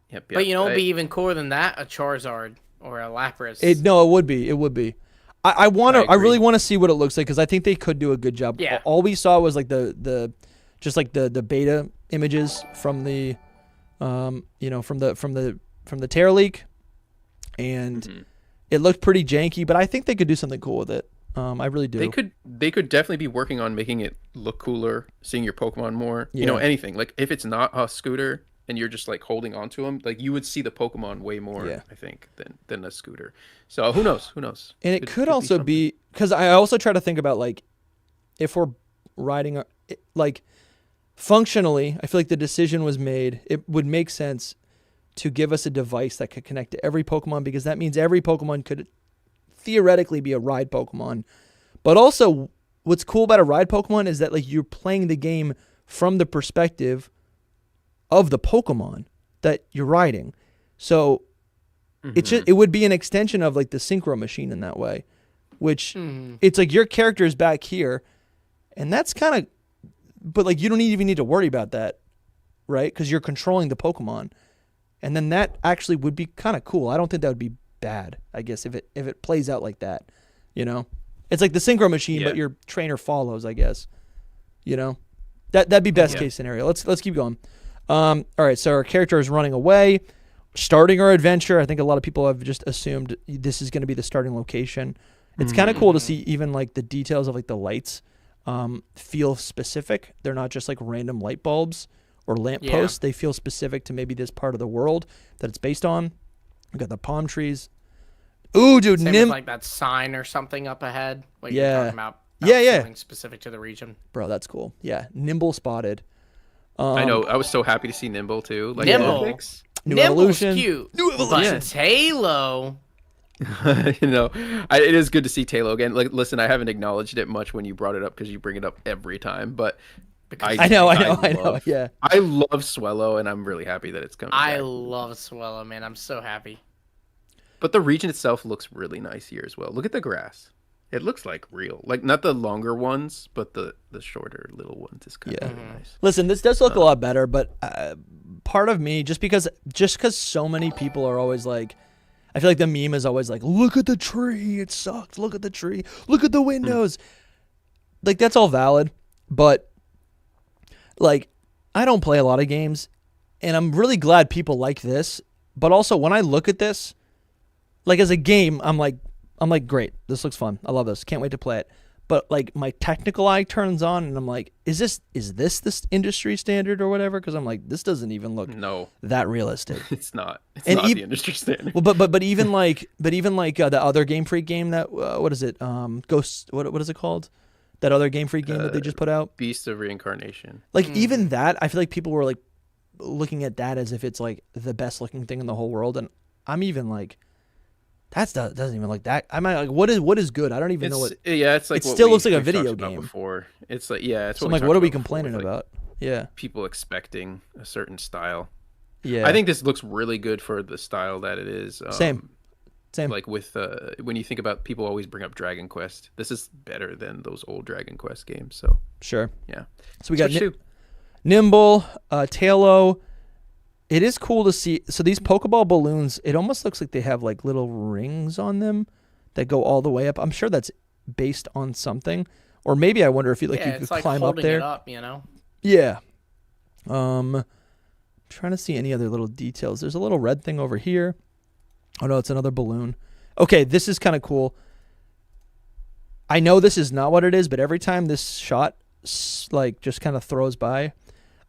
B: Yep, but you know, it'd be even cooler than that, a Charizard or a Lapras.
A: It would be. It would be. I really want to see what it looks like because I think they could do a good job.
B: Yeah.
A: All we saw was like the beta images from the from the tear leak, and it looked pretty janky. But I think they could do something cool with it. I really do.
C: They could definitely be working on making it look cooler, seeing your Pokemon more. Yeah. You know, anything. Like if it's not a scooter and you're just like holding onto them, like you would see the Pokemon way more, I think, than a scooter. So who knows?
A: And it could also be because I also try to think about like if we're riding like functionally, I feel like the decision was made. It would make sense to give us a device that could connect to every Pokemon because that means every Pokemon could theoretically be a ride Pokemon. But also what's cool about a ride Pokemon is that like you're playing the game from the perspective of the Pokemon that you're riding. So it would be an extension of like the synchro machine in that way, which it's like your character is back here and that's kind of, but like you don't even need to worry about that, right? Because you're controlling the Pokemon. And then that actually would be kind of cool. I don't think that would be bad, I guess, if it plays out like that, you know? It's like the synchro machine, but your trainer follows, I guess. You know? That'd be best case scenario. Let's keep going. All right, so our character is running away, starting our adventure. I think a lot of people have just assumed this is going to be the starting location. It's kind of cool to see even like the details of like the lights feel specific. They're not just like random light bulbs or lamp posts. They feel specific to maybe this part of the world that it's based on. We've got the palm trees. Ooh, dude,
B: Same with like that sign or something up ahead. What you're talking about. Something specific to the region.
A: Bro, that's cool. Yeah, Nimble spotted.
C: I know. I was so happy to see Nimble too. Like
B: Nimble.
A: New
B: Nimble's
A: evolution.
B: Cute.
A: New evolution.
B: But Tailo.
C: You know, it is good to see Tailo again. Like, listen, I haven't acknowledged it much when you brought it up because you bring it up every time. But
A: I know. Yeah.
C: I love Swellow, and I'm really happy that it's coming.
B: I love Swellow, man. I'm so happy.
C: But the region itself looks really nice here as well. Look at the grass. It looks like real. Like, not the longer ones, but the shorter little ones is kind of really nice.
A: Listen, this does look a lot better, but part of me, just because so many people are always like, I feel like the meme is always like, look at the tree, it sucks. Look at the tree. Look at the windows. Like, that's all valid, but like, I don't play a lot of games, and I'm really glad people like this, but also when I look at this, like as a game, I'm like, great, this looks fun. I love this. Can't wait to play it. But like my technical eye turns on and I'm like, is this industry standard or whatever? Because I'm like, this doesn't even look that realistic.
C: It's not. It's not the industry standard.
A: Well, but even like the other Game Freak game that what is it? Ghost. What is it called? That other Game Freak game that they just put out?
C: Beast of Reincarnation.
A: Like even that, I feel like people were like looking at that as if it's like the best looking thing in the whole world, and I'm even like. Doesn't even like that. I'm like, what is good? I don't even know what.
C: Yeah, it's like
A: it still looks like a video game.
C: Before it's like it's.
A: So I'm like, what are we complaining about? Yeah.
C: people expecting a certain style.
A: Yeah.
C: I think this looks really good for the style that it is.
A: Same.
C: Like with when you think about, people always bring up Dragon Quest. This is better than those old Dragon Quest games. So
A: Sure.
C: yeah.
A: So we got
C: Switch 2.
A: Nimble, Tailo. It is cool to see. So these Pokeball balloons, it almost looks like they have like little rings on them that go all the way up. I'm sure that's based on something, or maybe I wonder if you you could
B: like
A: climb up there.
B: It up, you know?
A: Yeah. Trying to see any other little details. There's a little red thing over here. Oh no, it's another balloon. Okay, this is kind of cool. I know this is not what it is, but every time this shot like just kind of throws by,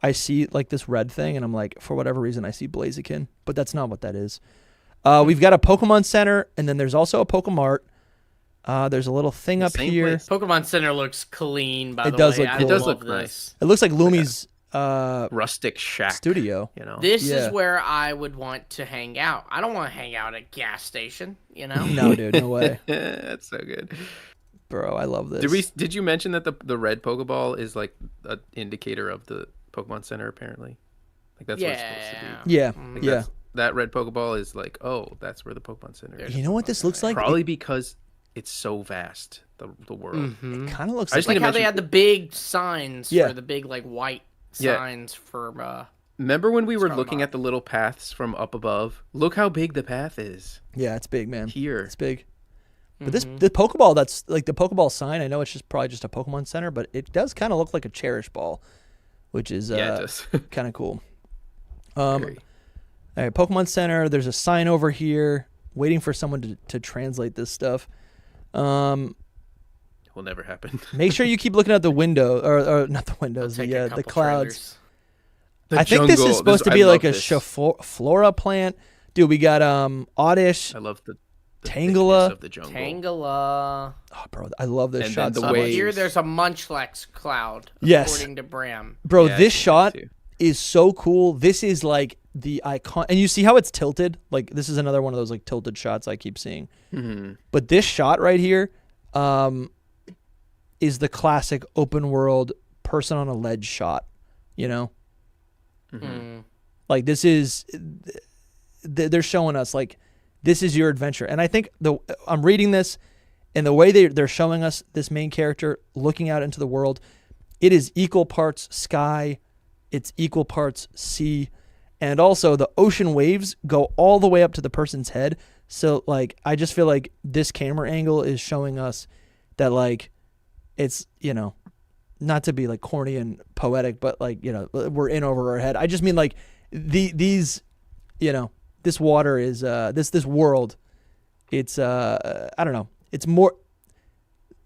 A: I see like this red thing, and I'm like, for whatever reason, I see Blaziken, but that's not what that is. We've got a Pokemon Center, and then there's also a Pokemart. There's a little thing up here.
B: Place. Pokemon Center looks clean, by the way.
A: It does look
C: nice.
A: It looks like Lumi's
C: rustic shack
A: studio.
C: You know,
B: this is where I would want to hang out. I don't want to hang out at a gas station. You know?
A: No, dude, no way.
C: That's so good,
A: bro. I love this.
C: Did you mention that the red Pokeball is like an indicator of the Pokemon Center? Apparently, like that's what it's supposed to be.
A: Yeah,
C: like that red Pokeball is like, oh, that's where the Pokemon Center is.
A: You know what this looks like?
C: Probably because it's so vast, the world.
A: It kind of looks
B: like how they had the big signs for the big like white signs for.
C: Remember when we were looking at the little paths from up above? Look how big the path is.
A: Yeah, it's big, man.
C: Here,
A: it's big. But the Pokeball, that's like the Pokeball sign. I know it's probably just a Pokemon Center, but it does kind of look like a Cherish Ball, which is kind of cool. All right, Pokemon Center. There's a sign over here waiting for someone to translate this stuff.
C: Will never happen.
A: Make sure you keep looking at the window, or not the windows, the clouds. I think this is supposed to be like a flora plant. Dude, we got Oddish.
C: I love the
A: Tangela.
C: Of the jungle.
B: Tangela.
A: Oh, bro, I love this shot.
C: The
B: Up here, there's a Munchlax cloud.
A: Yes.
B: According to Bram.
A: Bro, this shot is so cool. This is like the icon, and you see how it's tilted. Like this is another one of those like tilted shots I keep seeing. But this shot right here, is the classic open world person on a ledge shot. You know. Like this is, they're showing us like this is your adventure, and I think I'm reading this, and the way they're showing us this main character looking out into the world, it is equal parts sky, it's equal parts sea, and also the ocean waves go all the way up to the person's head. So like I just feel like this camera angle is showing us that like it's, you know, not to be like corny and poetic, but like, you know, we're in over our head. I just mean like these, you know, this water is this world. It's I don't know. It's more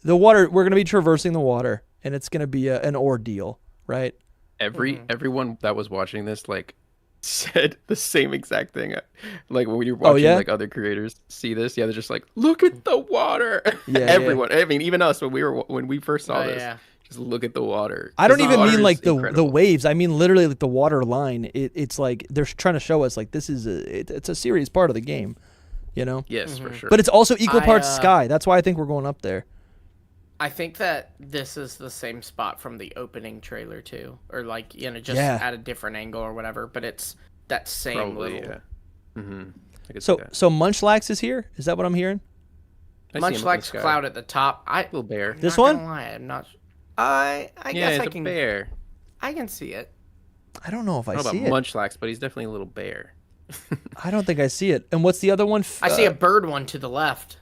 A: the water. We're gonna be traversing the water, and it's gonna be an ordeal, right?
C: Everyone that was watching this like said the same exact thing. Like when you're watching like other creators see this, they're just like, look at the water. Everyone. I mean, even us when we first saw this. Yeah. Just look at the water.
A: I don't even mean like the waves. I mean literally like the water line. It's like they're trying to show us like this is it's a serious part of the game, you know?
C: Yes, for sure.
A: But it's also equal parts sky. That's why I think we're going up there.
B: I think that this is the same spot from the opening trailer too, or like, you know, just at a different angle or whatever. But it's that same little. Yeah.
A: So Munchlax is here. Is that what I'm hearing?
B: Munchlax cloud at the top.
C: Little bear.
A: This one?
B: I'm not. I guess I can.
C: Bear.
B: I can see it.
A: I don't know if I see it.
C: I don't know about Munchlax, but he's definitely a little bear.
A: I don't think I see it. And what's the other one?
B: I see a bird one to the left.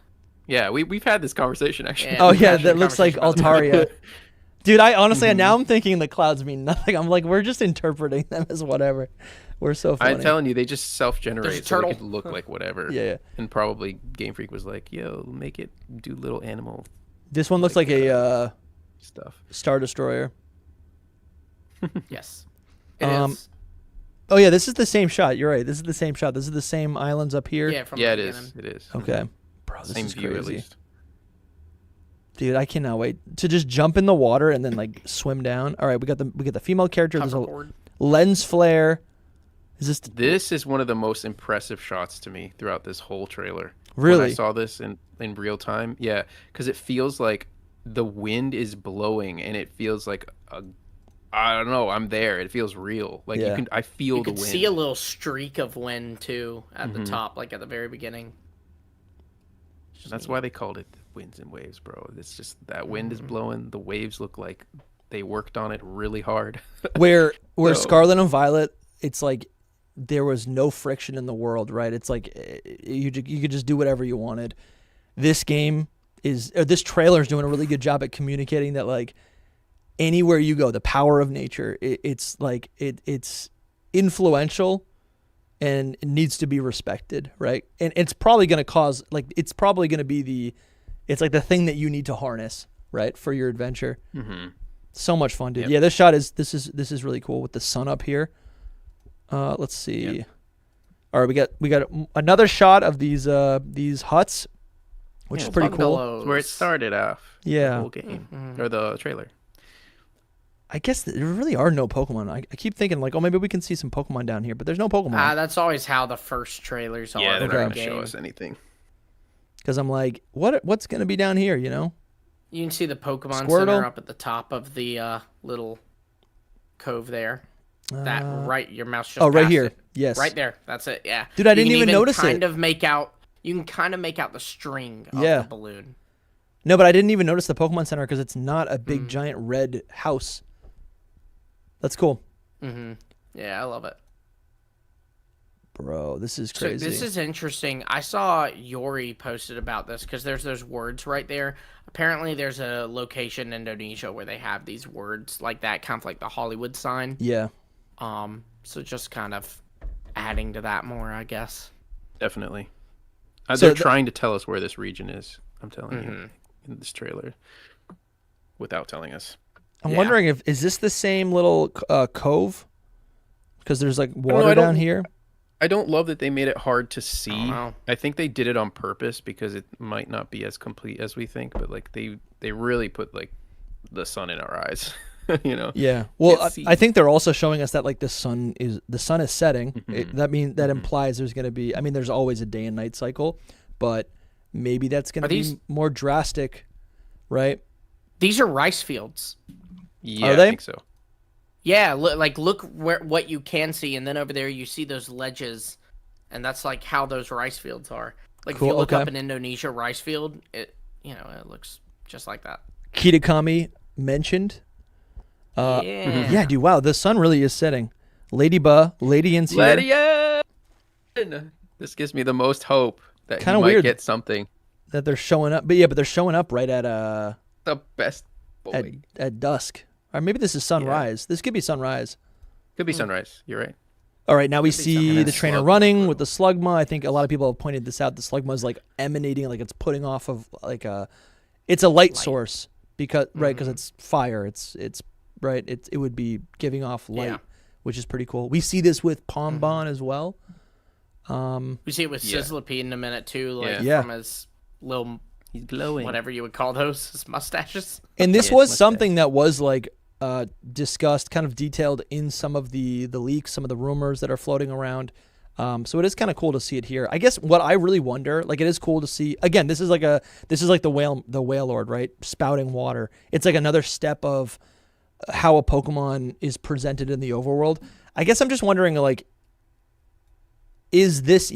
C: Yeah, we've had this conversation actually.
A: Yeah, that looks like Altaria. Dude, I honestly now I'm thinking the clouds mean nothing. I'm like, we're just interpreting them as whatever. We're so funny.
C: I'm telling you, they just self-generate so they could look like whatever.
A: Yeah.
C: And probably Game Freak was like, yo, make it do little animal.
A: This one looks like a
C: stuff.
A: Star Destroyer.
B: Yes. It is.
A: Oh yeah, this is the same shot. You're right. This is the same shot. This is the same islands up here.
B: Yeah,
C: it is. It is.
A: Okay. Bro, this
C: same
A: is
C: view
A: crazy.
C: at least.
A: Dude, I cannot wait to just jump in the water and then like swim down. All right, we got the female character. There's a lens flare.
C: This is one of the most impressive shots to me throughout this whole trailer.
A: Really?
C: When I saw this in real time. Yeah, because it feels like the wind is blowing and it feels like I don't know. I'm there. It feels real. Like I feel the wind.
B: You can see a little streak of wind too at the top, like at the very beginning.
C: And that's why they called it winds and waves, bro. It's just that wind is blowing. The waves look like they worked on it really hard.
A: Where Scarlet and Violet, it's like there was no friction in the world, right? It's like you could just do whatever you wanted. This trailer is doing a really good job at communicating that, like, anywhere you go, the power of nature, it's like it's influential and it needs to be respected, right? And it's probably going to cause, like, it's probably going to be it's like the thing that you need to harness, right, for your adventure.
C: Mm-hmm.
A: So much fun, dude. Yep. Yeah, this is really cool with the sun up here. Let's see. Yep. All right, we got another shot of these huts, which is pretty cool.
C: That's where it started off.
A: Yeah.
C: The whole game or the trailer.
A: I guess there really are no Pokemon. I keep thinking, like, oh, maybe we can see some Pokemon down here, but there's no Pokemon.
B: That's always how the first trailers are.
C: Yeah, they're not going to show us anything.
A: Because I'm like, what's going to be down here, you know?
B: You can see the Pokemon
A: Squirtle.
B: Center up at the top of the little cove there. That your mouse just
A: right here.
B: It.
A: Yes.
B: Right there. That's it, yeah.
A: Dude, I didn't even notice it.
B: You can kind of make out the string of the balloon.
A: No, but I didn't even notice the Pokemon Center because it's not a big, giant red house. That's cool.
B: Mm-hmm. Yeah, I love it.
A: Bro, this is crazy.
B: So this is interesting. I saw Yori posted about this because there's those words right there. Apparently, there's a location in Indonesia where they have these words like that, kind of like the Hollywood sign.
A: Yeah.
B: So just kind of adding to that more, I guess.
C: Definitely. They're trying to tell us where this region is. I'm telling you, in this trailer, without telling us.
A: I'm wondering is this the same little cove? Because there's like water down here.
C: I don't love that they made it hard to see. I think they did it on purpose because it might not be as complete as we think, but like they really put like the sun in our eyes, you know.
A: Yeah. Well, I think they're also showing us that like the sun is setting.
C: Mm-hmm.
A: That implies there's going to be, I mean, there's always a day and night cycle, but maybe that's going to be more drastic, right?
B: These are rice fields.
C: Yeah,
A: are they?
C: I think so.
B: Yeah, look what you can see, and then over there you see those ledges, and that's like how those rice fields are. Like if you look up an Indonesia rice field, it looks just like that.
A: Kitakami mentioned. Yeah, dude. Wow, the sun really is setting. Ladian's here.
C: Ladian! This gives me the most hope that
A: kind of
C: might
A: weird
C: get something.
A: That they're showing up, but they're showing up right at
C: the best boy
A: at dusk. Or maybe this is sunrise. Yeah. This could be sunrise.
C: Could be sunrise. You're right.
A: All right, now we see the trainer running with the Slugma. I think a lot of people have pointed this out. The Slugma is like emanating, like it's putting off of like it's a light source because because it's fire. It's right. It would be giving off light, which is pretty cool. We see this with Pombon as well.
B: We see it with Sizzlipede in a minute too, like from his little,
C: he's glowing,
B: whatever you would call those, his mustaches.
A: And this was something that was like discussed, kind of detailed in some of the leaks, some of the rumors that are floating around. So it is kind of cool to see it here. I guess what I really wonder, like, it is cool to see. Again, this is like the whale lord, right? Spouting water. It's like another step of how a Pokemon is presented in the overworld. I guess I'm just wondering, like, is this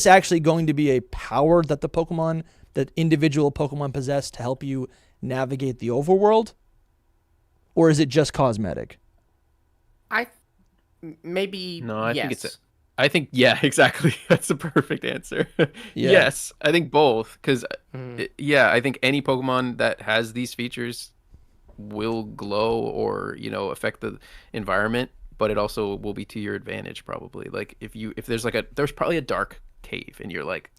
A: actually going to be a power that individual Pokemon possess to help you navigate the overworld? Or is it just cosmetic?
C: I think yeah, exactly. That's the perfect answer. Yes, I think both, because I think any Pokemon that has these features will glow or affect the environment, but it also will be to your advantage probably. Like if there's probably a dark cave and you're like,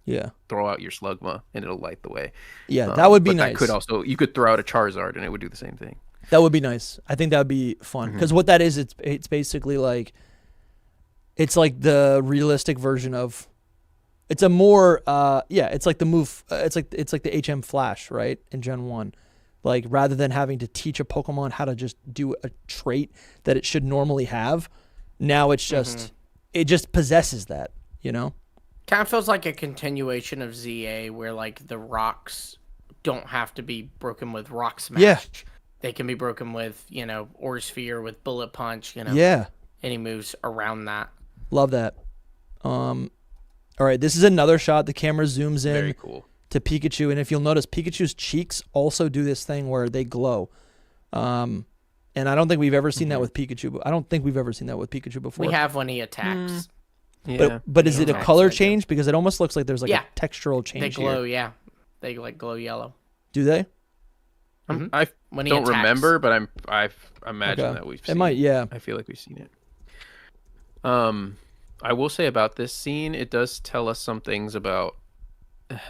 C: throw out your Slugma and it'll light the way.
A: That would be nice.
C: That could also, you could throw out a Charizard and it would do the same thing.
A: That would be nice. I think that would be fun, because what that is, it's basically like, it's like the realistic version of, it's a more it's like the move, it's like the HM Flash, right, in Gen 1. Like, rather than having to teach a Pokemon how to just do a trait that it should normally have, now it's just it just possesses that,
B: Kind of feels like a continuation of ZA, where like the rocks don't have to be broken with Rock Smash.
A: Yeah.
B: they can be broken with, Ore Sphere, with Bullet Punch,
A: Yeah.
B: Any moves around that.
A: Love that. All right, this is another shot. The camera zooms in
C: Very cool.
A: to Pikachu, and if you'll notice, Pikachu's cheeks also do this thing where they glow. And I don't think we've ever seen that with Pikachu. I don't think we've ever seen that with Pikachu before.
B: We have when he attacks.
C: Yeah.
A: But is it a color change? Because it almost looks like there's like a textural change.
B: They glow,
A: here.
B: yeah. They like glow yellow.
A: Do they?
C: I
B: When he
C: don't
B: attacks.
C: remember, but I imagine that we've seen
A: it. Might, yeah.
C: I feel like we've seen it. I will say about this scene, it does tell us some things about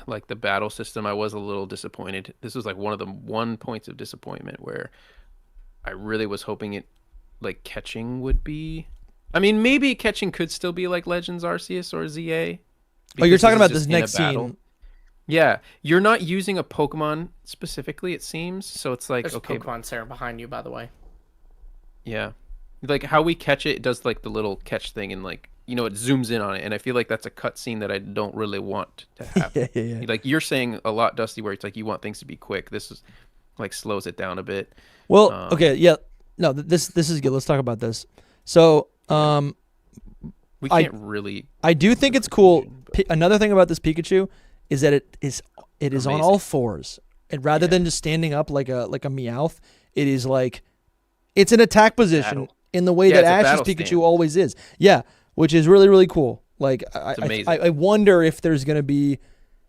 C: like the battle system. I was a little disappointed. This was like one of the points of disappointment where I really was hoping it like catching would be. I mean, maybe catching could still be like Legends Arceus or ZA.
A: Oh, you're talking about
C: just
A: this
C: in a
A: next
C: battle.
A: scene.
C: Yeah, you're not using a Pokemon specifically, it seems. So it's like,
B: There's
C: okay.
B: Pokemon Sarah behind you, by the way.
C: Yeah. Like how we catch it does like the little catch thing and like, it zooms in on it. And I feel like that's a cutscene that I don't really want to happen.
A: Yeah.
C: Like you're saying a lot, Dusty, where it's like you want things to be quick. This is like slows it down a bit.
A: Well, okay, yeah. No, this is good. Let's talk about this. So,
C: we can't really.
A: I do think it's cool. Another thing about this Pikachu is that it is on all fours, and rather than just standing up like a Meowth, it is like it's an attack position in the way that Ash's Pikachu
C: stand.
A: always is. Yeah, which is really, really cool. Like
C: amazing.
A: I wonder if there's gonna be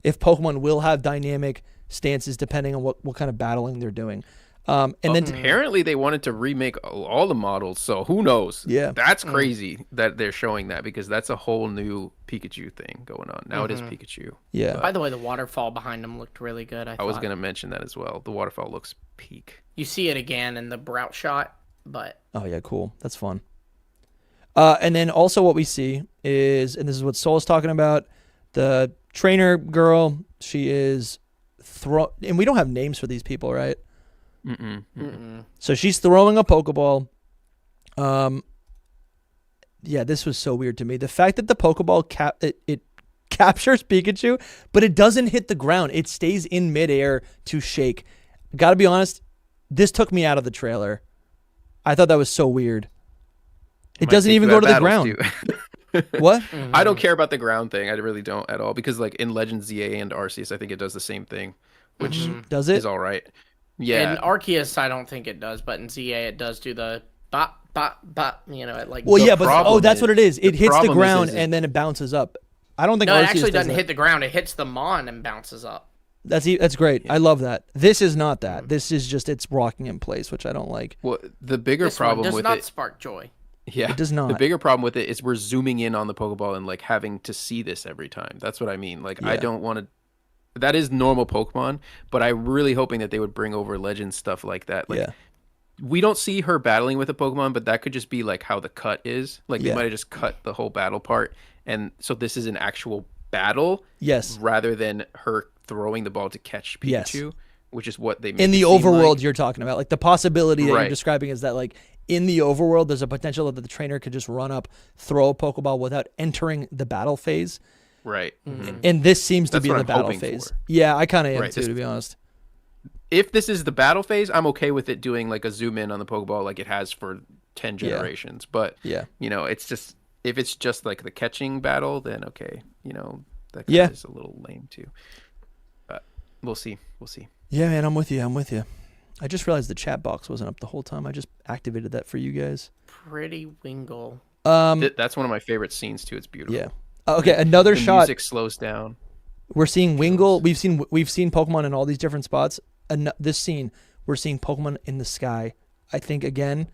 A: if Pokemon will have dynamic stances depending on what kind of battling they're doing. And then
C: apparently they wanted to remake all the models, so who knows?
A: Yeah,
C: that's crazy that they're showing that because that's a whole new Pikachu thing going on. Now it is Pikachu.
A: Yeah.
B: By the way, the waterfall behind him looked really good. I
C: was gonna mention that as well. The waterfall looks peak.
B: You see it again in the Brout shot, but
A: oh yeah, cool. That's fun. And then also what we see is, and this is what Soul is talking about, the trainer girl. She is and we don't have names for these people, right? So she's throwing a Pokeball. Yeah, this was so weird to me. The fact that the Pokeball it captures Pikachu, but it doesn't hit the ground. It stays in midair to shake. Gotta be honest, this took me out of the trailer. I thought that was so weird. It doesn't even go to the ground. What?
C: I don't care about the ground thing. I really don't at all because like in Legends ZA and Arceus, I think it does the same thing, which
A: does it?
C: Is all right. Yeah.
B: In Arceus, I don't think it does, but in ZA, it does do the bop, bop, bop, it like...
A: Well, yeah, but that's what it is. It hits the ground
C: is
A: and then it bounces up. I don't think
B: No,
A: Arceus
B: it actually doesn't
A: that.
B: hit the ground. It hits the Mon and bounces up.
A: That's great. Yeah. I love that. This is not that. This is just it's rocking in place, which I don't like.
C: Well, the bigger problem with it...
B: does not spark joy.
C: Yeah,
A: it does not.
C: The bigger problem with it is we're zooming in on the Pokeball and like having to see this every time. That's what I mean. Like I don't want to... That is normal Pokemon, but I'm really hoping that they would bring over Legend stuff like that. Like, we don't see her battling with a Pokemon, but that could just be like how the cut is. Like they might have just cut the whole battle part, and so this is an actual battle.
A: Yes.
C: Rather than her throwing the ball to catch Pikachu, which is what they make
A: in the overworld you're talking about. Like the possibility that you're describing is that like in the overworld, there's a potential that the trainer could just run up, throw a Pokeball without entering the battle phase.
C: Right.
A: And this seems to be in the battle phase. Yeah, I kind of am too, to be honest.
C: If this is the battle phase, I'm okay with it doing like a zoom in on the Pokeball like it has for 10 generations. But, it's just, if it's just like the catching battle, then okay. That kind of is a little lame too. But we'll see.
A: Yeah, man, I'm with you. I just realized the chat box wasn't up the whole time. I just activated that for you guys.
B: Pretty Wingle.
C: That's one of my favorite scenes too. It's beautiful.
A: Yeah. Okay, another shot.
C: Music slows down.
A: We're seeing Wingle. We've seen Pokemon in all these different spots. This scene, we're seeing Pokemon in the sky. I think again,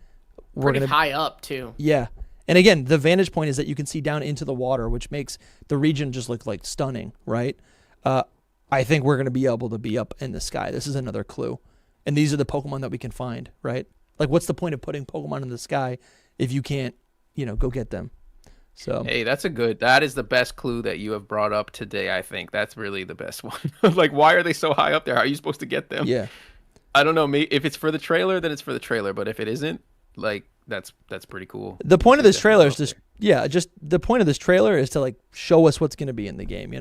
A: we're
B: pretty high up too.
A: Yeah, and again, the vantage point is that you can see down into the water, which makes the region just look like stunning, right? I think we're gonna be able to be up in the sky. This is another clue, and these are the Pokemon that we can find, right? Like, what's the point of putting Pokemon in the sky if you can't, go get them? So
C: hey, that is the best clue that you have brought up today. I think that's really the best one. Like, why are they so high up there? How are you supposed to get them?
A: Yeah,
C: I don't know. If it's for the trailer, then it's for the trailer. But if it isn't, like that's pretty cool.
A: The point of this trailer is just the point of this trailer is to like show us what's going to be in the game.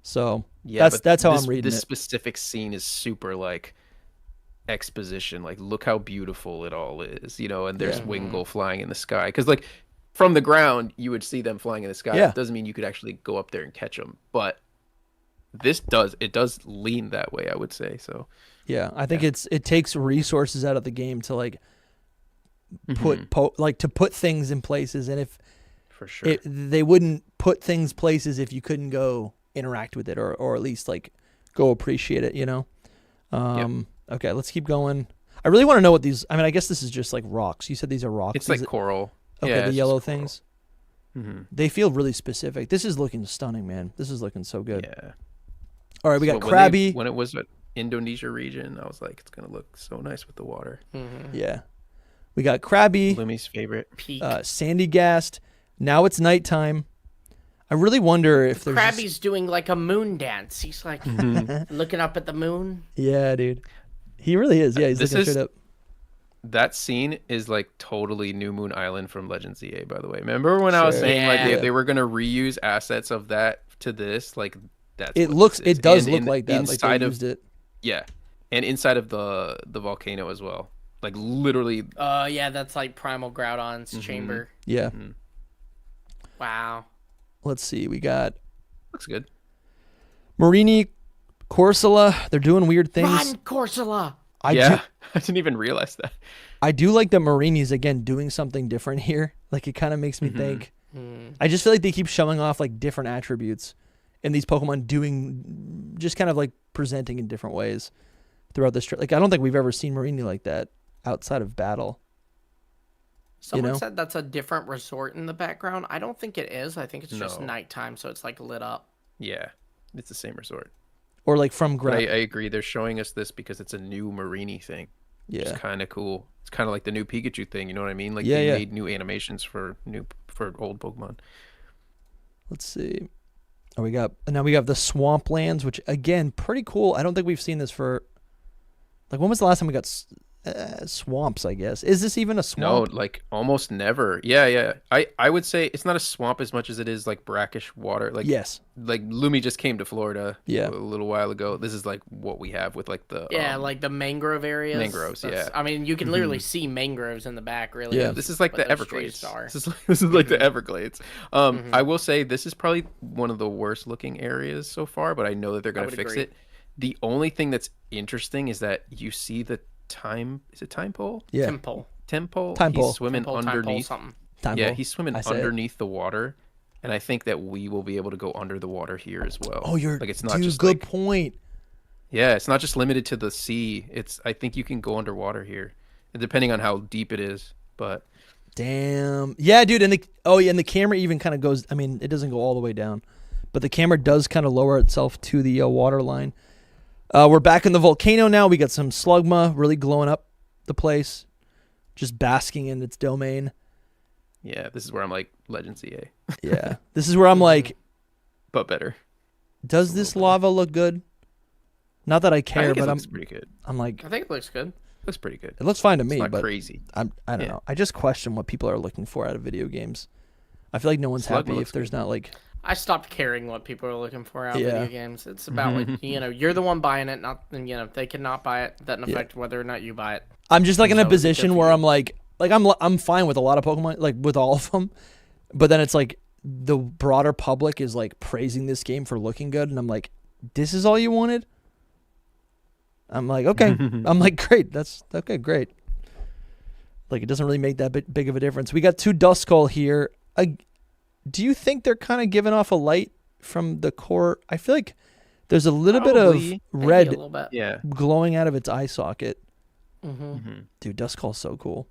A: So that's how I'm reading
C: this
A: it.
C: This specific scene is super like exposition. Like, look how beautiful it all is, and there's Wingull flying in the sky. Because, like, from the ground, you would see them flying in the sky.
A: Yeah.
C: It doesn't mean you could actually go up there and catch them. But it does lean that way, I would say. So,
A: yeah, I think it takes resources out of the game to, like, put things in places. And if
C: for sure,
A: they wouldn't put things places if you couldn't go interact with it or at least, like, go appreciate it, Okay, let's keep going. I really want to know what these... I mean, I guess this is just, like, rocks. You said these are rocks.
C: It's like coral.
A: Okay,
C: yeah,
A: the yellow things. They feel really specific. This is looking stunning, man. This is looking so good.
C: Yeah.
A: All right, we got Krabby.
C: When it was at Indonesia region, I was like, it's going to look so nice with the water.
A: Yeah. We got Krabby.
C: Lumi's favorite.
A: Sandy Gast. Now it's nighttime. I really wonder if there's...
B: Krabby's doing, like, a moon dance. He's, like, looking up at the moon.
A: Yeah, dude. He really is. Yeah, he's looking straight up.
C: That scene is, like, totally New Moon Island from Legends EA, by the way. Remember when I was saying, like, they were going to reuse assets of that to this? Like, that's
A: it looks... It does look like that.
C: Inside
A: like they used it.
C: Yeah. And inside of the volcano as well. Like, literally...
B: yeah, that's, like, Primal Groudon's chamber.
A: Yeah.
B: Wow.
A: Let's see. We got...
C: Looks good.
A: Marini, Corsola. They're doing weird things.
B: Run, Corsola!
C: I didn't even realize that.
A: I do like that Marini's, again, doing something different here. Like, it kind of makes me think. I just feel like they keep showing off, like, different attributes. And these Pokemon doing... Just kind of, like, presenting in different ways throughout this trip. Like, I don't think we've ever seen Marini like that outside of battle.
B: Someone said that's a different resort in the background. I don't think it is. I think it's just
C: No.
B: nighttime, so it's, like, lit up.
C: Yeah. It's the same resort.
A: Or, like, from
C: But
A: ground.
C: I agree. They're showing us this because it's a new Marini thing.
A: Yeah.
C: It's kind of cool. It's kind of like the new Pikachu thing. You know what I mean? Like,
A: Yeah,
C: they
A: yeah.
C: made new animations for old Pokemon.
A: Let's see. Oh, we got the Swamplands, which, again, pretty cool. I don't think we've seen this for... Like, when was the last time we got swamps, I guess? Is this even a swamp?
C: No, like, almost never. Yeah. I would say it's not a swamp as much as it is, like, brackish water. Like,
A: yes.
C: Like, Lumi just came to Florida
A: a
C: little while ago. This is, like, what we have with, like, the...
B: like the mangrove areas.
C: Mangroves, yeah.
B: I mean, you can literally see mangroves in the back, really.
A: Yeah.
C: This is like the Everglades. This is like the Everglades. I will say this is probably one of the worst looking areas so far, but I know that they're going to fix it. The only thing that's interesting is that you see the time... Is it time pole?
A: Yeah.
B: Temple.
C: He's swimming underneath.
A: Temple.
C: He's swimming underneath the water. And I think that we will be able to go under the water here as well.
A: Oh, you're...
C: Like, it's not just
A: good
C: like,
A: point.
C: Yeah, it's not just limited to the sea. I think you can go underwater here, depending on how deep it is. But
A: damn, yeah, dude. And the camera even kind of goes. I mean, it doesn't go all the way down, but the camera does kind of lower itself to the water line. We're back in the volcano now. We got some Slugma really glowing up the place, just basking in its domain.
C: Yeah, this is where I'm like Legends EA.
A: Yeah, this is where I'm like,
C: but better.
A: Does this lava look good? Not that I care, but
C: looks pretty good.
A: I'm like,
B: I think it looks good.
C: Looks pretty good.
A: It looks fine to
C: it's
A: me,
C: not
A: but
C: crazy.
A: I don't know. I just question what people are looking for out of video games. I feel like no one's happy if there's not like.
B: I stopped caring what people are looking for out of video games. It's about what you're the one buying it, not they cannot buy it. That doesn't affect whether or not you buy it.
A: I'm just like in a position where I'm like I'm fine with a lot of Pokemon, like with all of them, but then it's like the broader public is like praising this game for looking good, and I'm like, this is all you wanted? I'm like, okay. I'm like, great. That's okay, great. Like, it doesn't really make that big of a difference. We got two Duskull here. Do you think they're kind of giving off a light from the core? I feel like there's a little bit of red glowing out of its eye socket. Dude, Duskull's so cool.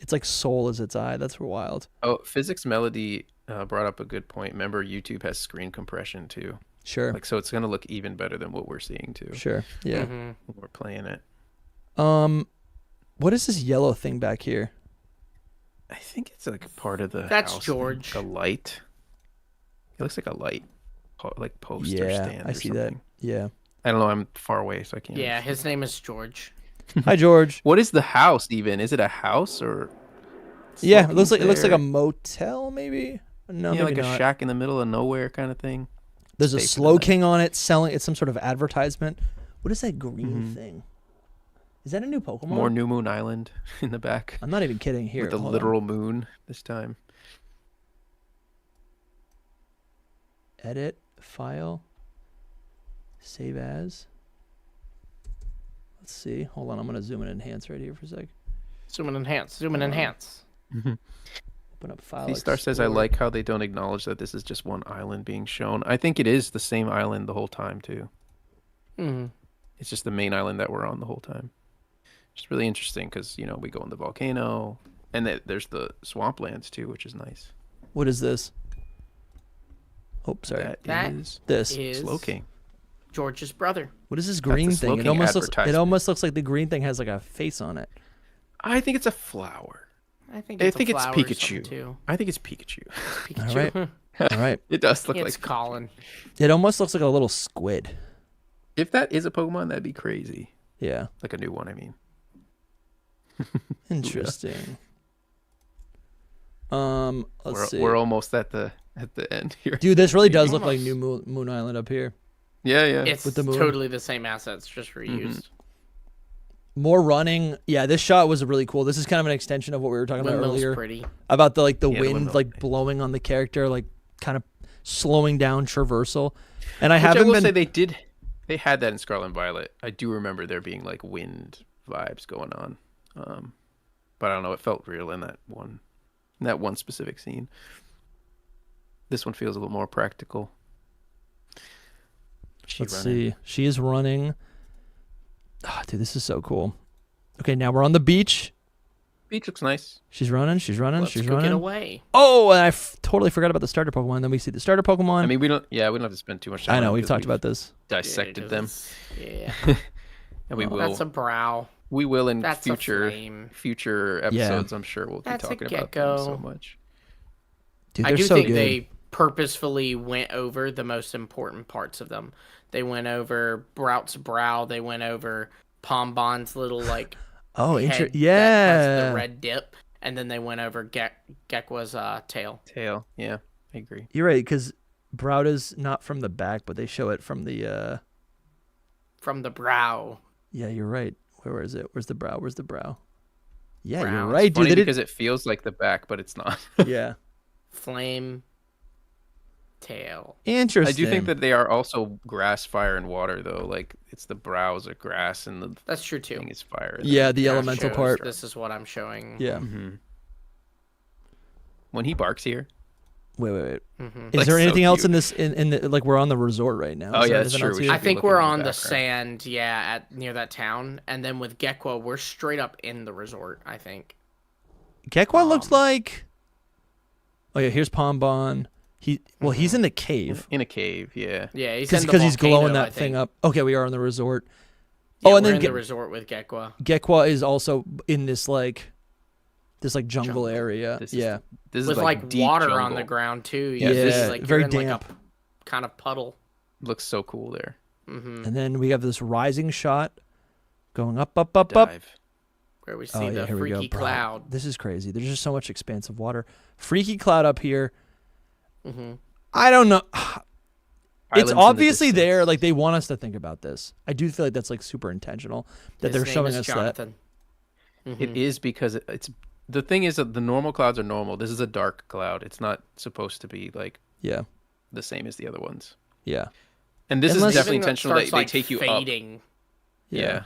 A: It's like soul as its eye. That's wild.
C: Oh, Physics Melody brought up a good point. Remember, YouTube has screen compression too.
A: Sure.
C: Like, so it's gonna look even better than what we're seeing too.
A: Sure. Yeah.
C: When we're playing it.
A: What is this yellow thing back here?
C: I think it's like part of the
B: That's
C: house.
B: George.
C: A light. It looks like a light, like post or
A: Yeah,
C: stand.
A: I see that. Yeah.
C: I don't know. I'm far away, so I can't.
B: Yeah, his name is George.
A: Hi, George.
C: What is the house even? Is it a house or?
A: Yeah, it looks like a motel, maybe. No,
C: yeah,
A: maybe
C: like
A: not.
C: a shack in the middle of nowhere kind of thing.
A: There's a Slow King on it selling. It's some sort of advertisement. What is that green thing? Is that a new Pokemon?
C: More New Moon Island in the back.
A: I'm not even kidding here.
C: With the literal moon this time.
A: Edit, file, save as. Let's see. Hold on. I'm going to zoom and enhance right here for a sec.
B: Zoom and enhance. Zoom and enhance.
A: Open up file.
C: V-Star says, I like how they don't acknowledge that this is just one island being shown. I think it is the same island the whole time, too. It's just the main island that we're on the whole time. It's really interesting because, you know, we go in the volcano. And there's the swamplands, too, which is nice.
A: What is this? Oh, sorry.
B: That
A: this
B: is
C: Slowking.
B: George's brother.
A: What is this green thing? It almost looks like the green thing has like a face on it.
C: I think it's a flower.
B: I think it's
C: Pikachu.
B: Too.
C: I think it's Pikachu.
B: Pikachu.
A: All right.
C: It does look
B: it's
C: like
B: Colin.
A: It almost looks like a little squid.
C: If that is a Pokemon, that'd be crazy.
A: Yeah.
C: Like a new one, I mean.
A: Interesting. Let's see.
C: We're almost at the end here.
A: Dude, this really does look like New Moon Island up here.
C: Yeah.
B: It's
A: with the moon.
B: Totally the same assets, just reused.
A: More running. Yeah, this shot was really cool. This is kind of an extension of what we were talking about earlier.
B: Pretty.
A: About the wind like blowing on the character, like kind of slowing down traversal. And I
C: say they had that in Scarlet and Violet. I do remember there being like wind vibes going on. But I don't know, it felt real in that one specific scene. This one feels a little more practical.
A: Let's see. She is running. Oh, dude, this is so cool. Okay, now we're on the beach.
C: Beach looks nice.
A: She's running. She's running.
B: Let's
A: she's
B: go
A: running.
B: Get away.
A: Oh, and I totally forgot about the starter Pokemon. Then we see the starter Pokemon.
C: I mean, we don't have to spend too much time.
A: I know we've talked about this.
C: Dissected them.
B: Yeah.
C: And we will.
B: That's a brow.
C: We will in
B: That's
C: future episodes. I'm sure we'll be talking about them so much.
A: Dude,
B: I do
A: so
B: think
A: good.
B: they purposefully went over the most important parts of them. They went over Brout's brow. They went over Pombon's little like head
A: yeah,
B: that has the red dip, and then they went over Gekwa's tail.
C: Yeah, I agree.
A: You're right, because Brout is not from the back, but they show it from the
B: brow.
A: Yeah, you're right. Where is it? Where's the brow? Yeah,
B: Brow.
A: You're right,
C: it's funny
A: dude.
C: Because it feels like the back, but it's not.
A: Yeah.
B: Flame. Tail.
A: Interesting.
C: I do think that they are also grass, fire, and water, though. Like it's the brows are grass, and the
B: that's true too.
C: Thing is fire.
A: Yeah, the elemental part.
B: This is what I'm showing.
A: Yeah.
C: When he barks here.
A: Wait. Is there anything else in this? In the, like we're on the resort right now?
C: Oh yeah, that's true.
B: I think we're on the sand. Yeah, near that town, and then with Gekwa, we're straight up in the resort. I think.
A: Gekwa looks like. Oh yeah, here's Pombon. He's in the cave.
C: In a cave, yeah.
B: Yeah,
A: because he's glowing that thing up. Okay, we are on the resort.
B: Yeah, and then in the resort with Gekwa.
A: Gekwa is also in this jungle area.
C: This
B: with
C: is
B: like water
C: jungle.
B: on the ground too.
A: Yeah,
B: this is like
A: very
B: damp. Like a kind of puddle.
C: Looks so cool there.
A: And then we have this rising shot, going up.
B: Where we see the freaky cloud.
A: This is crazy. There's just so much expansive water. Freaky cloud up here. I don't know. It's obviously there. Like they want us to think about this. I do feel like that's like super intentional that they're showing us
B: Jonathan.
C: that. It is because it's the thing is that the normal clouds are normal. This is a dark cloud. It's not supposed to be like the same as the other ones.
A: Yeah,
C: and this is definitely intentional. They take you
B: fading.
C: Up. Yeah.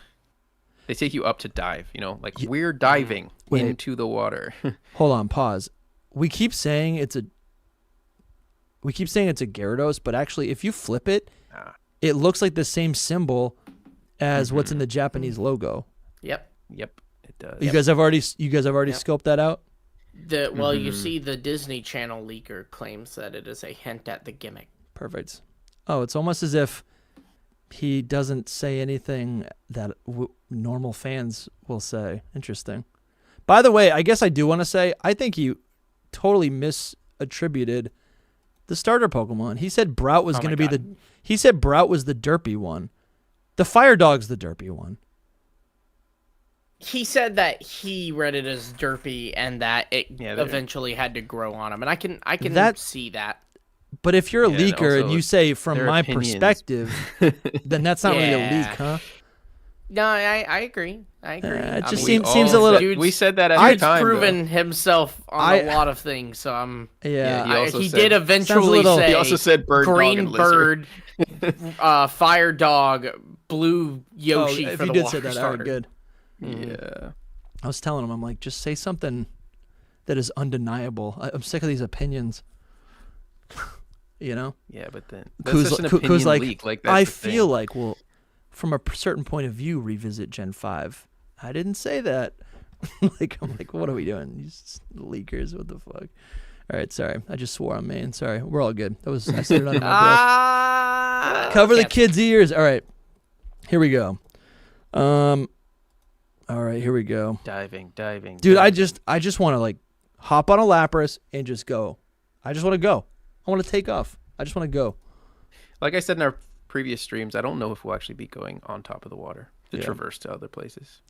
C: They take you up to dive. You know, like we're diving into the water.
A: Hold on, pause. We keep saying it's a Gyarados, but actually, if you flip it, it looks like the same symbol as what's in the Japanese logo.
B: Yep,
C: it does.
A: You guys have already scoped that out.
B: You see, the Disney Channel leaker claims that it is a hint at the gimmick.
A: Perfect. Oh, it's almost as if he doesn't say anything that normal fans will say. Interesting. By the way, I guess I do want to say I think you totally misattributed the starter Pokemon. He said Brout was going to be He said Brout was the derpy one. The Fire Dog's the derpy one.
B: He said that he read it as derpy and that it eventually had to grow on him, and I can see that.
A: But if you're a leaker and you say from my perspective, then that's not really a leak, huh?
B: No, I agree.
A: It just
B: mean,
A: seems a little.
C: We said that at
B: Dude's
C: the time.
B: proven himself on a lot of things, so I'm.
A: Yeah,
B: he did eventually say.
C: He also said bird,
B: green
C: dog, and
B: bird, fire dog, blue Yoshi.
A: If
B: for
A: you
B: the
A: did
B: water
A: say that,
B: starter.
A: good.
C: Yeah.
A: I was telling him, I'm like, just say something that is undeniable. I'm sick of these opinions. You know?
C: Yeah, but then that's just an opinion leak. Like that's
A: I feel like, well, from a certain point of view, revisit Gen 5. I didn't say that. I'm like, what are we doing? These leakers, what the fuck? All right, sorry. I just swore on Maine. Sorry. We're all good. I said it under my breath. Cover the kids' ears. All right. Here we go. All right, here we go.
C: Diving.
A: Dude, I just want to like hop on a Lapras and just go. I just want to go. I want to take off. I just want to go.
C: Like I said in our previous streams, I don't know if we'll actually be going on top of the water to traverse to other places.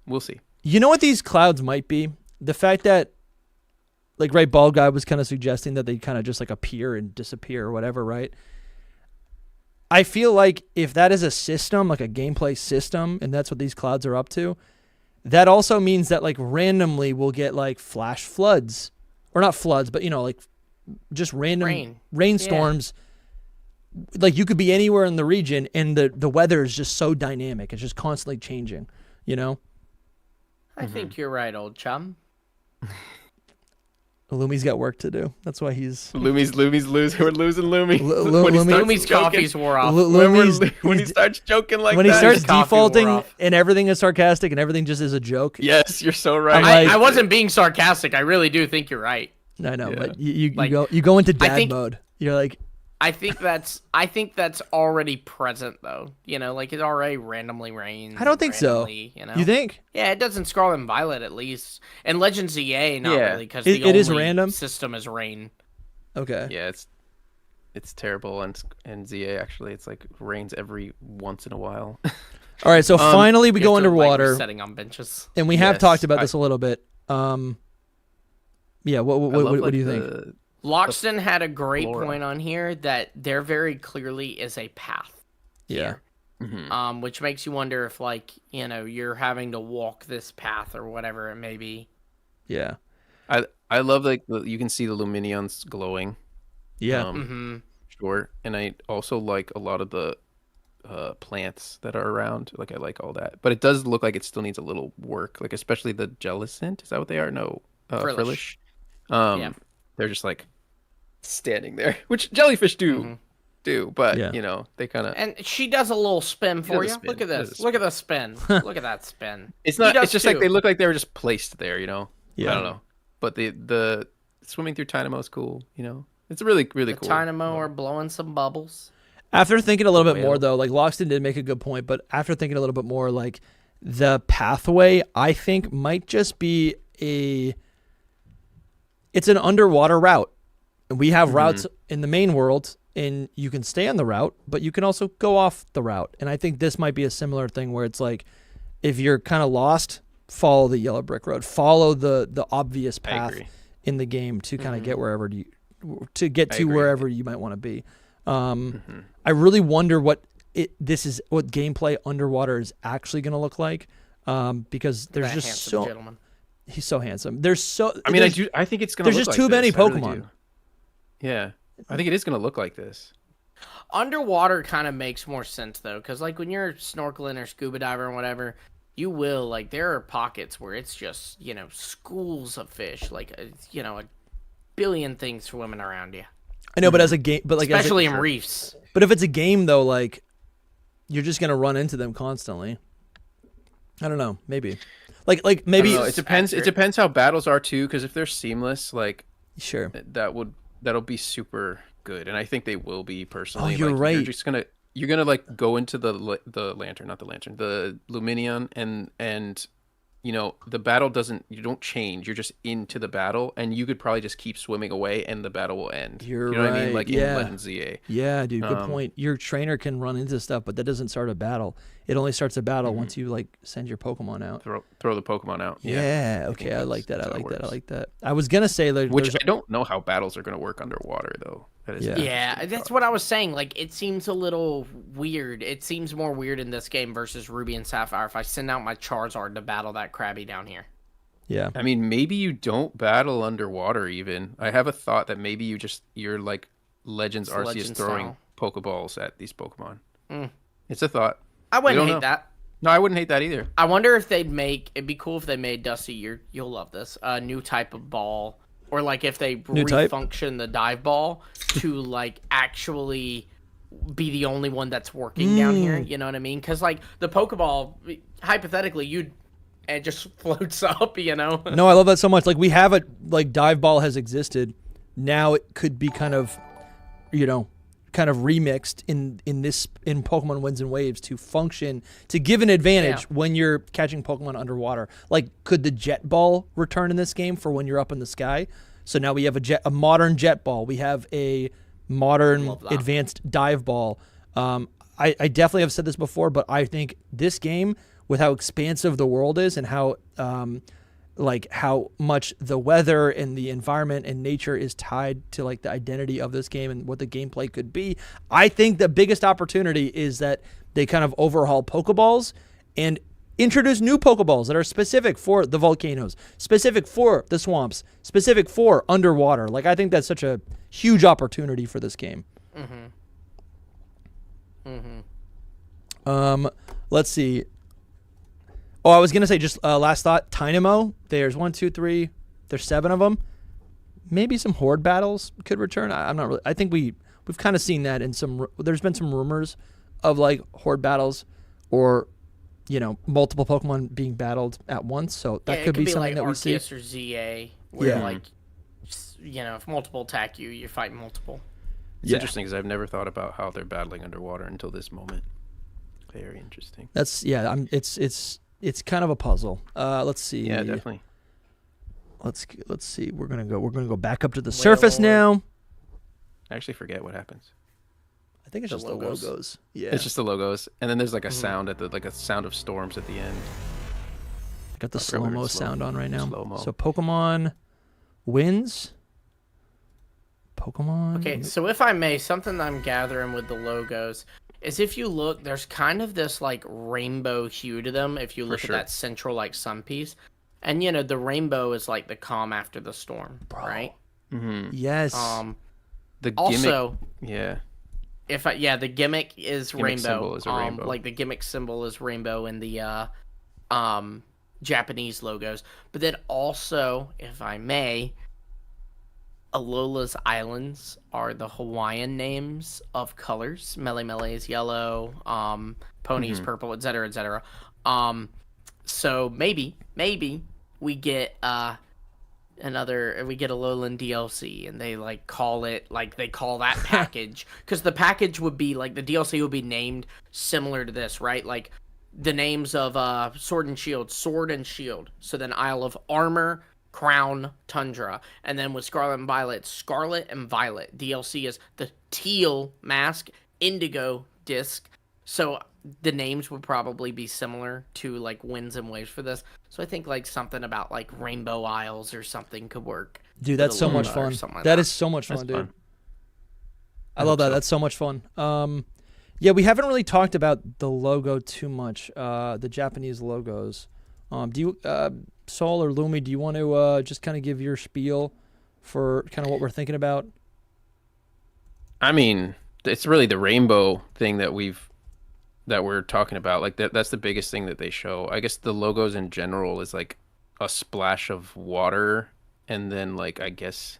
C: We'll see.
A: You know what these clouds might be? The fact that, like, right, Bald Guy was kind of suggesting that they kind of just like appear and disappear or whatever, right? I feel like if that is a system, like a gameplay system, and that's what these clouds are up to, that also means that like randomly we'll get like flash floods, or not floods, but you know, like just random rainstorms. Yeah. Like you could be anywhere in the region and the weather is just so dynamic. It's just constantly changing, you know?
B: I think you're right, old chum.
A: Lumi's got work to do. That's why he's...
C: Lumi's losing. We're losing Lumi.
B: Lumi's coffee's wore off.
C: When he starts joking like that.
A: When he starts defaulting and everything is sarcastic and everything just is a joke.
C: Yes, you're so right.
B: I wasn't being sarcastic. I really do think you're right.
A: I know, but you go into dad mode. You're like...
B: I think that's already present though. You know, like it already randomly rains.
A: I don't think so.
B: You know?
A: You think?
B: Yeah, it does in Scarlet and Violet at least, and Legends EA not really because the
A: it is random
B: system is rain.
A: Okay.
C: Yeah, it's terrible, and ZA actually it's like rains every once in a while.
A: All right, so finally we go underwater,
B: like, sitting on benches,
A: and we have talked about this a little bit. Yeah, what do you think?
B: Loxton had a great point on here that there very clearly is a path.
A: Yeah.
C: Mm-hmm.
B: Which makes you wonder if, like, you know, you're having to walk this path or whatever it may be.
A: Yeah.
C: I love, like, you can see the Luminions glowing.
A: Yeah.
C: Sure. And I also like a lot of the plants that are around. Like, I like all that. But it does look like it still needs a little work, like, especially the Jellicent. Is that what they are? No. Frillish. Yeah. They're just, like, standing there, which jellyfish do, but you know they kind of.
B: And she does a little spin for you. Look at this. Look at the spin. Look at that spin.
C: It's not. It's just like they look like they were just placed there. You know. Yeah. I don't know, but the swimming through Tynamo is cool. You know, it's really cool.
B: Tynamo are blowing some bubbles.
A: After thinking a little bit more though, like Loxton did make a good point, but after thinking a little bit more, like the pathway, I think might just be it's an underwater route. We have routes in the main world, and you can stay on the route, but you can also go off the route. And I think this might be a similar thing where it's like, if you're kind of lost, follow the yellow brick road, follow the obvious path in the game to kind of get wherever wherever you might want to be. I really wonder what gameplay underwater is actually going to look like, because there's
B: that
A: just so.
B: Gentleman.
A: He's so handsome. There's so.
C: I mean, I think it's gonna.
A: There's just too many Pokemon.
C: Yeah, I think it is gonna look like this.
B: Underwater kind of makes more sense though, because like when you're snorkeling or scuba diving or whatever, you will like there are pockets where it's just schools of fish, like a billion things swimming around you.
A: I know, but as a game,
B: especially in reefs.
A: But if it's a game though, like you're just gonna run into them constantly. I don't know, maybe. Like maybe
C: it depends. Accurate. It depends how battles are too, because if they're seamless, like
A: sure,
C: that'll be super good, and I think they will be personally.
A: Oh, you're right.
C: You're gonna like go into the lantern, not the lantern, the Luminion, and the battle you don't change. You're just into the battle, and you could probably just keep swimming away, and the battle will end.
A: You
C: know what I mean? Like in Legends ZA.
A: Yeah, dude, good point. Your trainer can run into stuff, but that doesn't start a battle. it only starts a battle once you like send your Pokemon out.
C: Throw the Pokemon out.
A: Yeah. Okay. I like that. I like that. I was gonna say like,
C: which I don't know how battles are gonna work underwater though. That is
B: yeah, that's what I was saying. Like, it seems a little weird. It seems more weird in this game versus Ruby and Sapphire if I send out my Charizard to battle that Krabby down here.
A: Yeah.
C: I mean, maybe you don't battle underwater even. I have a thought that maybe you're like Legends Arceus throwing Pokeballs at these Pokemon. It's a thought.
B: I wouldn't hate that.
C: No, I wouldn't hate that either.
B: I wonder if it'd be cool if they made, Dusty, you'll love this, a new type of ball. Or like if they refunction the dive ball to like actually be the only one that's working down here. You know what I mean? Because like the Pokeball, hypothetically, it just floats up, you know?
A: No, I love that so much. Like we have it, like dive ball has existed. Now it could be kind of, kind of remixed in Pokemon Winds and Waves to function, to give an advantage when you're catching Pokemon underwater. Like, could the Jet Ball return in this game for when you're up in the sky? So now we have a modern Jet Ball. We have a modern advanced Dive Ball. I definitely have said this before, but I think this game, with how expansive the world is and how how much the weather and the environment and nature is tied to like the identity of this game and what the gameplay could be. I think the biggest opportunity is that they kind of overhaul Pokeballs and introduce new Pokeballs that are specific for the volcanoes, specific for the swamps, specific for underwater. Like, I think that's such a huge opportunity for this game. Let's see. Oh, I was going to say, just last thought, Tynamo. There's 1, 2, 3. There's 7 of them. Maybe some Horde battles could return. I'm not really. I think we've kind of seen that in some. There's been some rumors of like Horde battles or, multiple Pokemon being battled at once. So that could be something
B: like
A: that we see.
B: Arceus or ZA, where if multiple attack you, you're fighting multiple.
C: It's interesting because I've never thought about how they're battling underwater until this moment. Very interesting.
A: That's It's kind of a puzzle. Let's see.
C: Yeah, definitely.
A: Let's see. We're gonna go back up to the surface now.
C: I actually forget what happens.
A: I think it's just the logos. Yeah,
C: it's just the logos, and then there's like a sound at a sound of storms at the end.
A: Got the slow-mo sound on right now.
C: Slow-mo.
A: So Pokemon wins. Pokemon.
B: Okay, so if I may, something I'm gathering with the logos is if you look, there's kind of this like rainbow hue to them if you look at that central like sun piece. And the rainbow is like the calm after the storm, right?
A: Yes.
C: The gimmick,
B: also,
C: the
B: gimmick is rainbow.
C: Is a rainbow.
B: Like the gimmick symbol is rainbow in the Japanese logos. But then also, if I may, Alola's Islands are the Hawaiian names of colors. Mele Mele is yellow, Pony's purple, etc., etc. So maybe we get Alolan DLC, and they like call it they call that package, because the package would be like the DLC would be named similar to this, right? Like the names of Sword and Shield. So then Isle of Armor, Crown, Tundra, and then with Scarlet and Violet, Scarlet and Violet. DLC is the teal mask, indigo disc. So the names would probably be similar to like Winds and Waves for this. So I think like something about like Rainbow Isles or something could work.
A: Dude, that's so much fun. That is so much fun, dude.
C: Fun.
A: I love that. That's so much fun. Yeah, we haven't really talked about the logo too much. The Japanese logos. Do you, Soul or Lumi, do you want to just kind of give your spiel for kind of what we're thinking about?
C: I mean, it's really the rainbow thing that we're talking about. Like that's the biggest thing that they show. I guess the logos in general is like a splash of water, and then like I guess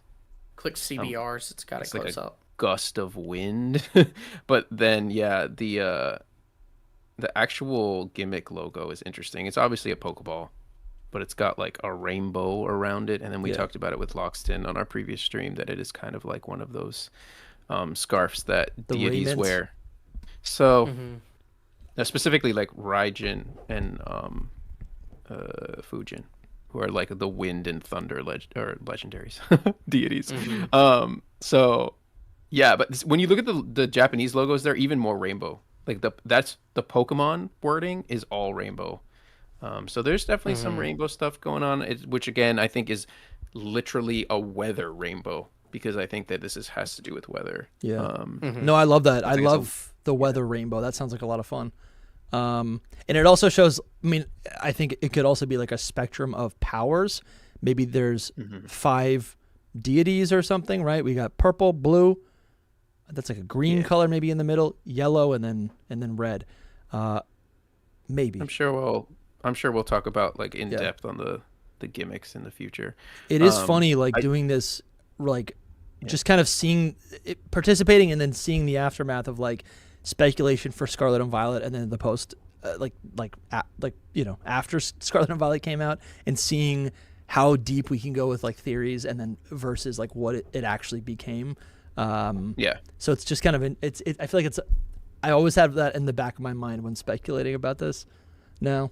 B: click CBRs. It's got it close up.
C: Gust of wind, but then the actual gimmick logo is interesting. It's obviously a Pokeball, but it's got like a rainbow around it. And then we talked about it with Loxton on our previous stream, that it is kind of like one of those scarves that the deities
A: raiment
C: wear. So specifically like Raijin and Fujin, who are like the wind and thunder legendaries deities. So yeah, but when you look at the Japanese logos, they're even more rainbow. Like that's the Pokemon wording is all rainbow. So there's definitely some rainbow stuff going on, which again I think is literally a weather rainbow, because I think that has to do with weather.
A: Yeah. No, I love that. I love the weather rainbow. That sounds like a lot of fun. And it also shows, I mean, I think it could also be like a spectrum of powers. Maybe there's 5 deities or something, right? We got purple, blue. That's like a green color maybe in the middle, yellow, and then red. Maybe.
C: I'm sure we'll talk about like in depth on the gimmicks in the future.
A: It is funny like doing this, like just kind of seeing it, participating and then seeing the aftermath of like speculation for Scarlet and Violet, and then the post after Scarlet and Violet came out, and seeing how deep we can go with like theories, and then versus like what it actually became. So it's just kind of I feel like I always have that in the back of my mind when speculating about this. Now,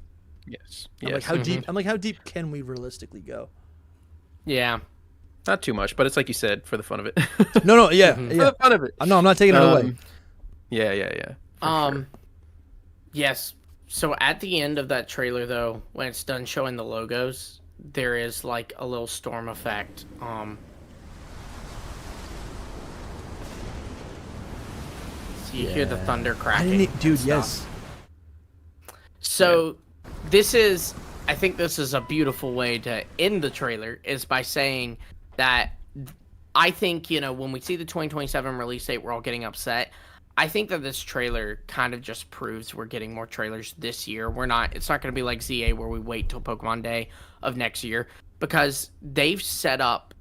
A: I'm like, how deep? I'm like, how deep can we realistically go?
B: Yeah,
C: not too much, but it's like you said, for the fun of it.
A: No,
C: for the fun of it.
A: No, I'm not taking it away.
C: Yeah. Sure.
B: Yes. So at the end of that trailer, though, when it's done showing the logos, there is like a little storm effect. So you hear the thunder cracking.
A: Dude, yes.
B: So I think this is a beautiful way to end the trailer, is by saying that I think, when we see the 2027 release date, we're all getting upset. I think that this trailer kind of just proves we're getting more trailers this year. It's not going to be like ZA where we wait till Pokemon Day of next year, because they've set up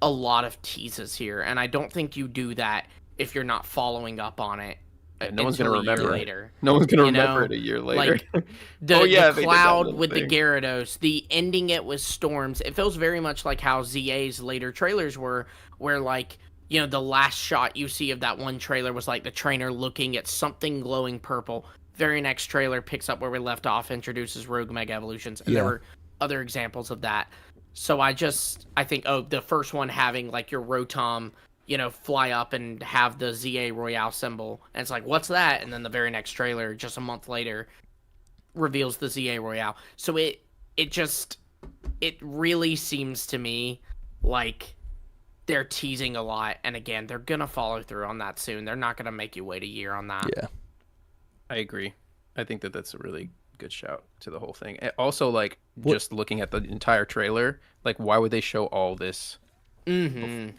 B: a lot of teases here, and I don't think you do that if you're not following up on it.
C: No one's going to remember
B: later.
C: No one's going to remember it a year later.
B: Like the cloud with the Gyarados, the ending it with storms. It feels very much like how ZA's later trailers were, where like, the last shot you see of that one trailer was like the trainer looking at something glowing purple. Very next trailer picks up where we left off, introduces Rogue Mega Evolutions, and there were other examples of that. So I think, the first one having like your Rotom, fly up and have the ZA Royale symbol, and it's like, what's that? And then the very next trailer, just a month later, reveals the ZA Royale. So it really seems to me like they're teasing a lot, and again, they're gonna follow through on that soon. They're not gonna make you wait a year on that.
A: Yeah,
C: I agree. I think that that's a really good shout to the whole thing. Also, like, just looking at the entire trailer, like, why would they show all this? And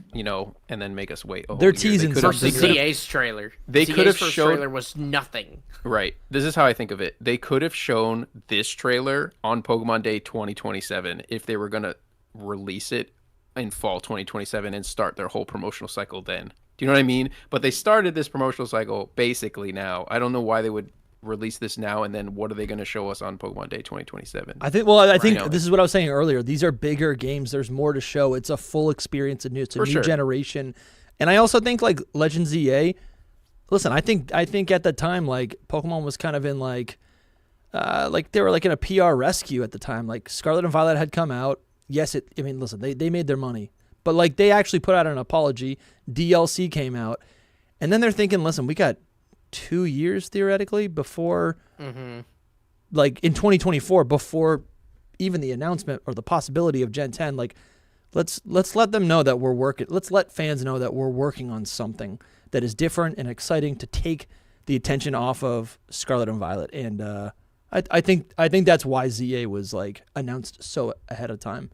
C: then make us wait a whole
A: They're
C: year?
A: teasing
B: versus ZA's trailer.
C: They could have
B: first
C: shown
B: trailer was nothing.
C: Right. This is how I think of it. They could have shown this trailer on Pokemon Day 2027 if they were gonna release it in fall 2027 and start their whole promotional cycle then. Do you know what I mean? But they started this promotional cycle basically now. I don't know why they would release this now, and then what are they going to show us on Pokemon Day 2027?
A: I think this is what I was saying earlier. These are bigger games. There's more to show. It's a full experience. It's a new generation. And I also think like Legend ZA, listen, I think at the time, like, Pokemon was kind of in like they were like in a PR rescue at the time. Like, Scarlet and Violet had come out. Yes, listen, they made their money, but like they actually put out an apology. DLC came out, and then they're thinking, listen, we got 2 years theoretically before, like in 2024, before even the announcement or the possibility of Gen 10. Like, let's let them know that we're working. Let's let fans know that we're working on something that is different and exciting to take the attention off of Scarlet and Violet. And I think that's why ZA was like announced so ahead of time.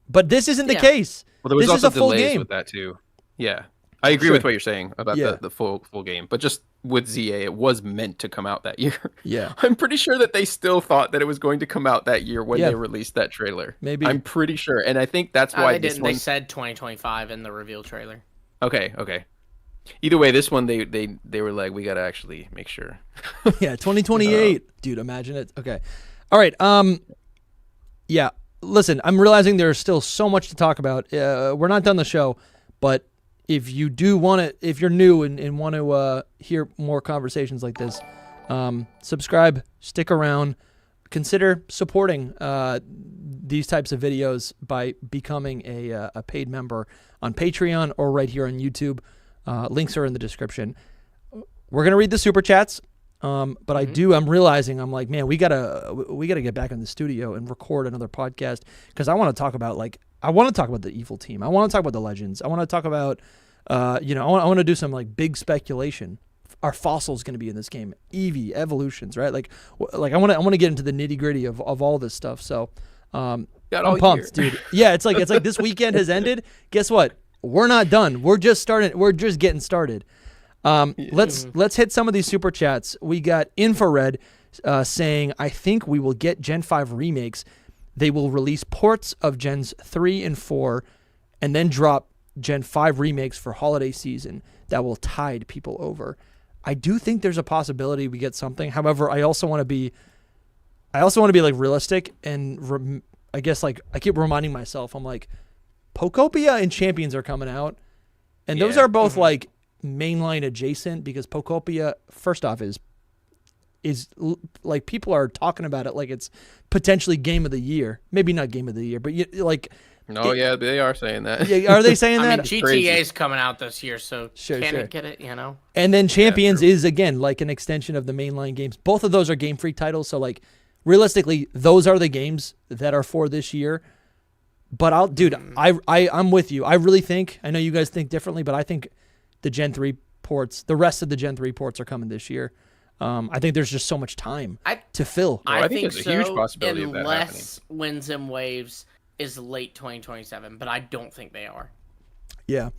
A: But this isn't the case.
C: Well, there was
A: this
C: also
A: is a full
C: delays
A: game
C: with that too. Yeah, I agree with what you're saying about the full game. But just with ZA, it was meant to come out that year.
A: Yeah,
C: I'm pretty sure that they still thought that it was going to come out that year when they released that trailer.
A: Maybe.
C: I'm pretty sure, and I think that's why
B: they didn't. They said 2025 in the reveal trailer.
C: Okay. Either way, this one they were like, we gotta actually make sure.
A: Yeah, 2028, dude. Imagine it. Okay, all right. Yeah. Listen, I'm realizing there's still so much to talk about. We're not done the show, but if you do want to, if you're new and want to hear more conversations like this, subscribe, stick around, consider supporting these types of videos by becoming a paid member on Patreon or right here on YouTube. Links are in the description. we're gonna read the super chats. But I'm realizing I'm like, man, we gotta get back in the studio and record another podcast because I want to talk about the evil team. I want to talk about the legends. I want to talk about, I want to do some like big speculation. Are fossils going to be in this game? Eevee, evolutions, right? Like I want to get into the nitty gritty of all this stuff. So, I'm pumped, dude. Yeah, it's like this weekend has ended. Guess what? We're not done. We're just starting. We're just getting started. Let's hit some of these super chats. We got Infrared saying, I think we will get Gen 5 remakes. They will release ports of Gens 3 and 4 and then drop Gen 5 remakes for holiday season that will tide people over. I do think there's a possibility we get something. However, I also want to be like realistic and I guess like I keep reminding myself, I'm like, Pokopia and Champions are coming out and those are both like mainline adjacent because Pokopia, first off, is like people are talking about it like it's potentially game of the year. Maybe not game of the year, but
C: they are saying that.
A: Yeah, are they saying that?
B: I mean, GTA's coming out this year, so it get it,
A: And then Champions is again like an extension of the mainline games. Both of those are Game Freak titles, so like realistically, those are the games that are for this year. But I'm with you. I really think, I know you guys think differently, but I think the Gen 3 ports, the rest of the Gen 3 ports are coming this year. I think there's just so much time to fill.
B: I think
C: there's a huge possibility of that happening.
B: Unless Winds and Waves is late 2027, but I don't think they are.
A: Yeah.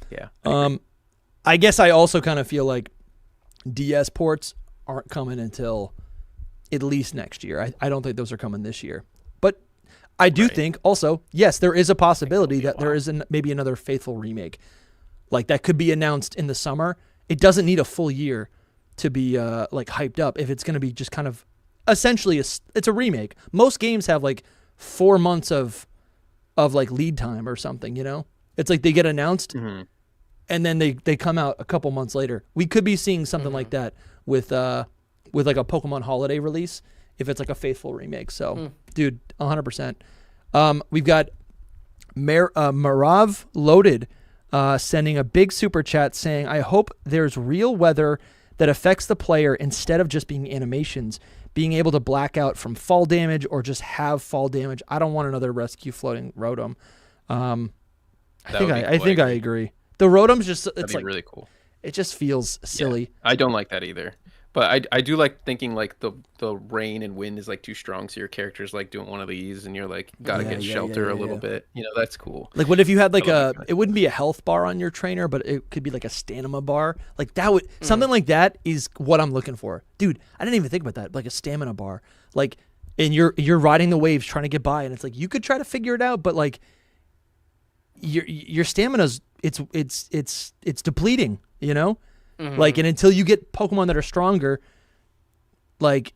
A: I guess I also kind of feel like DS ports aren't coming until at least next year. I don't think those are coming this year. But I do think also, yes, there is a possibility that there is maybe another Faithful remake. Like that could be announced in the summer. It doesn't need a full year to be like hyped up if it's going to be just kind of essentially it's a remake. Most games have like 4 months of like lead time or something, It's like they get announced and then they come out a couple months later. We could be seeing something like that with like a Pokemon holiday release if it's like a Faithful remake. So, dude, 100%. We've got Marav Loaded sending a big super chat saying, I hope there's real weather that affects the player instead of just being animations, being able to black out from fall damage or just have fall damage. I don't want another rescue floating Rotom. I think I agree. The Rotom's just, it's like
C: really cool.
A: It just feels silly.
C: Yeah, I don't like that either. But I do like thinking like the rain and wind is like too strong, so your character's like doing one of these, and you're like gotta get shelter a little bit. That's cool.
A: Like what if you had like it wouldn't be a health bar on your trainer, but it could be like a stamina bar. Like that would something like that is what I'm looking for, dude. I didn't even think about that. Like a stamina bar, like, and you're riding the waves trying to get by, and it's like you could try to figure it out, but like your stamina's it's depleting, Like, and until you get Pokemon that are stronger, the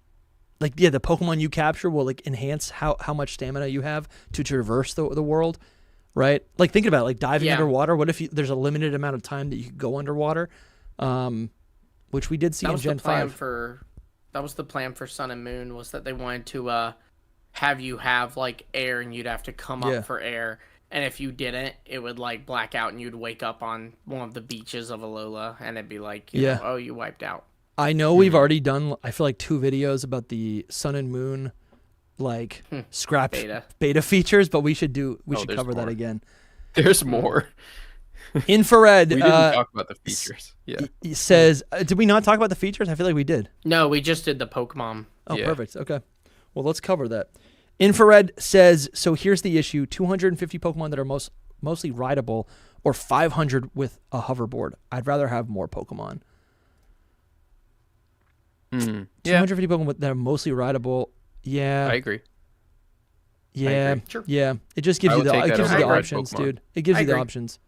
A: Pokemon you capture will like enhance how much stamina you have to traverse the world, right? Like thinking about it, like diving underwater. What if there's a limited amount of time that you could go underwater, which we did see in Gen 5.
B: That was the plan for Sun and Moon, was that they wanted to have you have like air and you'd have to come up for air. And if you didn't, it would like black out and you'd wake up on one of the beaches of Alola and it'd be like, you know, oh, you wiped out.
A: I know we've already done, I feel like 2 videos about the Sun and Moon, like scrap beta features, but we should cover that again.
C: There's more.
A: Infrared.
C: We didn't talk about the features.
A: He says, did we not talk about the features? I feel like we did.
B: No, we just did the Pokemon.
A: Oh, perfect. Okay. Well, let's cover that. Infrared says, so here's the issue. 250 Pokemon that are mostly rideable or 500 with a hoverboard. I'd rather have more Pokemon. 250 Pokemon that are mostly rideable. Yeah.
C: I agree.
A: Yeah. Sure. Yeah. It just gives you the options, dude. It gives you the options.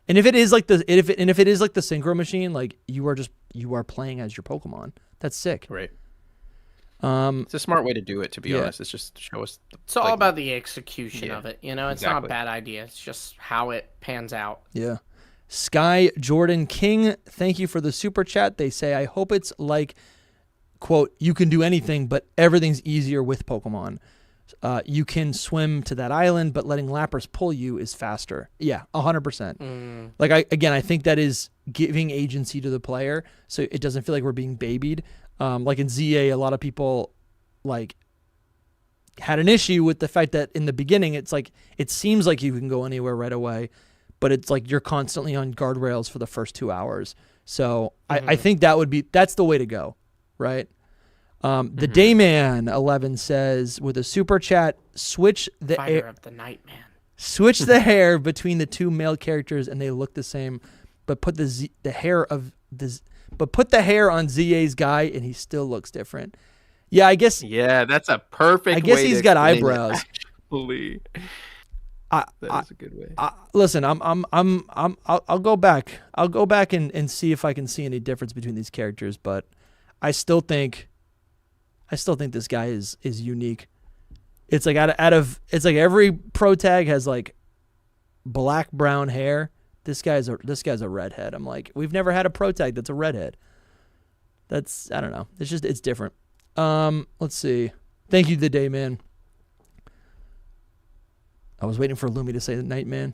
A: And if it is like the synchro machine, like you are playing as your Pokemon. That's sick.
C: Right. It's a smart way to do it, to be honest. It's just to show us.
B: It's all about the execution of it. It's not a bad idea. It's just how it pans out.
A: Yeah. Sky Jordan King, thank you for the super chat. They say, I hope it's like, quote, you can do anything, but everything's easier with Pokemon. You can swim to that island, but letting lappers pull you is faster. Yeah, 100%. Like I think that is giving agency to the player, so it doesn't feel like we're being babied. Like in ZA, a lot of people like had an issue with the fact that in the beginning, it's like it seems like you can go anywhere right away, but it's like you're constantly on guardrails for the first 2 hours. So I think that's the way to go, right? The Dayman 11 says, with a super chat, switch the
B: Fighter of the Night Man.
A: Switch the hair between the two male characters and they look the same, but put the hair on ZA's guy and he still looks different. Yeah, I guess.
C: Yeah, that's a perfect.
A: I guess
C: way
A: he's
C: to
A: got
C: explain
A: eyebrows.
C: It, actually, that is a good way.
A: Listen, I'll go back. I'll go back and see if I can see any difference between these characters, but I still think this guy is unique. It's like out of it's like every pro tag has like black brown hair. This guy's a redhead. I'm like, we've never had a pro tag that's a redhead. I don't know. It's different. Let's see. Thank you, the day man. I was waiting for Lumi to say the night man.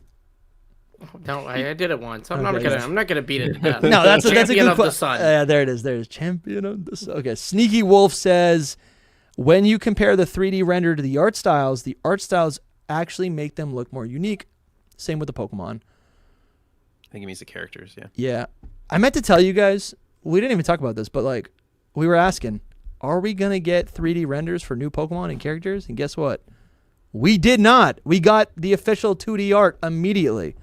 B: No, I did it once. I'm not gonna beat it to death.
A: No, that's a
B: Champion
A: good
B: of the sun.
A: There it is. There's champion of the sun. Okay, Sneaky Wolf says, when you compare the 3D render to the art styles actually make them look more unique. Same with the Pokemon.
C: I think it means the characters. Yeah.
A: Yeah, I meant to tell you guys. We didn't even talk about this, but like we were asking, are we gonna get 3D renders for new Pokemon and characters? And guess what? We did not. We got the official 2D art immediately.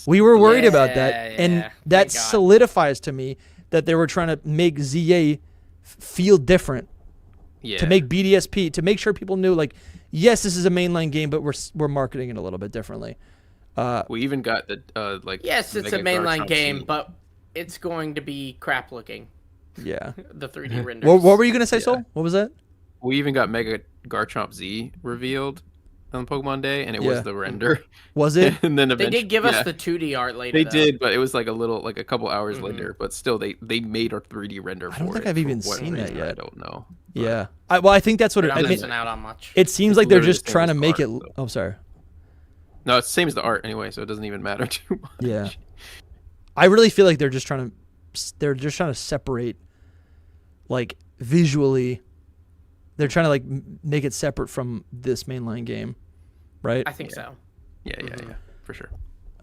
A: We were worried about that, and that solidifies to me that they were trying to make ZA feel different. Yeah. To make BDSP, to make sure people knew, like, yes, this is a mainline game, but we're marketing it a little bit differently.
C: We even got the
B: Yes, it's a mainline game, but it's going to be crap looking.
A: Yeah.
B: The 3D renders.
A: What were you gonna say, Soul? What was that?
C: We even got Mega Garchomp Z revealed on Pokemon Day, and it was the render.
A: Was it?
C: And then
B: they did give us the 2D art later.
C: They did, but it was like a couple hours later. But still, they made a 3D render.
A: I don't think I've even seen that yet.
C: I don't know.
A: Yeah. I think that's what
B: I'm missing out on much.
A: It seems like they're just trying to make it. Oh, sorry.
C: No, it's the same as the art anyway, so it doesn't even matter too much.
A: Yeah. I really feel like they're just trying to separate, like, visually. They're trying to like make it separate from this mainline game, right?
B: I think so.
C: Yeah, for sure.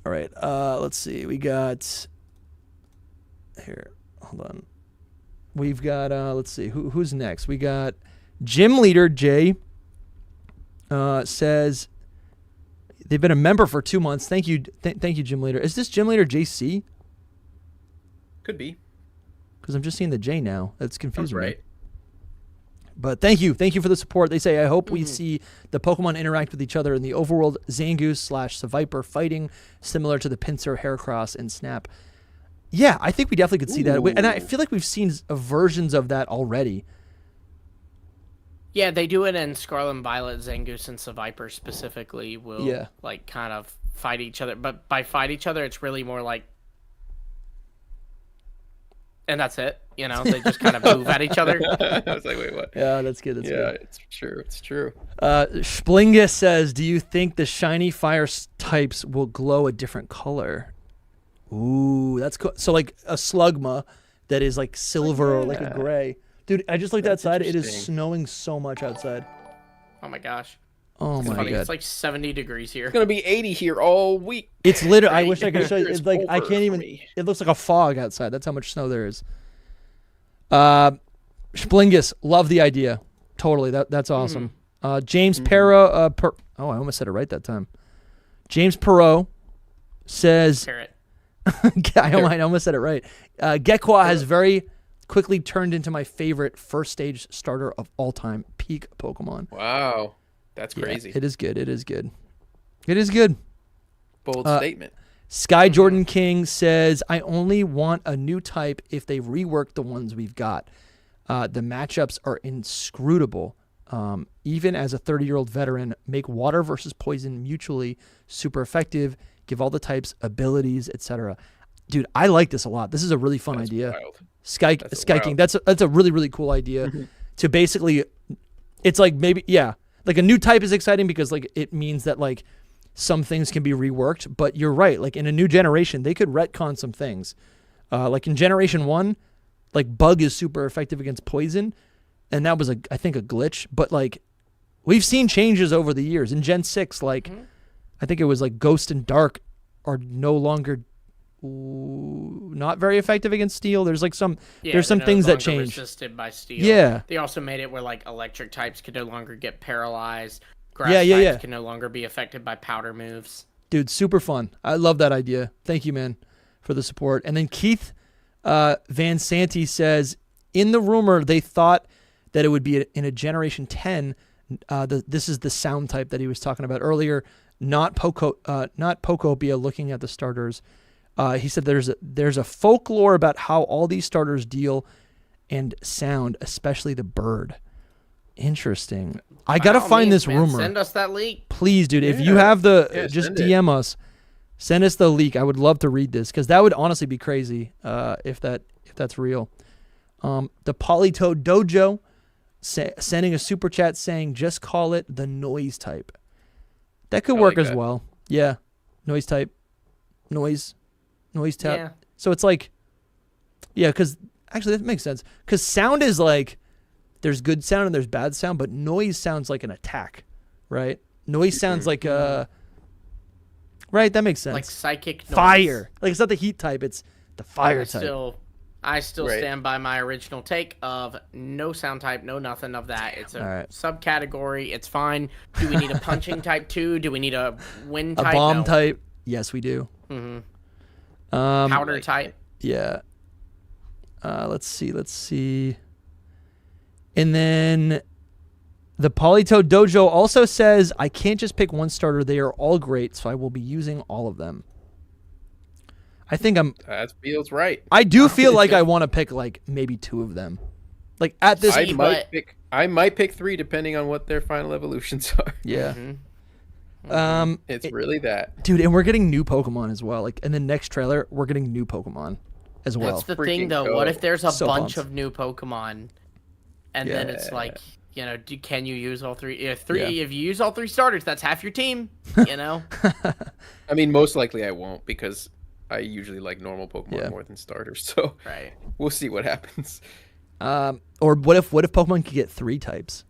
A: All right. Let's see. We got here. Hold on. We've got. Let's see. Who's next? We got Gym Leader Jay. Says they've been a member for 2 months. Thank you, thank you, Gym Leader. Is this Gym Leader JC?
C: Could be.
A: Because I'm just seeing the J now. That's confusing
C: right.
A: me. But thank you for the support. They say, I hope we see the Pokemon interact with each other in the overworld Zangoose/Seviper fighting, similar to the Pinsir, Heracross, and Snap. Yeah, I think we definitely could see that. And I feel like we've seen versions of that already.
B: Yeah, they do it in Scarlet and Violet. Zangoose and Seviper specifically will like kind of fight each other. But by fight each other, it's really more like... And that's it. You know, they just kind of move at each other.
C: I was like, wait, what?
A: Yeah, that's good. That's good.
C: It's true. It's true.
A: Splinga says, do you think the shiny fire types will glow a different color? Ooh, that's cool. So like a Slugma that is like silver or like a gray. Dude, I just looked outside. It is snowing so much outside.
B: Oh my gosh.
A: Oh
B: it's
A: my
B: funny.
A: God.
B: It's like 70 degrees here.
C: It's going to be 80 here all week.
A: It's literally, I wish I could show you. It's like, I can't even, it looks like a fog outside. That's how much snow there is. Splingus, love the idea. Totally. That's awesome. James Perro, I almost said it right that time. James Perot says, I almost said it right. Gekwa has very quickly turned into my favorite first stage starter of all time, peak Pokemon.
C: Wow. That's crazy.
A: It is good. It is good. It is good.
C: Bold statement.
A: Sky Jordan King says, I only want a new type if they rework the ones we've got. The matchups are inscrutable. Even as a 30-year-old veteran, make water versus poison mutually super effective, give all the types abilities, etc. Dude, I like this a lot. This is a really fun idea.
C: Wild.
A: Sky King, that's a really, really cool idea. To basically, it's like maybe like a new type is exciting because like it means that like some things can be reworked. But you're right. Like in a new generation, they could retcon some things. Like in Generation 1, like Bug is super effective against poison, and that was I think a glitch. But like we've seen changes over the years. In Gen 6, like I think it was like Ghost and Dark are no longer not very effective against steel. There's like there's some things that change.
B: Resisted by steel.
A: Yeah.
B: They also made it where like electric types could no longer get paralyzed. Grass types can no longer be affected by powder moves.
A: Dude, super fun. I love that idea. Thank you, man, for the support. And then Keith Van Santi says, in the rumor, they thought that it would be in a Generation 10. This is the sound type that he was talking about earlier. Not Pokopia looking at the starters. He said there's a folklore about how all these starters deal and sound, especially the bird. Interesting. I gotta find this rumor.
B: Send us that leak,
A: please, dude. If you have just DM us. Send us the leak. I would love to read this because that would honestly be crazy if that's real. The Polytoad Dojo sending a super chat saying, "Just call it the noise type." That could work as well. Yeah, noise type, noise tap. Yeah. So it's like, because actually that makes sense. Because sound is like, there's good sound and there's bad sound, but noise sounds like an attack, right? Noise sounds like a. Right, that makes sense.
B: Like psychic noise.
A: Fire. Like it's not the heat type, it's the fire type.
B: I still stand by my original take of no sound type, no nothing of that. It's a subcategory. It's fine. Do we need a punching type too? Do we need a wind type?
A: A bomb type? Yes, we do.
B: Mm-hmm. Powder type?
A: Yeah. Let's see. And then the Polytoad Dojo also says, I can't just pick one starter. They are all great, so I will be using all of them. I think
C: that feels right.
A: I do feel like I want to pick like maybe two of them. Like at this
C: I might pick three depending on what their final evolutions are.
A: Yeah.
C: Mm-hmm. It's really that.
A: Dude, and we're getting new Pokemon as well. Like in the next trailer, we're getting new Pokemon as well.
B: That's the thing though. What if there's a bunch of new Pokemon and then it's like, can you use all three? If you use all three starters, that's half your team,
C: I mean, most likely I won't because I usually like normal Pokemon more than starters. So we'll see what happens.
A: Or what if Pokemon could get three types?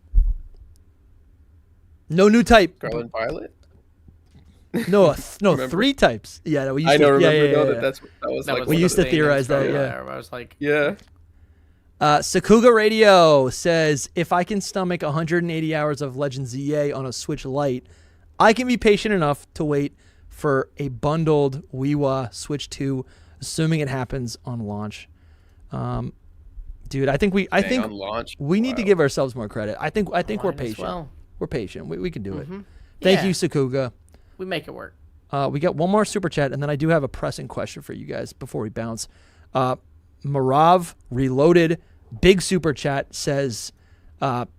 A: No new type.
C: Scarlet and Violet?
A: No, three types. Yeah, we used we used to theorize that. Yeah,
B: I was like,
A: Sakuga Radio says, if I can stomach 180 hours of Legend ZA on a Switch Lite, I can be patient enough to wait for a bundled WIWA Switch 2, assuming it happens on launch. Dude, I think we need to give ourselves more credit. I think we're patient.
B: Well.
A: We're patient. We can do it. Thank you, Sakuga.
B: We make it work.
A: We got one more super chat, and then I do have a pressing question for you guys before we bounce. Marav Reloaded, big super chat, says,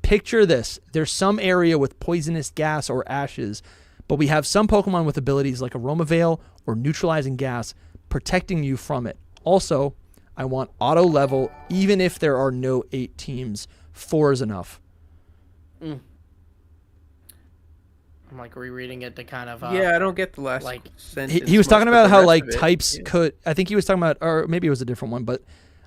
A: picture this. There's some area with poisonous gas or ashes, but we have some Pokemon with abilities like Aroma Veil or Neutralizing Gas protecting you from it. Also, I want auto level even if there are no 8 teams. 4 is enough.
B: I'm like rereading it to kind of
C: I don't get the last sentence.
A: He was talking about how like types could. I think he was talking about, or maybe it was a different one, but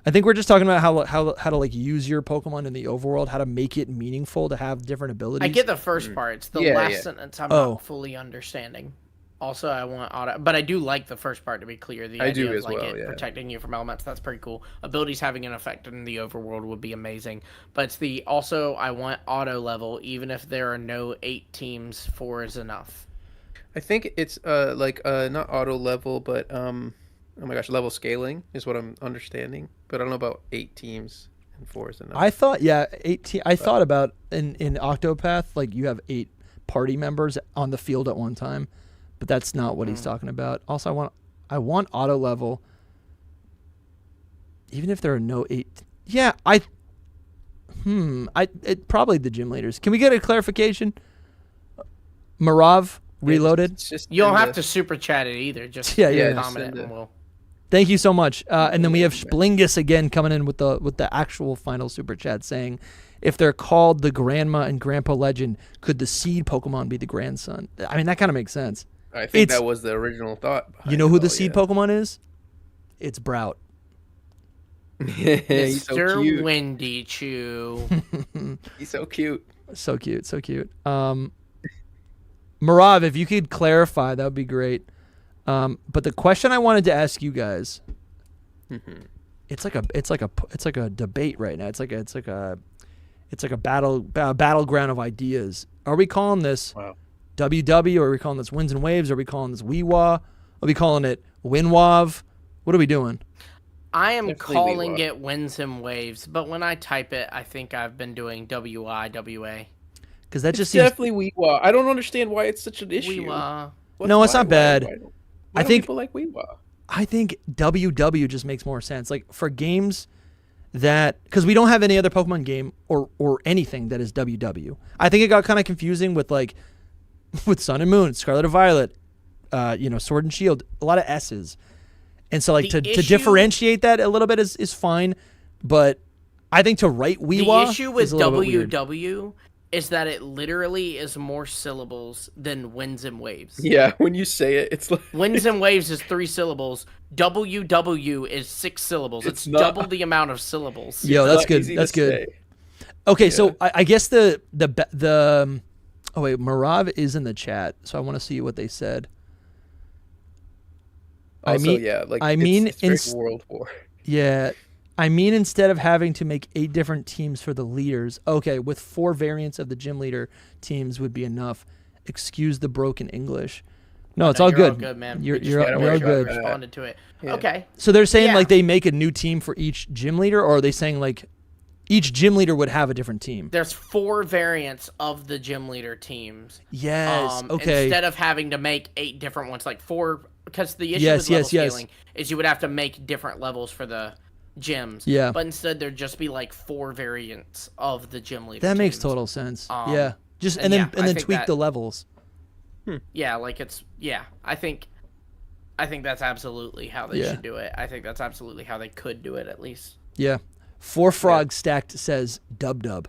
A: I think we're just talking about how to like use your Pokemon in the overworld, how to make it meaningful to have different abilities.
B: I get the first part. It's the last sentence I'm not fully understanding. Also, I want auto, but I do like the first part, to be clear. The idea of protecting you from elements, that's pretty cool. Abilities having an effect in the overworld would be amazing. But it's also I want auto level, even if there are no 8 teams, 4 is enough.
C: I think it's not auto level, but oh my gosh, level scaling is what I'm understanding. But I don't know about 8 teams and 4 is enough.
A: I thought 8 I thought about in Octopath, like you have 8 party members on the field at one time. But that's not what he's talking about. Also, I want auto level, even if there are no 8. Yeah, probably the gym leaders. Can we get a clarification? Marav Reloaded.
B: You don't have to super chat it either. Just comment it and we'll.
A: Thank you so much. And then we have Splingus again coming in with the actual final super chat saying, If they're called the Grandma and Grandpa Legend, could the seed Pokemon be the grandson? I mean, that kind of makes sense.
C: I think that was the original thought.
A: You know who the seed Pokemon is? It's Brout.
C: He's so
B: Mr.
C: cute.
B: Windy Chew.
C: He's so cute.
A: So cute. Marav, if you could clarify, that would be great. But the question I wanted to ask you guys, it's like a debate right now. It's like a battleground of ideas. Are we calling this WW, or are we calling this Winds and Waves? Are we calling this WIWA? Are we calling it WinWav? What are we doing?
B: I am
C: Definitely
B: calling
C: WIWA.
B: it Winds and Waves, but when I type it, I think I've been doing WIWA.
A: Because that
C: It's
A: just seems
C: definitely WIWA. I don't understand why it's such an issue.
B: WIWA.
A: No, it's not bad.
C: Why
A: I
C: don't
A: think-
C: people like WIWA.
A: I think WW just makes more sense. Like for games that, because we don't have any other Pokemon game or anything that is WW. I think it got kind of confusing with with Sun and Moon, Scarlet and Violet, Sword and Shield, a lot of S's. And so to differentiate that a little bit is fine, but I think to write WIWA
B: The issue with
A: is a little bit weird.
B: WW is that it literally is more syllables than Winds and Waves.
C: Yeah, when you say it, it's like
B: Winds and Waves is 3 syllables. WW is 6 syllables. It's
C: not-
B: double the amount of syllables.
A: Yo, that's
C: not
A: good.
C: easy
A: That's
C: to
A: good.
C: say.
A: Okay, so I guess the oh wait, Marav is in the chat, so I want to see what they said.
C: Also, it's very World War.
A: Yeah, I mean, instead of having to make 8 different teams for the leaders, okay, with 4 variants of the gym leader teams would be enough. Excuse the broken English. No, it's all
B: You're
A: good.
B: all good, man.
A: You're
B: We
A: all
B: just
A: good.
B: responded to it.
C: Yeah.
B: Okay.
A: So they're saying
B: Yeah.
A: they make a new team for each gym leader, or are they saying each gym leader would have a different team?
B: There's 4 variants of the gym leader teams.
A: Yes. Okay.
B: Instead of having to make 8 different ones, like 4, because the issue
A: Yes,
B: with level
A: yes.
B: scaling is you would have to make different levels for the gyms.
A: Yeah.
B: But instead there'd just be 4 variants of the gym leader.
A: That makes
B: teams.
A: total sense.
B: Um,
A: Yeah. Just
B: and
A: and
B: I
A: then
B: think
A: tweak
B: that-
A: the levels.
B: Yeah, I think that's absolutely how they
A: Yeah.
B: should do it. I think that's absolutely how they could do it, at least.
A: Yeah. 4 Frogs Stacked says Dub.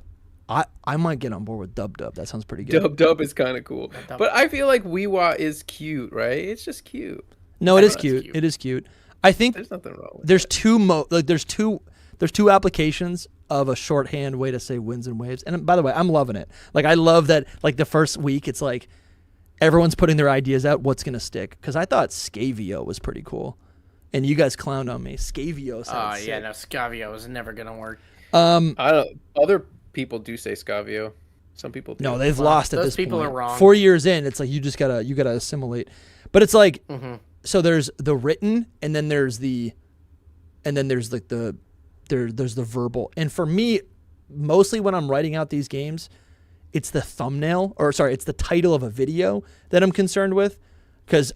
A: I might get on board with Dub. That sounds pretty good.
C: Dub is kind of cool.
B: Dub.
C: But I feel like WIWA is cute, right? It's just cute.
A: No, it is
B: That's
A: cute.
B: cute.
A: It is cute. I think
C: There's nothing wrong with
A: there's
C: that.
A: there's two applications of a shorthand way to say Winds and Waves. And by the way, I'm loving it. I love that the first week it's everyone's putting their ideas out what's going to stick, cuz I thought Scavio was pretty cool. And you guys clowned on me. Scavio sounds sick.
B: Yeah, no, Scavio is never gonna work.
C: I don't. Other people do say Scavio. Some people do.
A: No, they've lost at
B: those
A: this point.
B: people are wrong.
A: 4 years in, it's you gotta assimilate. But it's so there's the written, and then there's the verbal. And for me, mostly when I'm writing out these games, it's the thumbnail, it's the title of a video that I'm concerned with, because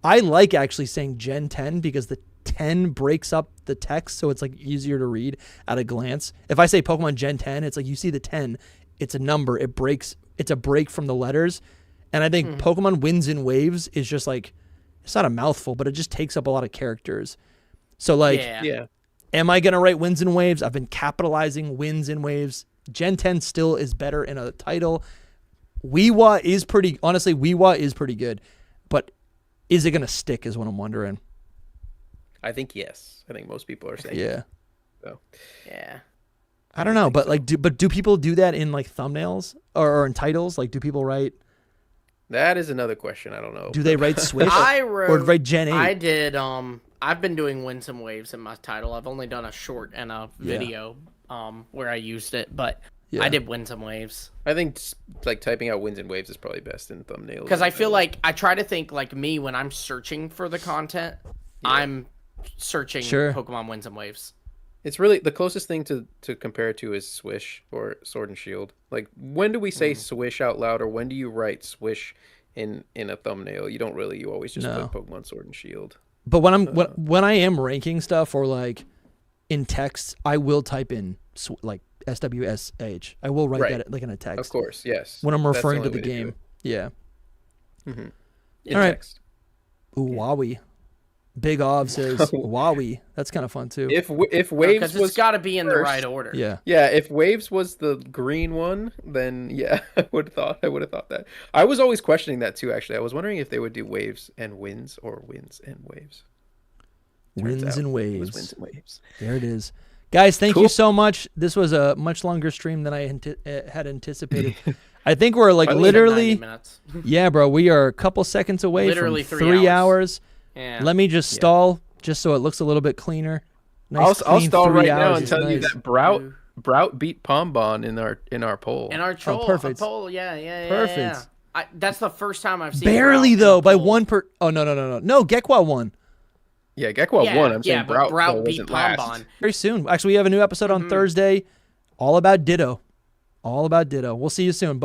A: I like actually saying Gen 10 because the 10 breaks up the text, so it's easier to read at a glance. If I say Pokemon Gen 10, it's you see the 10, it's a number, it's a break from the letters. And I think Pokemon Winds and Waves is just it's not a mouthful, but it just takes up a lot of characters. So
C: Yeah.
A: am I going to write Winds and Waves? I've been capitalizing Winds and Waves. Gen 10 still is better in a title. WIWA is pretty good, but is it going to stick is what I'm wondering.
C: I think yes. I think most people are saying
A: Yeah.
C: so.
B: Yeah.
A: I don't know, but do people do that in thumbnails or in titles? Do people write?
C: That is another question. I don't know.
A: Do they write Switch or write Gen 8?
B: I did. I've been doing Winds and Waves in my title. I've only done a short and a video where I used it, but I did Winds and Waves.
C: I think typing out Winds and Waves is probably best in thumbnails.
B: Because I feel I try to think like me when I'm searching for the content. I'm searching Pokemon Winds and Waves.
C: It's really the closest thing to compare it to is Swish or Sword and Shield. When do we say Swish out loud, or when do you write Swish in a thumbnail? You don't really. You always just put Pokemon Sword and Shield.
A: But when I am ranking stuff or in text, I will type in SWSH. I will write that in a text.
C: Of course, yes. When I'm
A: When I'm referring to the game. Yeah.
C: In
A: All right.
C: text.
A: Ooh, Wowie. Big Ov says Wowie. That's kind of fun too.
C: If Waves
B: because
C: was
B: it's got to be in the
C: first,
B: right order.
A: Yeah.
C: Yeah, if Waves was the green one, then yeah, I would have thought that. I was always questioning that too, actually. I was wondering if they would do Waves and Winds or Winds and Waves.
A: Winds and Waves.
C: It was Winds and Waves.
A: There it is. Guys, thank
C: Cool.
A: you so much. This was a much longer stream than I had anticipated. I think we're like literally
B: 90 minutes.
A: Yeah, bro, we are a couple seconds away
B: Literally
A: from
B: 3
A: hours.
B: Yeah.
A: Let me just stall just so it looks a little bit cleaner.
C: I'll
A: clean
C: stall
A: 3
C: right now
A: hours
C: and
A: is
C: tell you
A: nice.
C: that Brout beat Pombon in our poll.
B: In our troll,
A: perfect.
B: poll, yeah.
A: Perfect.
B: That's the first time I've seen.
A: Barely
B: Brout
A: though,
B: in a
A: by
B: poll.
A: one per. Oh no, Gekwa won.
C: Yeah, Gekwa won. I'm saying
B: but Brout
C: though,
B: beat
C: wasn't last.
B: Pombon.
A: Very soon. Actually, we have a new episode on Thursday, all about Ditto. All about Ditto. We'll see you soon.